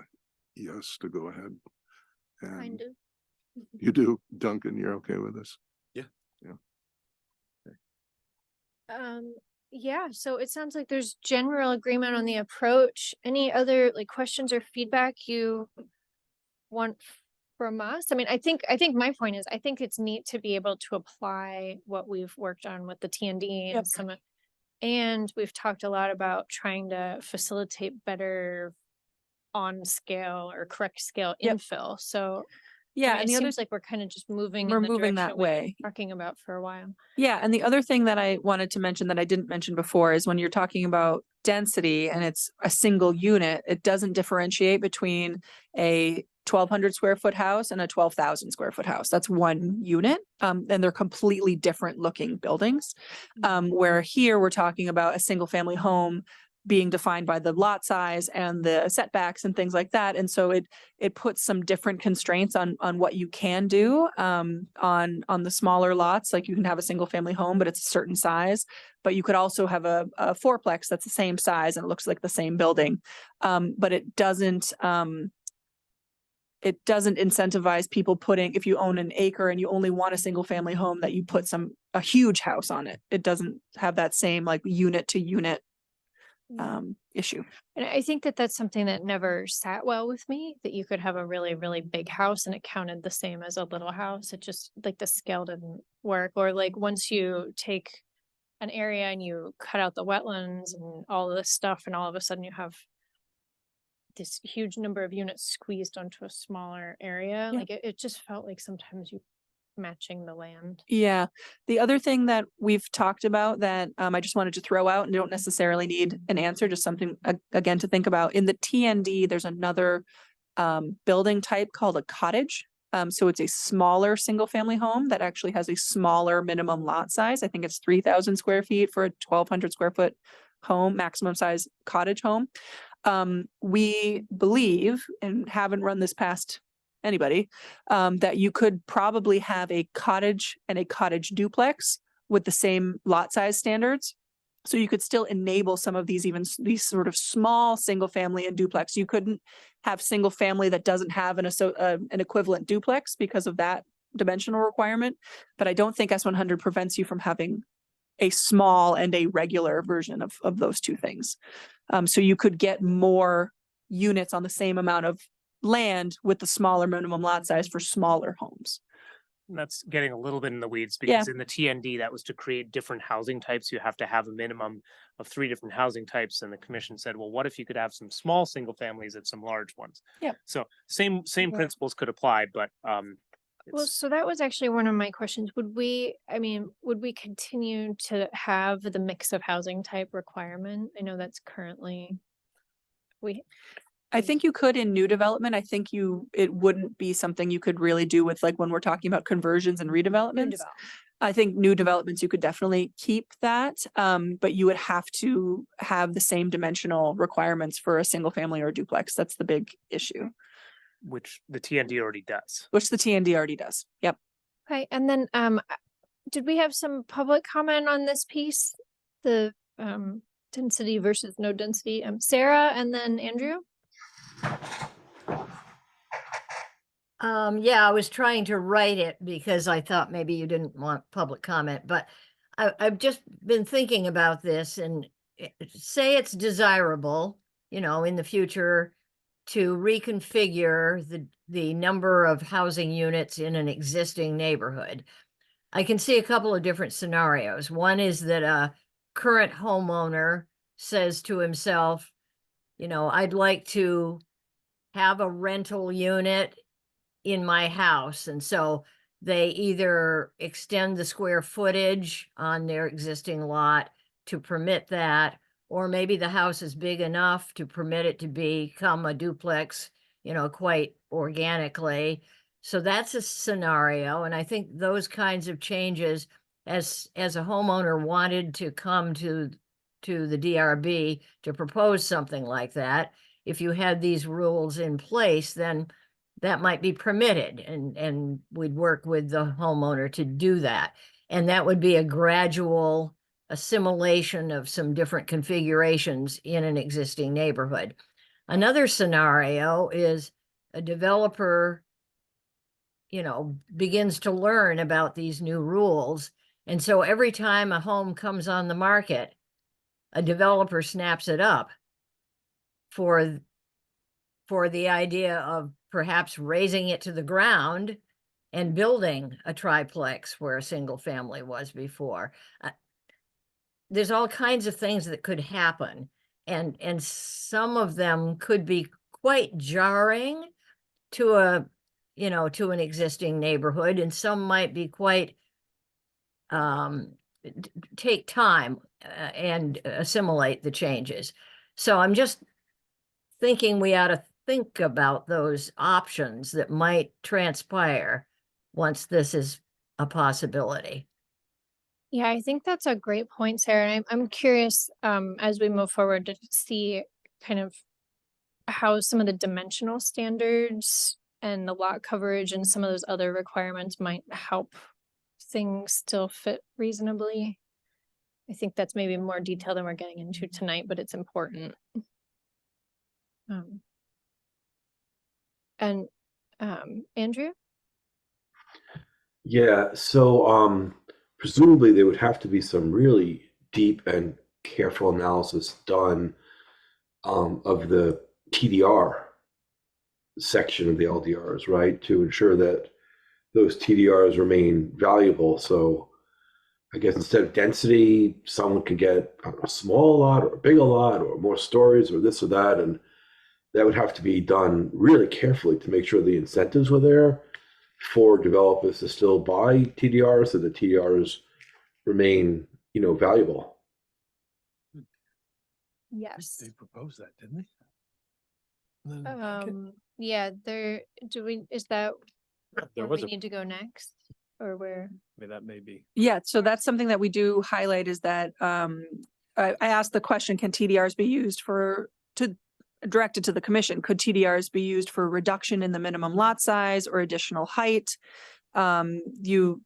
yes to go ahead. Kind And of. you do, Duncan, you're okay with this? Yeah, so it sounds like there's general agreement on the approach. Any other like questions or feedback you want from us? I mean, I think my point is, I think it's neat to be able to apply what we've worked on with the TND Yep. and some and we've talked a lot about trying to facilitate better on scale or correct scale Yep. infill. So Yeah, I mean, and it the other seems like we're kind of just moving we're in the moving direction that we've been way. talking about for a while. Yeah, and the other thing that I wanted to mention that I didn't mention before is when you're talking about density and it's a single unit, it doesn't differentiate between a 1,200 square foot house and a 12,000 square foot house. That's one unit. And they're completely different looking buildings. Where here we're talking about a single family home being defined by the lot size and the setbacks and things like that. And so it puts some different constraints on what you can do on the smaller lots. Like you can have a single family home, but it's a certain size. But you could also have a fourplex that's the same size and it looks like the same building. But it doesn't incentivize people putting, if you own an acre and you only want a single family home, that you put a huge house on it. It doesn't have that same like unit to unit issue. And I think that that's something that never sat well with me, that you could have a really, really big house and it counted the same as a little house. It just like the scale didn't work. Or like once you take an area and you cut out the wetlands and all of this stuff, and all of a sudden you have this huge number of units squeezed onto a smaller area. Yeah. Like it just felt like sometimes you matching the land. Yeah. The other thing that we've talked about that I just wanted to throw out and don't necessarily need an answer, just something again to think about. In the TND, there's another building type called a cottage. So it's a smaller single family home that actually has a smaller minimum lot size. I think it's 3,000 square feet for a 1,200 square foot home, maximum size cottage home. We believe, and haven't run this past anybody, that you could probably have a cottage and a cottage duplex with the same lot size standards. So you could still enable some of these sort of small single family and duplex. You couldn't have single family that doesn't have an equivalent duplex because of that dimensional requirement. But I don't think S100 prevents you from having a small and a regular version of those two things. So you could get more units on the same amount of land with the smaller minimum lot size for smaller homes. And that's getting a little bit in the weeds Yeah. because in the TND, that was to create different housing types. You have to have a minimum of 3 different housing types. And the commission said, well, what if you could have some small single families and some large ones? Yeah. So same Yeah. principles could apply, but Well, it's, so that was actually one of my questions. Would we continue to have the mix of housing type requirement? I know that's currently I think you could in new development. I think it wouldn't be something you could really do with like when we're talking about conversions and redevelopments. I think new developments, you could definitely keep that, but you would have to have the same dimensional requirements for a single family or duplex. That's the big issue, which the TND already does. which the TND already does. Yep. Okay, and then did we have some public comment on this piece? The density versus no density. Sarah and then Andrew? Yeah, I was trying to write it because I thought maybe you didn't want public comment, but I've just been thinking about this and say it's desirable, in the future to reconfigure the number of housing units in an existing neighborhood. I can see a couple of different scenarios. One is that a current homeowner says to himself, I'd like to have a rental unit in my house. And so they either extend the square footage on their existing lot to permit that, or maybe the house is big enough to permit it to become a duplex, quite organically. So that's a scenario. And I think those kinds of changes, as a homeowner wanted to come to the DRB to propose something like that, if you had these rules in place, then that might be permitted, and we'd work with the homeowner to do that. And that would be a gradual assimilation of some different configurations in an existing neighborhood. Another scenario is a developer, begins to learn about these new rules. And so every time a home comes on the market, a developer snaps it up for the idea of perhaps raising it to the ground and building a triplex where a single family was before. There's all kinds of things that could happen, and some of them could be quite jarring to to an existing neighborhood, and some might be quite take time and assimilate the changes. So I'm just thinking we ought to think about those options that might transpire once this is a possibility. Yeah, I think that's a great point, Sarah. And I'm curious, as we move forward to see kind of how some of the dimensional standards and the lot coverage and some of those other requirements might help things still fit reasonably. I think that's maybe more detail than we're getting into tonight, but it's important. Andrew? Yeah, so presumably there would have to be some really deep and careful analysis done of the TDR section of the LDRs, right, to ensure that those TDRs remain valuable. So I guess instead of density, someone could get a small lot or a bigger lot or more stories or this or that, and that would have to be done really carefully to make sure the incentives were there for developers to still buy TDRs, so the TDRs remain, valuable. Yes. They proposed that, didn't they? And then Yeah, is that there where was we need to go next? Or where? that may be. Yeah, so that's something that we do highlight is that I asked the question, can TDRs be used directed to the commission? Could TDRs be used for reduction in the minimum lot size or additional height? And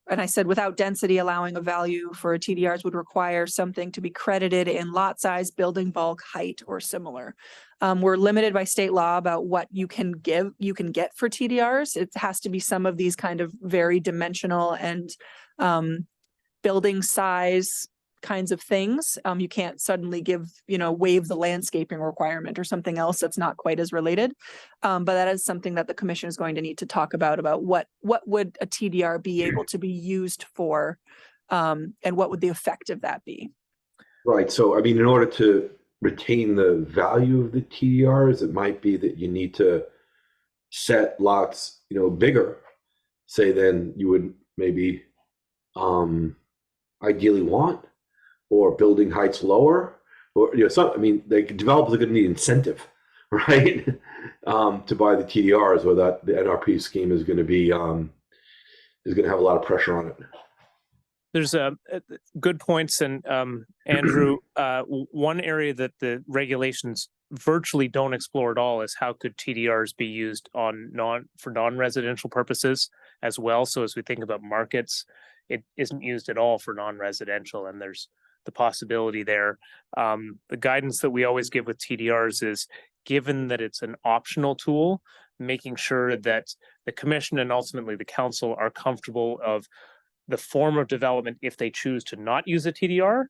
I said without density, allowing a value for a TDRs would require something to be credited in lot size, building bulk, height, or similar. We're limited by state law about what you can get for TDRs. It has to be some of these kind of very dimensional and building size kinds of things. You can't suddenly waive the landscaping requirement or something else that's not quite as related. But that is something that the commission is going to need to talk about what would a TDR be able to be used for, and what would the effect of that be? Right. So, I mean, in order to retain the value of the TDRs, it might be that you need to set lots, bigger, say, than you would maybe ideally want, or building heights lower, or developers are going to need incentive, right, to buy the TDRs, or that the NRP scheme is going to be is going to have a lot of pressure on it. There's good points, and Andrew, one area that the regulations virtually don't explore at all is how could TDRs be used for non-residential purposes as well. So as we think about markets, it isn't used at all for non-residential, and there's the possibility there. The guidance that we always give with TDRs is, given that it's an optional tool, making sure that the commission and ultimately the council are comfortable of the form of development if they choose to not use a TDR,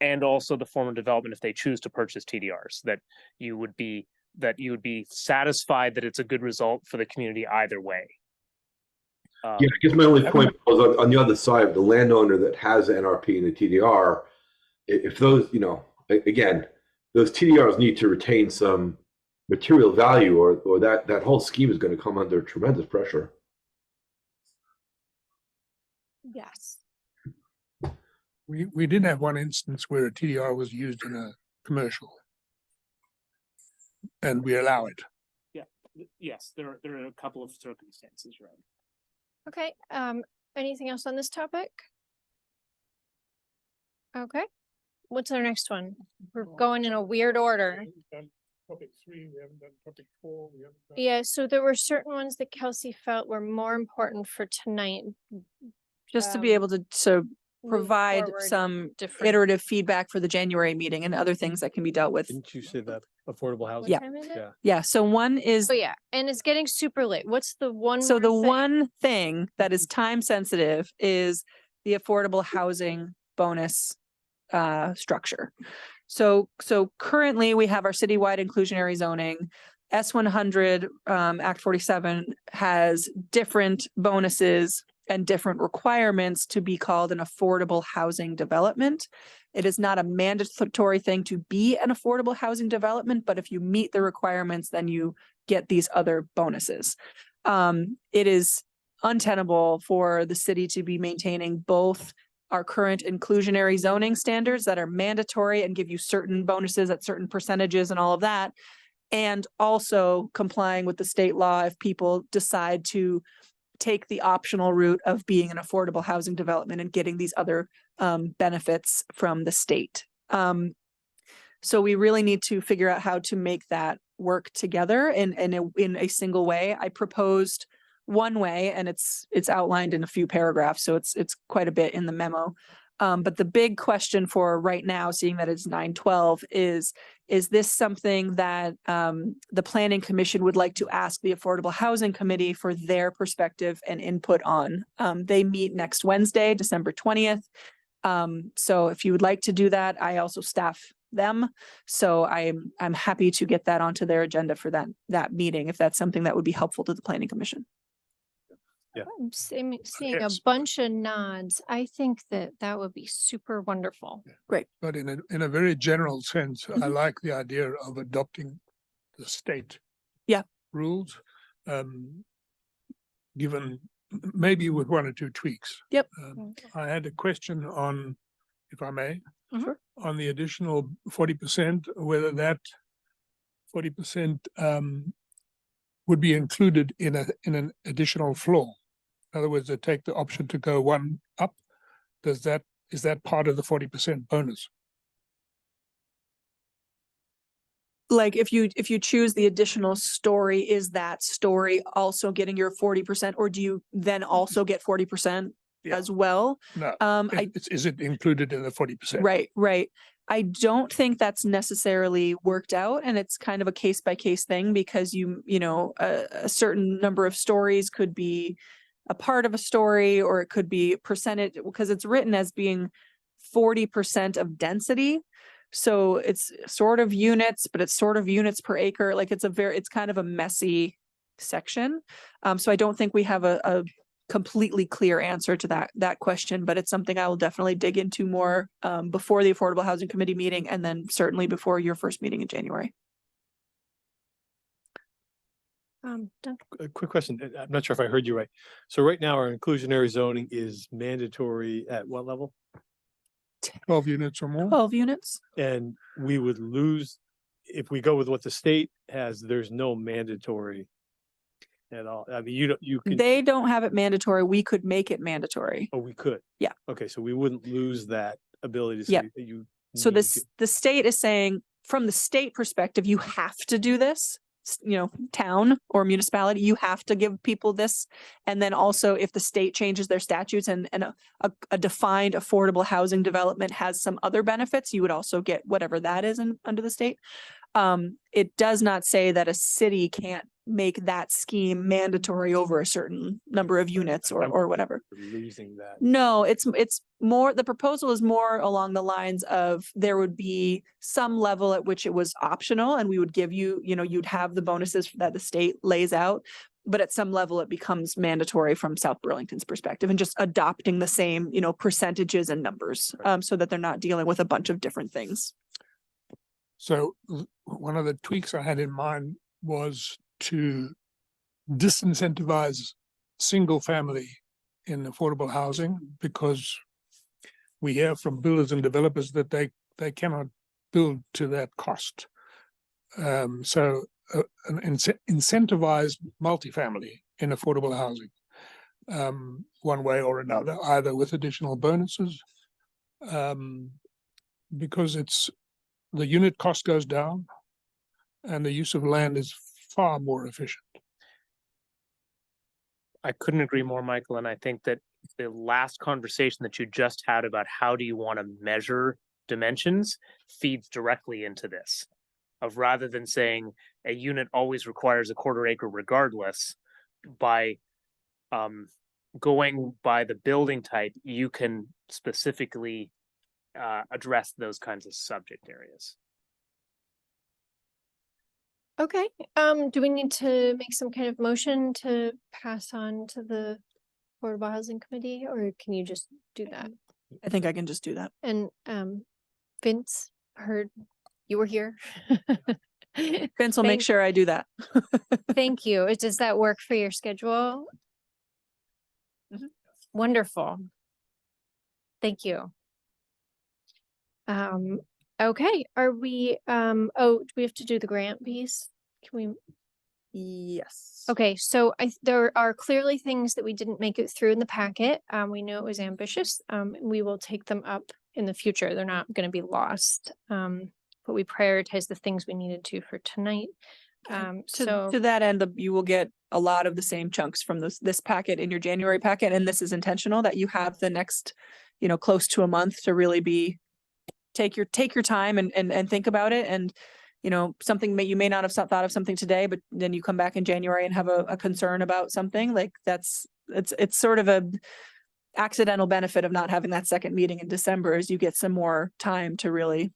and also the form of development if they choose to purchase TDRs, that you would be satisfied that it's a good result for the community either way. Yeah, I guess my only point was on the other side, the landowner that has an NRP and a TDR, if those, again, those TDRs need to retain some material value, or that whole scheme is going to come under tremendous pressure. Yes. We did have one instance where a TDR was used in a commercial, and we allow it. Yeah. Yes, there are a couple of circumstances, right? Okay, anything else on this topic? Okay, what's our next one? We're going in a weird order. topic 3, we haven't done topic 4, we haven't done. Yeah, so there were certain ones that Kelsey felt were more important for tonight. Just to be um, able to move provide forward some different. iterative feedback for the January meeting and other things that can be dealt with. Didn't you say that affordable housing? Yeah. What time is it? Yeah. Yeah, so one is, Oh, yeah, and it's getting super late. What's the one? so more the thing? one thing that is time sensitive is the affordable housing bonus structure. So currently we have our citywide inclusionary zoning. S100 Act 47 has different bonuses and different requirements to be called an affordable housing development. It is not a mandatory thing to be an affordable housing development, but if you meet the requirements, then you get these other bonuses. It is untenable for the city to be maintaining both our current inclusionary zoning standards that are mandatory and give you certain bonuses at certain percentages and all of that, and also complying with the state law if people decide to take the optional route of being an affordable housing development and getting these other benefits from the state. So we really need to figure out how to make that work together in a single way. I proposed one way, and it's outlined in a few paragraphs, so it's quite a bit in the memo. But the big question for right now, seeing that it's 9/12, is this something that the Planning Commission would like to ask the Affordable Housing Committee for their perspective and input on? They meet next Wednesday, December 20th. So if you would like to do that, I also staff them. So I'm happy to get that onto their agenda for that meeting, if that's something that would be helpful to the Planning Commission. I'm seeing a Yes. bunch of nods. I think that would be super wonderful. But in a very general sense, I Mhm. like the idea of adopting the state. Yeah. Rules, given maybe with 1 or 2 tweaks. Yep. I had a question on, if I may. Sure. On the additional 40%, whether that 40% would be included in an additional floor. In other words, they take the option to go 1 up. Is that part of the 40% bonus? Like if you choose the additional story, is that story also getting your 40%, or do you then also get 40% Yeah. as well? No. I Is it included in the 40%? Right. I don't think that's necessarily worked out, and it's kind of a case by case thing because a certain number of stories could be a part of a story, or it could be percentage, because it's written as being 40% of density. So it's sort of units, but it's sort of units per acre. Like it's kind of a messy section. So I don't think we have a completely clear answer to that question, but it's something I will definitely dig into more before the Affordable Housing Committee meeting, and then certainly before your first meeting in January. Done. A quick question. I'm not sure if I heard you right. So right now our inclusionary zoning is mandatory at what level? 12 units or more? 12 units. And we would lose, if we go with what the state has, there's no mandatory at all. I mean, you can. They don't have it mandatory. We could make it mandatory. Oh, we could. Yeah. Okay, so we wouldn't lose that ability to Yeah. say that you. So need to- the state is saying, from the state perspective, you have to do this, town or municipality, you have to give people this. And then also if the state changes their statutes and a defined affordable housing development has some other benefits, you would also get whatever that is under the state. It does not say that a city can't make that scheme mandatory over a certain number of units or whatever. Losing that. No, it's more, the proposal is more along the lines of there would be some level at which it was optional and we would give you, you'd have the bonuses that the state lays out. But at some level it becomes mandatory from South Burlington's perspective and just adopting the same, percentages and numbers, so that they're not dealing with a bunch of different things. So one of the tweaks I had in mind was to disincentivize single family in affordable housing, because we hear from builders and developers that they cannot build to that cost. So incentivize multifamily in affordable housing, one way or another, either with additional bonuses, because the unit cost goes down, and the use of land is far more efficient. I couldn't agree more, Michael, and I think that the last conversation that you just had about how do you want to measure dimensions feeds directly into this. Of rather than saying a unit always requires a quarter acre regardless, by going by the building type, you can specifically address those kinds of subject areas. Okay, do we need to make some kind of motion to pass on to the Affordable Housing Committee, or can you just do that? I think I can just do that. And, Vince, heard you were here. Vince will make Thank- sure I do that. Thank you. Does that work for your schedule? Mhm. Wonderful. Thank you. Okay, are we, oh, do we have to do the grant piece? Can we? Yes. Okay, so there are clearly things that we didn't make it through in the packet. We knew it was ambitious. We will take them up in the future. They're not gonna be lost. But we prioritized the things we needed to for tonight. To that end, you will get a lot of the same chunks from this packet in your January packet, and this is intentional that you have the next, close to a month to really take your time and think about it. And, something you may not have thought of something today, but then you come back in January and have a concern about something like it's sort of a accidental benefit of not having that second meeting in December, as you get some more time to really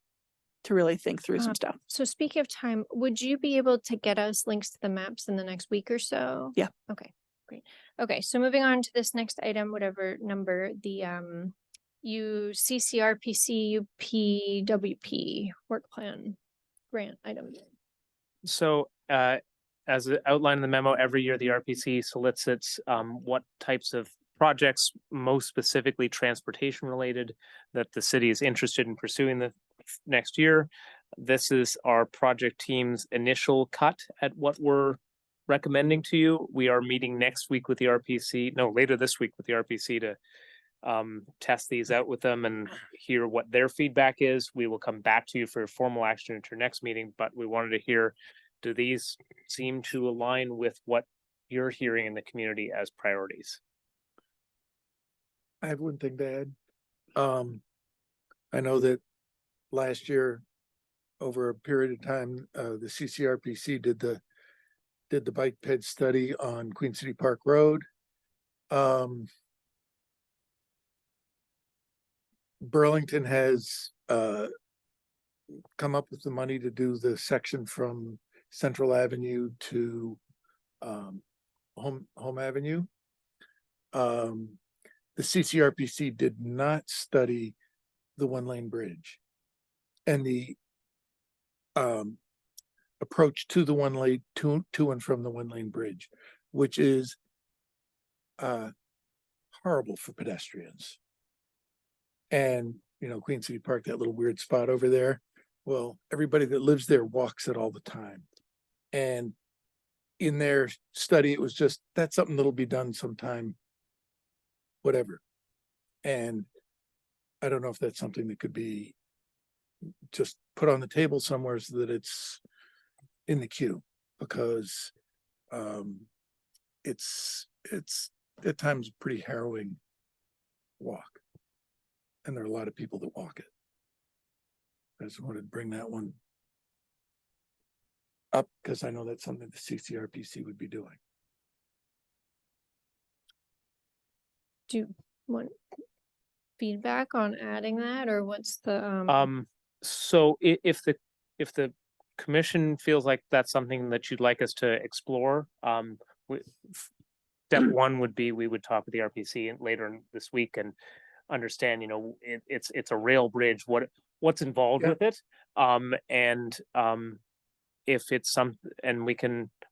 think through some stuff. So speaking of time, would you be able to get us links to the maps in the next week or so? Yeah. Okay, great. Okay, so moving on to this next item, whatever number, the UCCRPC UPWP work plan grant item. So as outlined in the memo, every year the RPC solicits what types of projects, most specifically transportation related, that the city is interested in pursuing the next year. This is our project team's initial cut at what we're recommending to you. We are meeting next week with the RPC, later this week with the RPC to test these out with them and hear what their feedback is. We will come back to you for formal action at your next meeting, but we wanted to hear, do these seem to align with what you're hearing in the community as priorities? I have one thing to add. I know that last year, over a period of time, the CCRPC did the bike ped study on Queen City Park Road. Burlington has come up with the money to do the section from Central Avenue to Home Avenue. The CCRPC did not study the one-lane bridge and the approach to the one lane to and from the one-lane bridge, which is horrible for pedestrians. And Queen City Park, that little weird spot over there. Well, everybody that lives there walks it all the time. And in their study, it was just, that's something that'll be done sometime, whatever. And I don't know if that's something that could be just put on the table somewhere so that it's in the queue, because it's at times a pretty harrowing walk. And there are a lot of people that walk it. I just wanted to bring that one up because I know that's something the CCRPC would be doing. Do you want feedback on adding that, or what's the, So if the commission feels like that's something that you'd like us to explore, step one would be we would talk with the RPC later this week and understand, it's a rail bridge, what's involved with it. If it's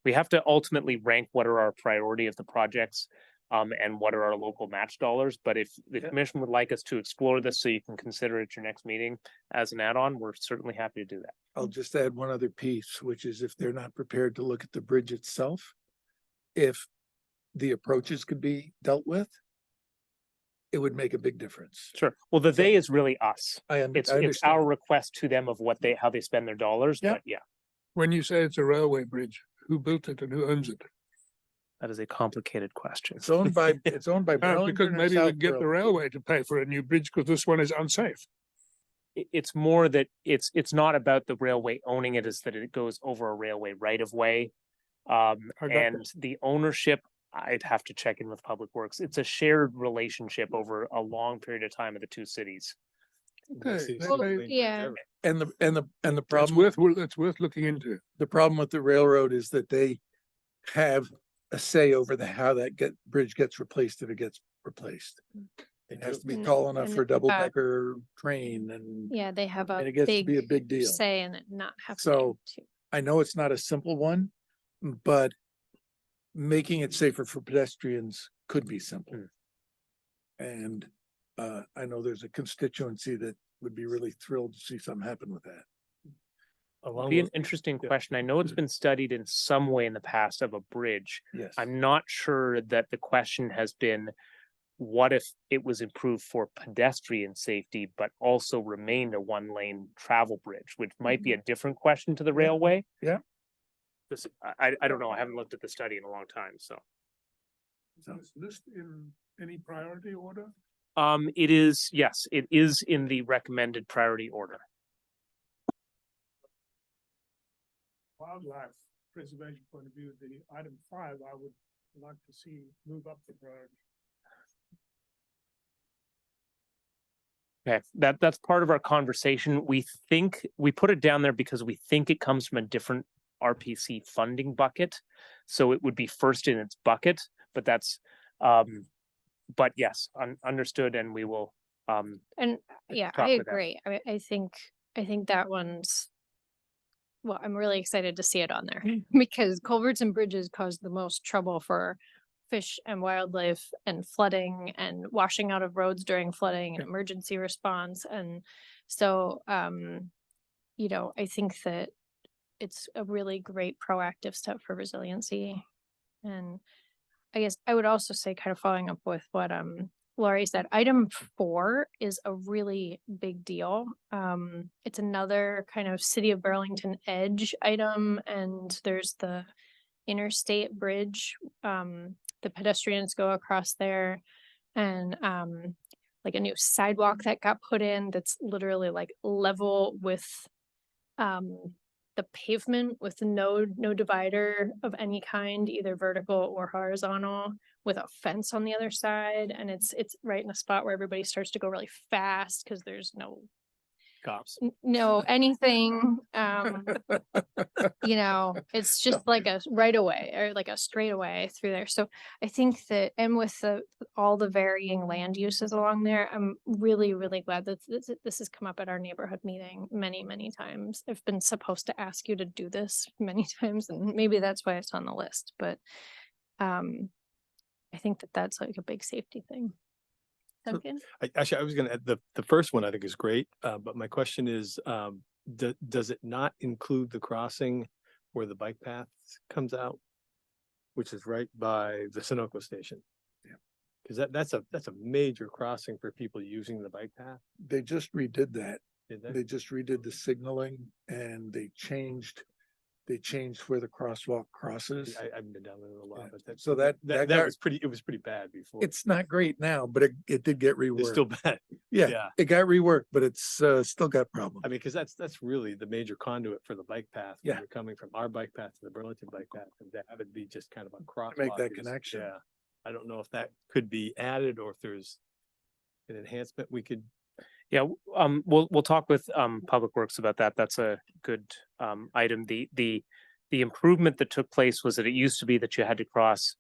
we have to ultimately rank what are our priority of the projects and what are our local match dollars. But if the commission would like us to explore this so you can consider it at your next meeting as an add-on, we're certainly happy to do that. I'll just add one other piece, which is if they're not prepared to look at the bridge itself, if the approaches could be dealt with, it would make a big difference. Sure. Well, the they is really us. I It's understand. our request to them of how they spend their dollars, Yeah. but yeah. When you say it's a railway bridge, who built it and who owns it? That is a complicated question. It's owned by, it's owned by Because Burlington or maybe we South get the Burlington? railway to pay for a new bridge because this one is unsafe. It's more that it's not about the railway owning it, is that it goes over a railway right of way. I got And the ownership, I'd have to check in with Public Works. It's a shared relationship over a long period of time of the two cities. Okay, yeah. And the It's problem, it's worth looking into. the problem with the railroad is that they have a say over how that bridge gets replaced if it gets replaced. It has to be And- tall enough and, for double decker train and Yeah, they have a and it gets to be a big deal. say in it not happening. So- too. I know it's not a simple one, but making it safer for pedestrians could be simple. And I know there's a constituency that would be really thrilled to see something happen with that. Along Be an with, interesting yeah. question. I know it's been studied in some way in the past of a bridge. Yes. I'm not sure that the question has been, what if it was improved for pedestrian safety, but also remained a one-lane travel bridge, which might be a different question to the railway? Yeah. This, I don't know. I haven't looked at the study in a long time, so. Is this list in any priority order? It is, yes, it is in the recommended priority order. Wildlife preservation point of view, the item 5, I would like to see move up the priority. Okay, that's part of our conversation. We think, we put it down there because we think it comes from a different RPC funding bucket. So it would be first in its bucket, but that's, but yes, understood, and we will, And yeah, talk I with them. agree. I think that one's, well, I'm really excited to see it on there because culverts and bridges cause the most trouble for fish and wildlife and flooding and washing out of roads during flooding and emergency response. And so, you know, I think that it's a really great proactive step for resiliency. And I guess I would also say, kind of following up with what Laurie said, item 4 is a really big deal. It's another kind of city of Burlington edge item, and there's the interstate bridge. The pedestrians go across there, and like a new sidewalk that got put in that's literally like level with the pavement with no divider of any kind, either vertical or horizontal, with a fence on the other side. And it's right in a spot where everybody starts to go really fast because there's no cops. no anything. You know, it's just like a right away or like a straight away through there. So I think that, and with all the varying land uses along there, I'm really, really glad that this has come up at our neighborhood meeting many times. I've been supposed to ask you to do this many times, and maybe that's why it's on the list, but I think that that's like a big safety thing. So- Duncan? Actually, I was gonna add the first one I think is great, but my question is, does it not include the crossing where the bike path comes out? Which is right by the Sunoco station? Yeah. Cause that's a major crossing for people using the bike path. They just redid that. Did they? They just redid the signaling and they changed where the crosswalk crosses. I haven't been down there in a while, Yeah. but that, So that that got- was pretty, it was pretty bad before. It's not great now, but it did get It's reworked. still bad. Yeah, Yeah. it got reworked, but it's still got problems. I mean, cause that's really the major conduit for the bike path. when Yeah. You're coming from our bike path to the Burlington bike path, and that would be just kind of a crosswalk. Make that is- connection. Yeah, I don't know if that could be added or if there's an enhancement we could. Yeah, we'll talk with Public Works about that. That's a good item. The improvement that took place was that it used to be that you had to cross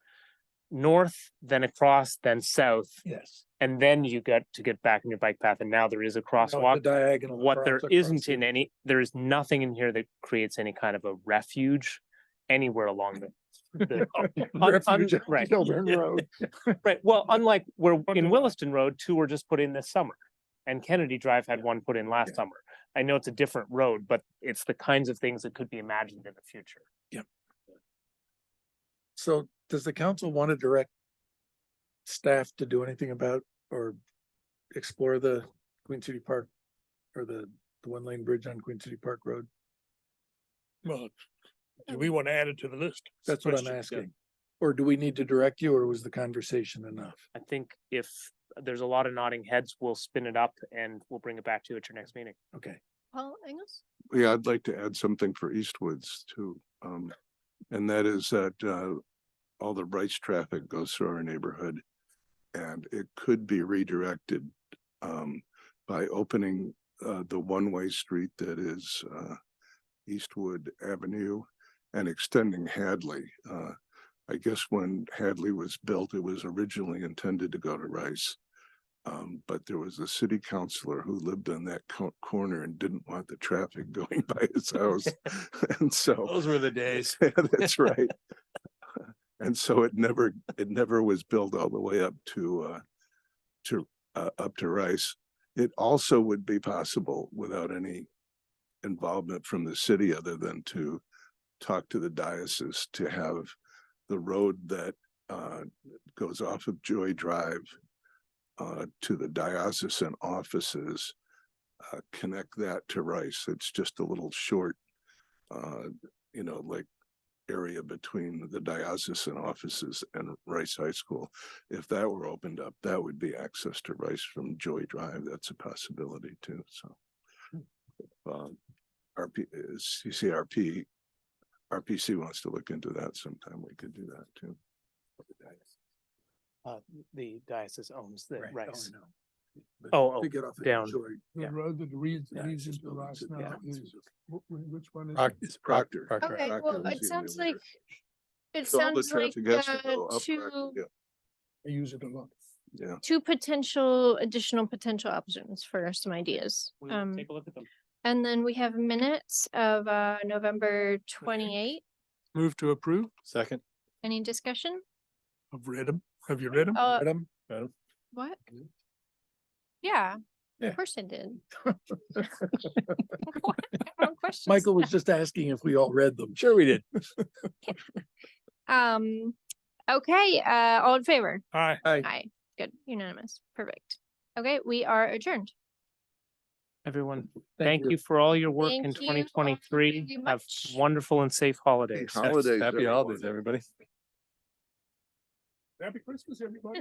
north, then across, then south, Yes. and then you got to get back in your bike path, and now there is a Now it's the crosswalk. diagonal What there across isn't the- in any, there is nothing in here that creates any kind of a refuge anywhere along the Refuge on right. Kilburn Road. Right, well, unlike where in Wonderful. Williston Road, 2 were just put in this summer. And Kennedy Drive had 1 put in last Yeah. summer. I know it's a different road, but it's the kinds of things that could be imagined in the future. So does the council want to direct staff to do anything about or explore the Queen City Park or the 1-lane bridge on Queen City Park Road? Well, do we want to add it to the list? That's what I'm Question. asking. Or do we need to direct you, or was the conversation enough? I think if there's a lot of nodding heads, we'll spin it up and we'll bring it back to you at your next meeting. Okay. Paul Engels? Yeah, I'd like to add something for Eastwoods too. And that is that all the Rice traffic goes through our neighborhood. And it could be redirected by opening the one-way street that is Eastwood Avenue and extending Hadley. I guess when Hadley was built, it was originally intended to go to Rice. But there was a city councilor who lived on that corner and didn't want the traffic going by his house. And so Those were the days. that's right. And so it never was built all the way up to Rice. It also would be possible without any involvement from the city other than to talk to the diocese to have the road that goes off of Joy Drive to the diocesan offices, connect that to Rice. It's just a little short, like area between the diocesan offices and Rice High School. If that were opened up, that would be access to Rice from Joy Drive. That's a possibility too. So RPC wants to look into that sometime. We could do that too. The diocese owns the Right. Rice. Oh, I know. But Oh, to get off of down. Joy, The Yeah. road that leads Yeah, it's into just buildings Rice that- now yeah. is, which one is? It's Proctor. Okay, well, was it the sounds only like, it So all the sounds like traffic has to go up two, Proctor, I use it a lot. yeah. two additional potential options for some ideas. We'll take a look at them. And then we have minutes of November 28th. Move to approve. Second. Any discussion? I've read them. Have you read them? Adam? What? Yeah, Yeah. of course I did. Questions? Michael was just asking if we all read them. Sure we did. Okay, all in favor? Aye. Aye, good, unanimous, perfect. Okay, we are adjourned. Everyone, thank you for all your work in Thank you all 2023. very Have much. wonderful and safe holidays. Holidays, Happy everyone. holidays, everybody. Happy Christmas, everybody.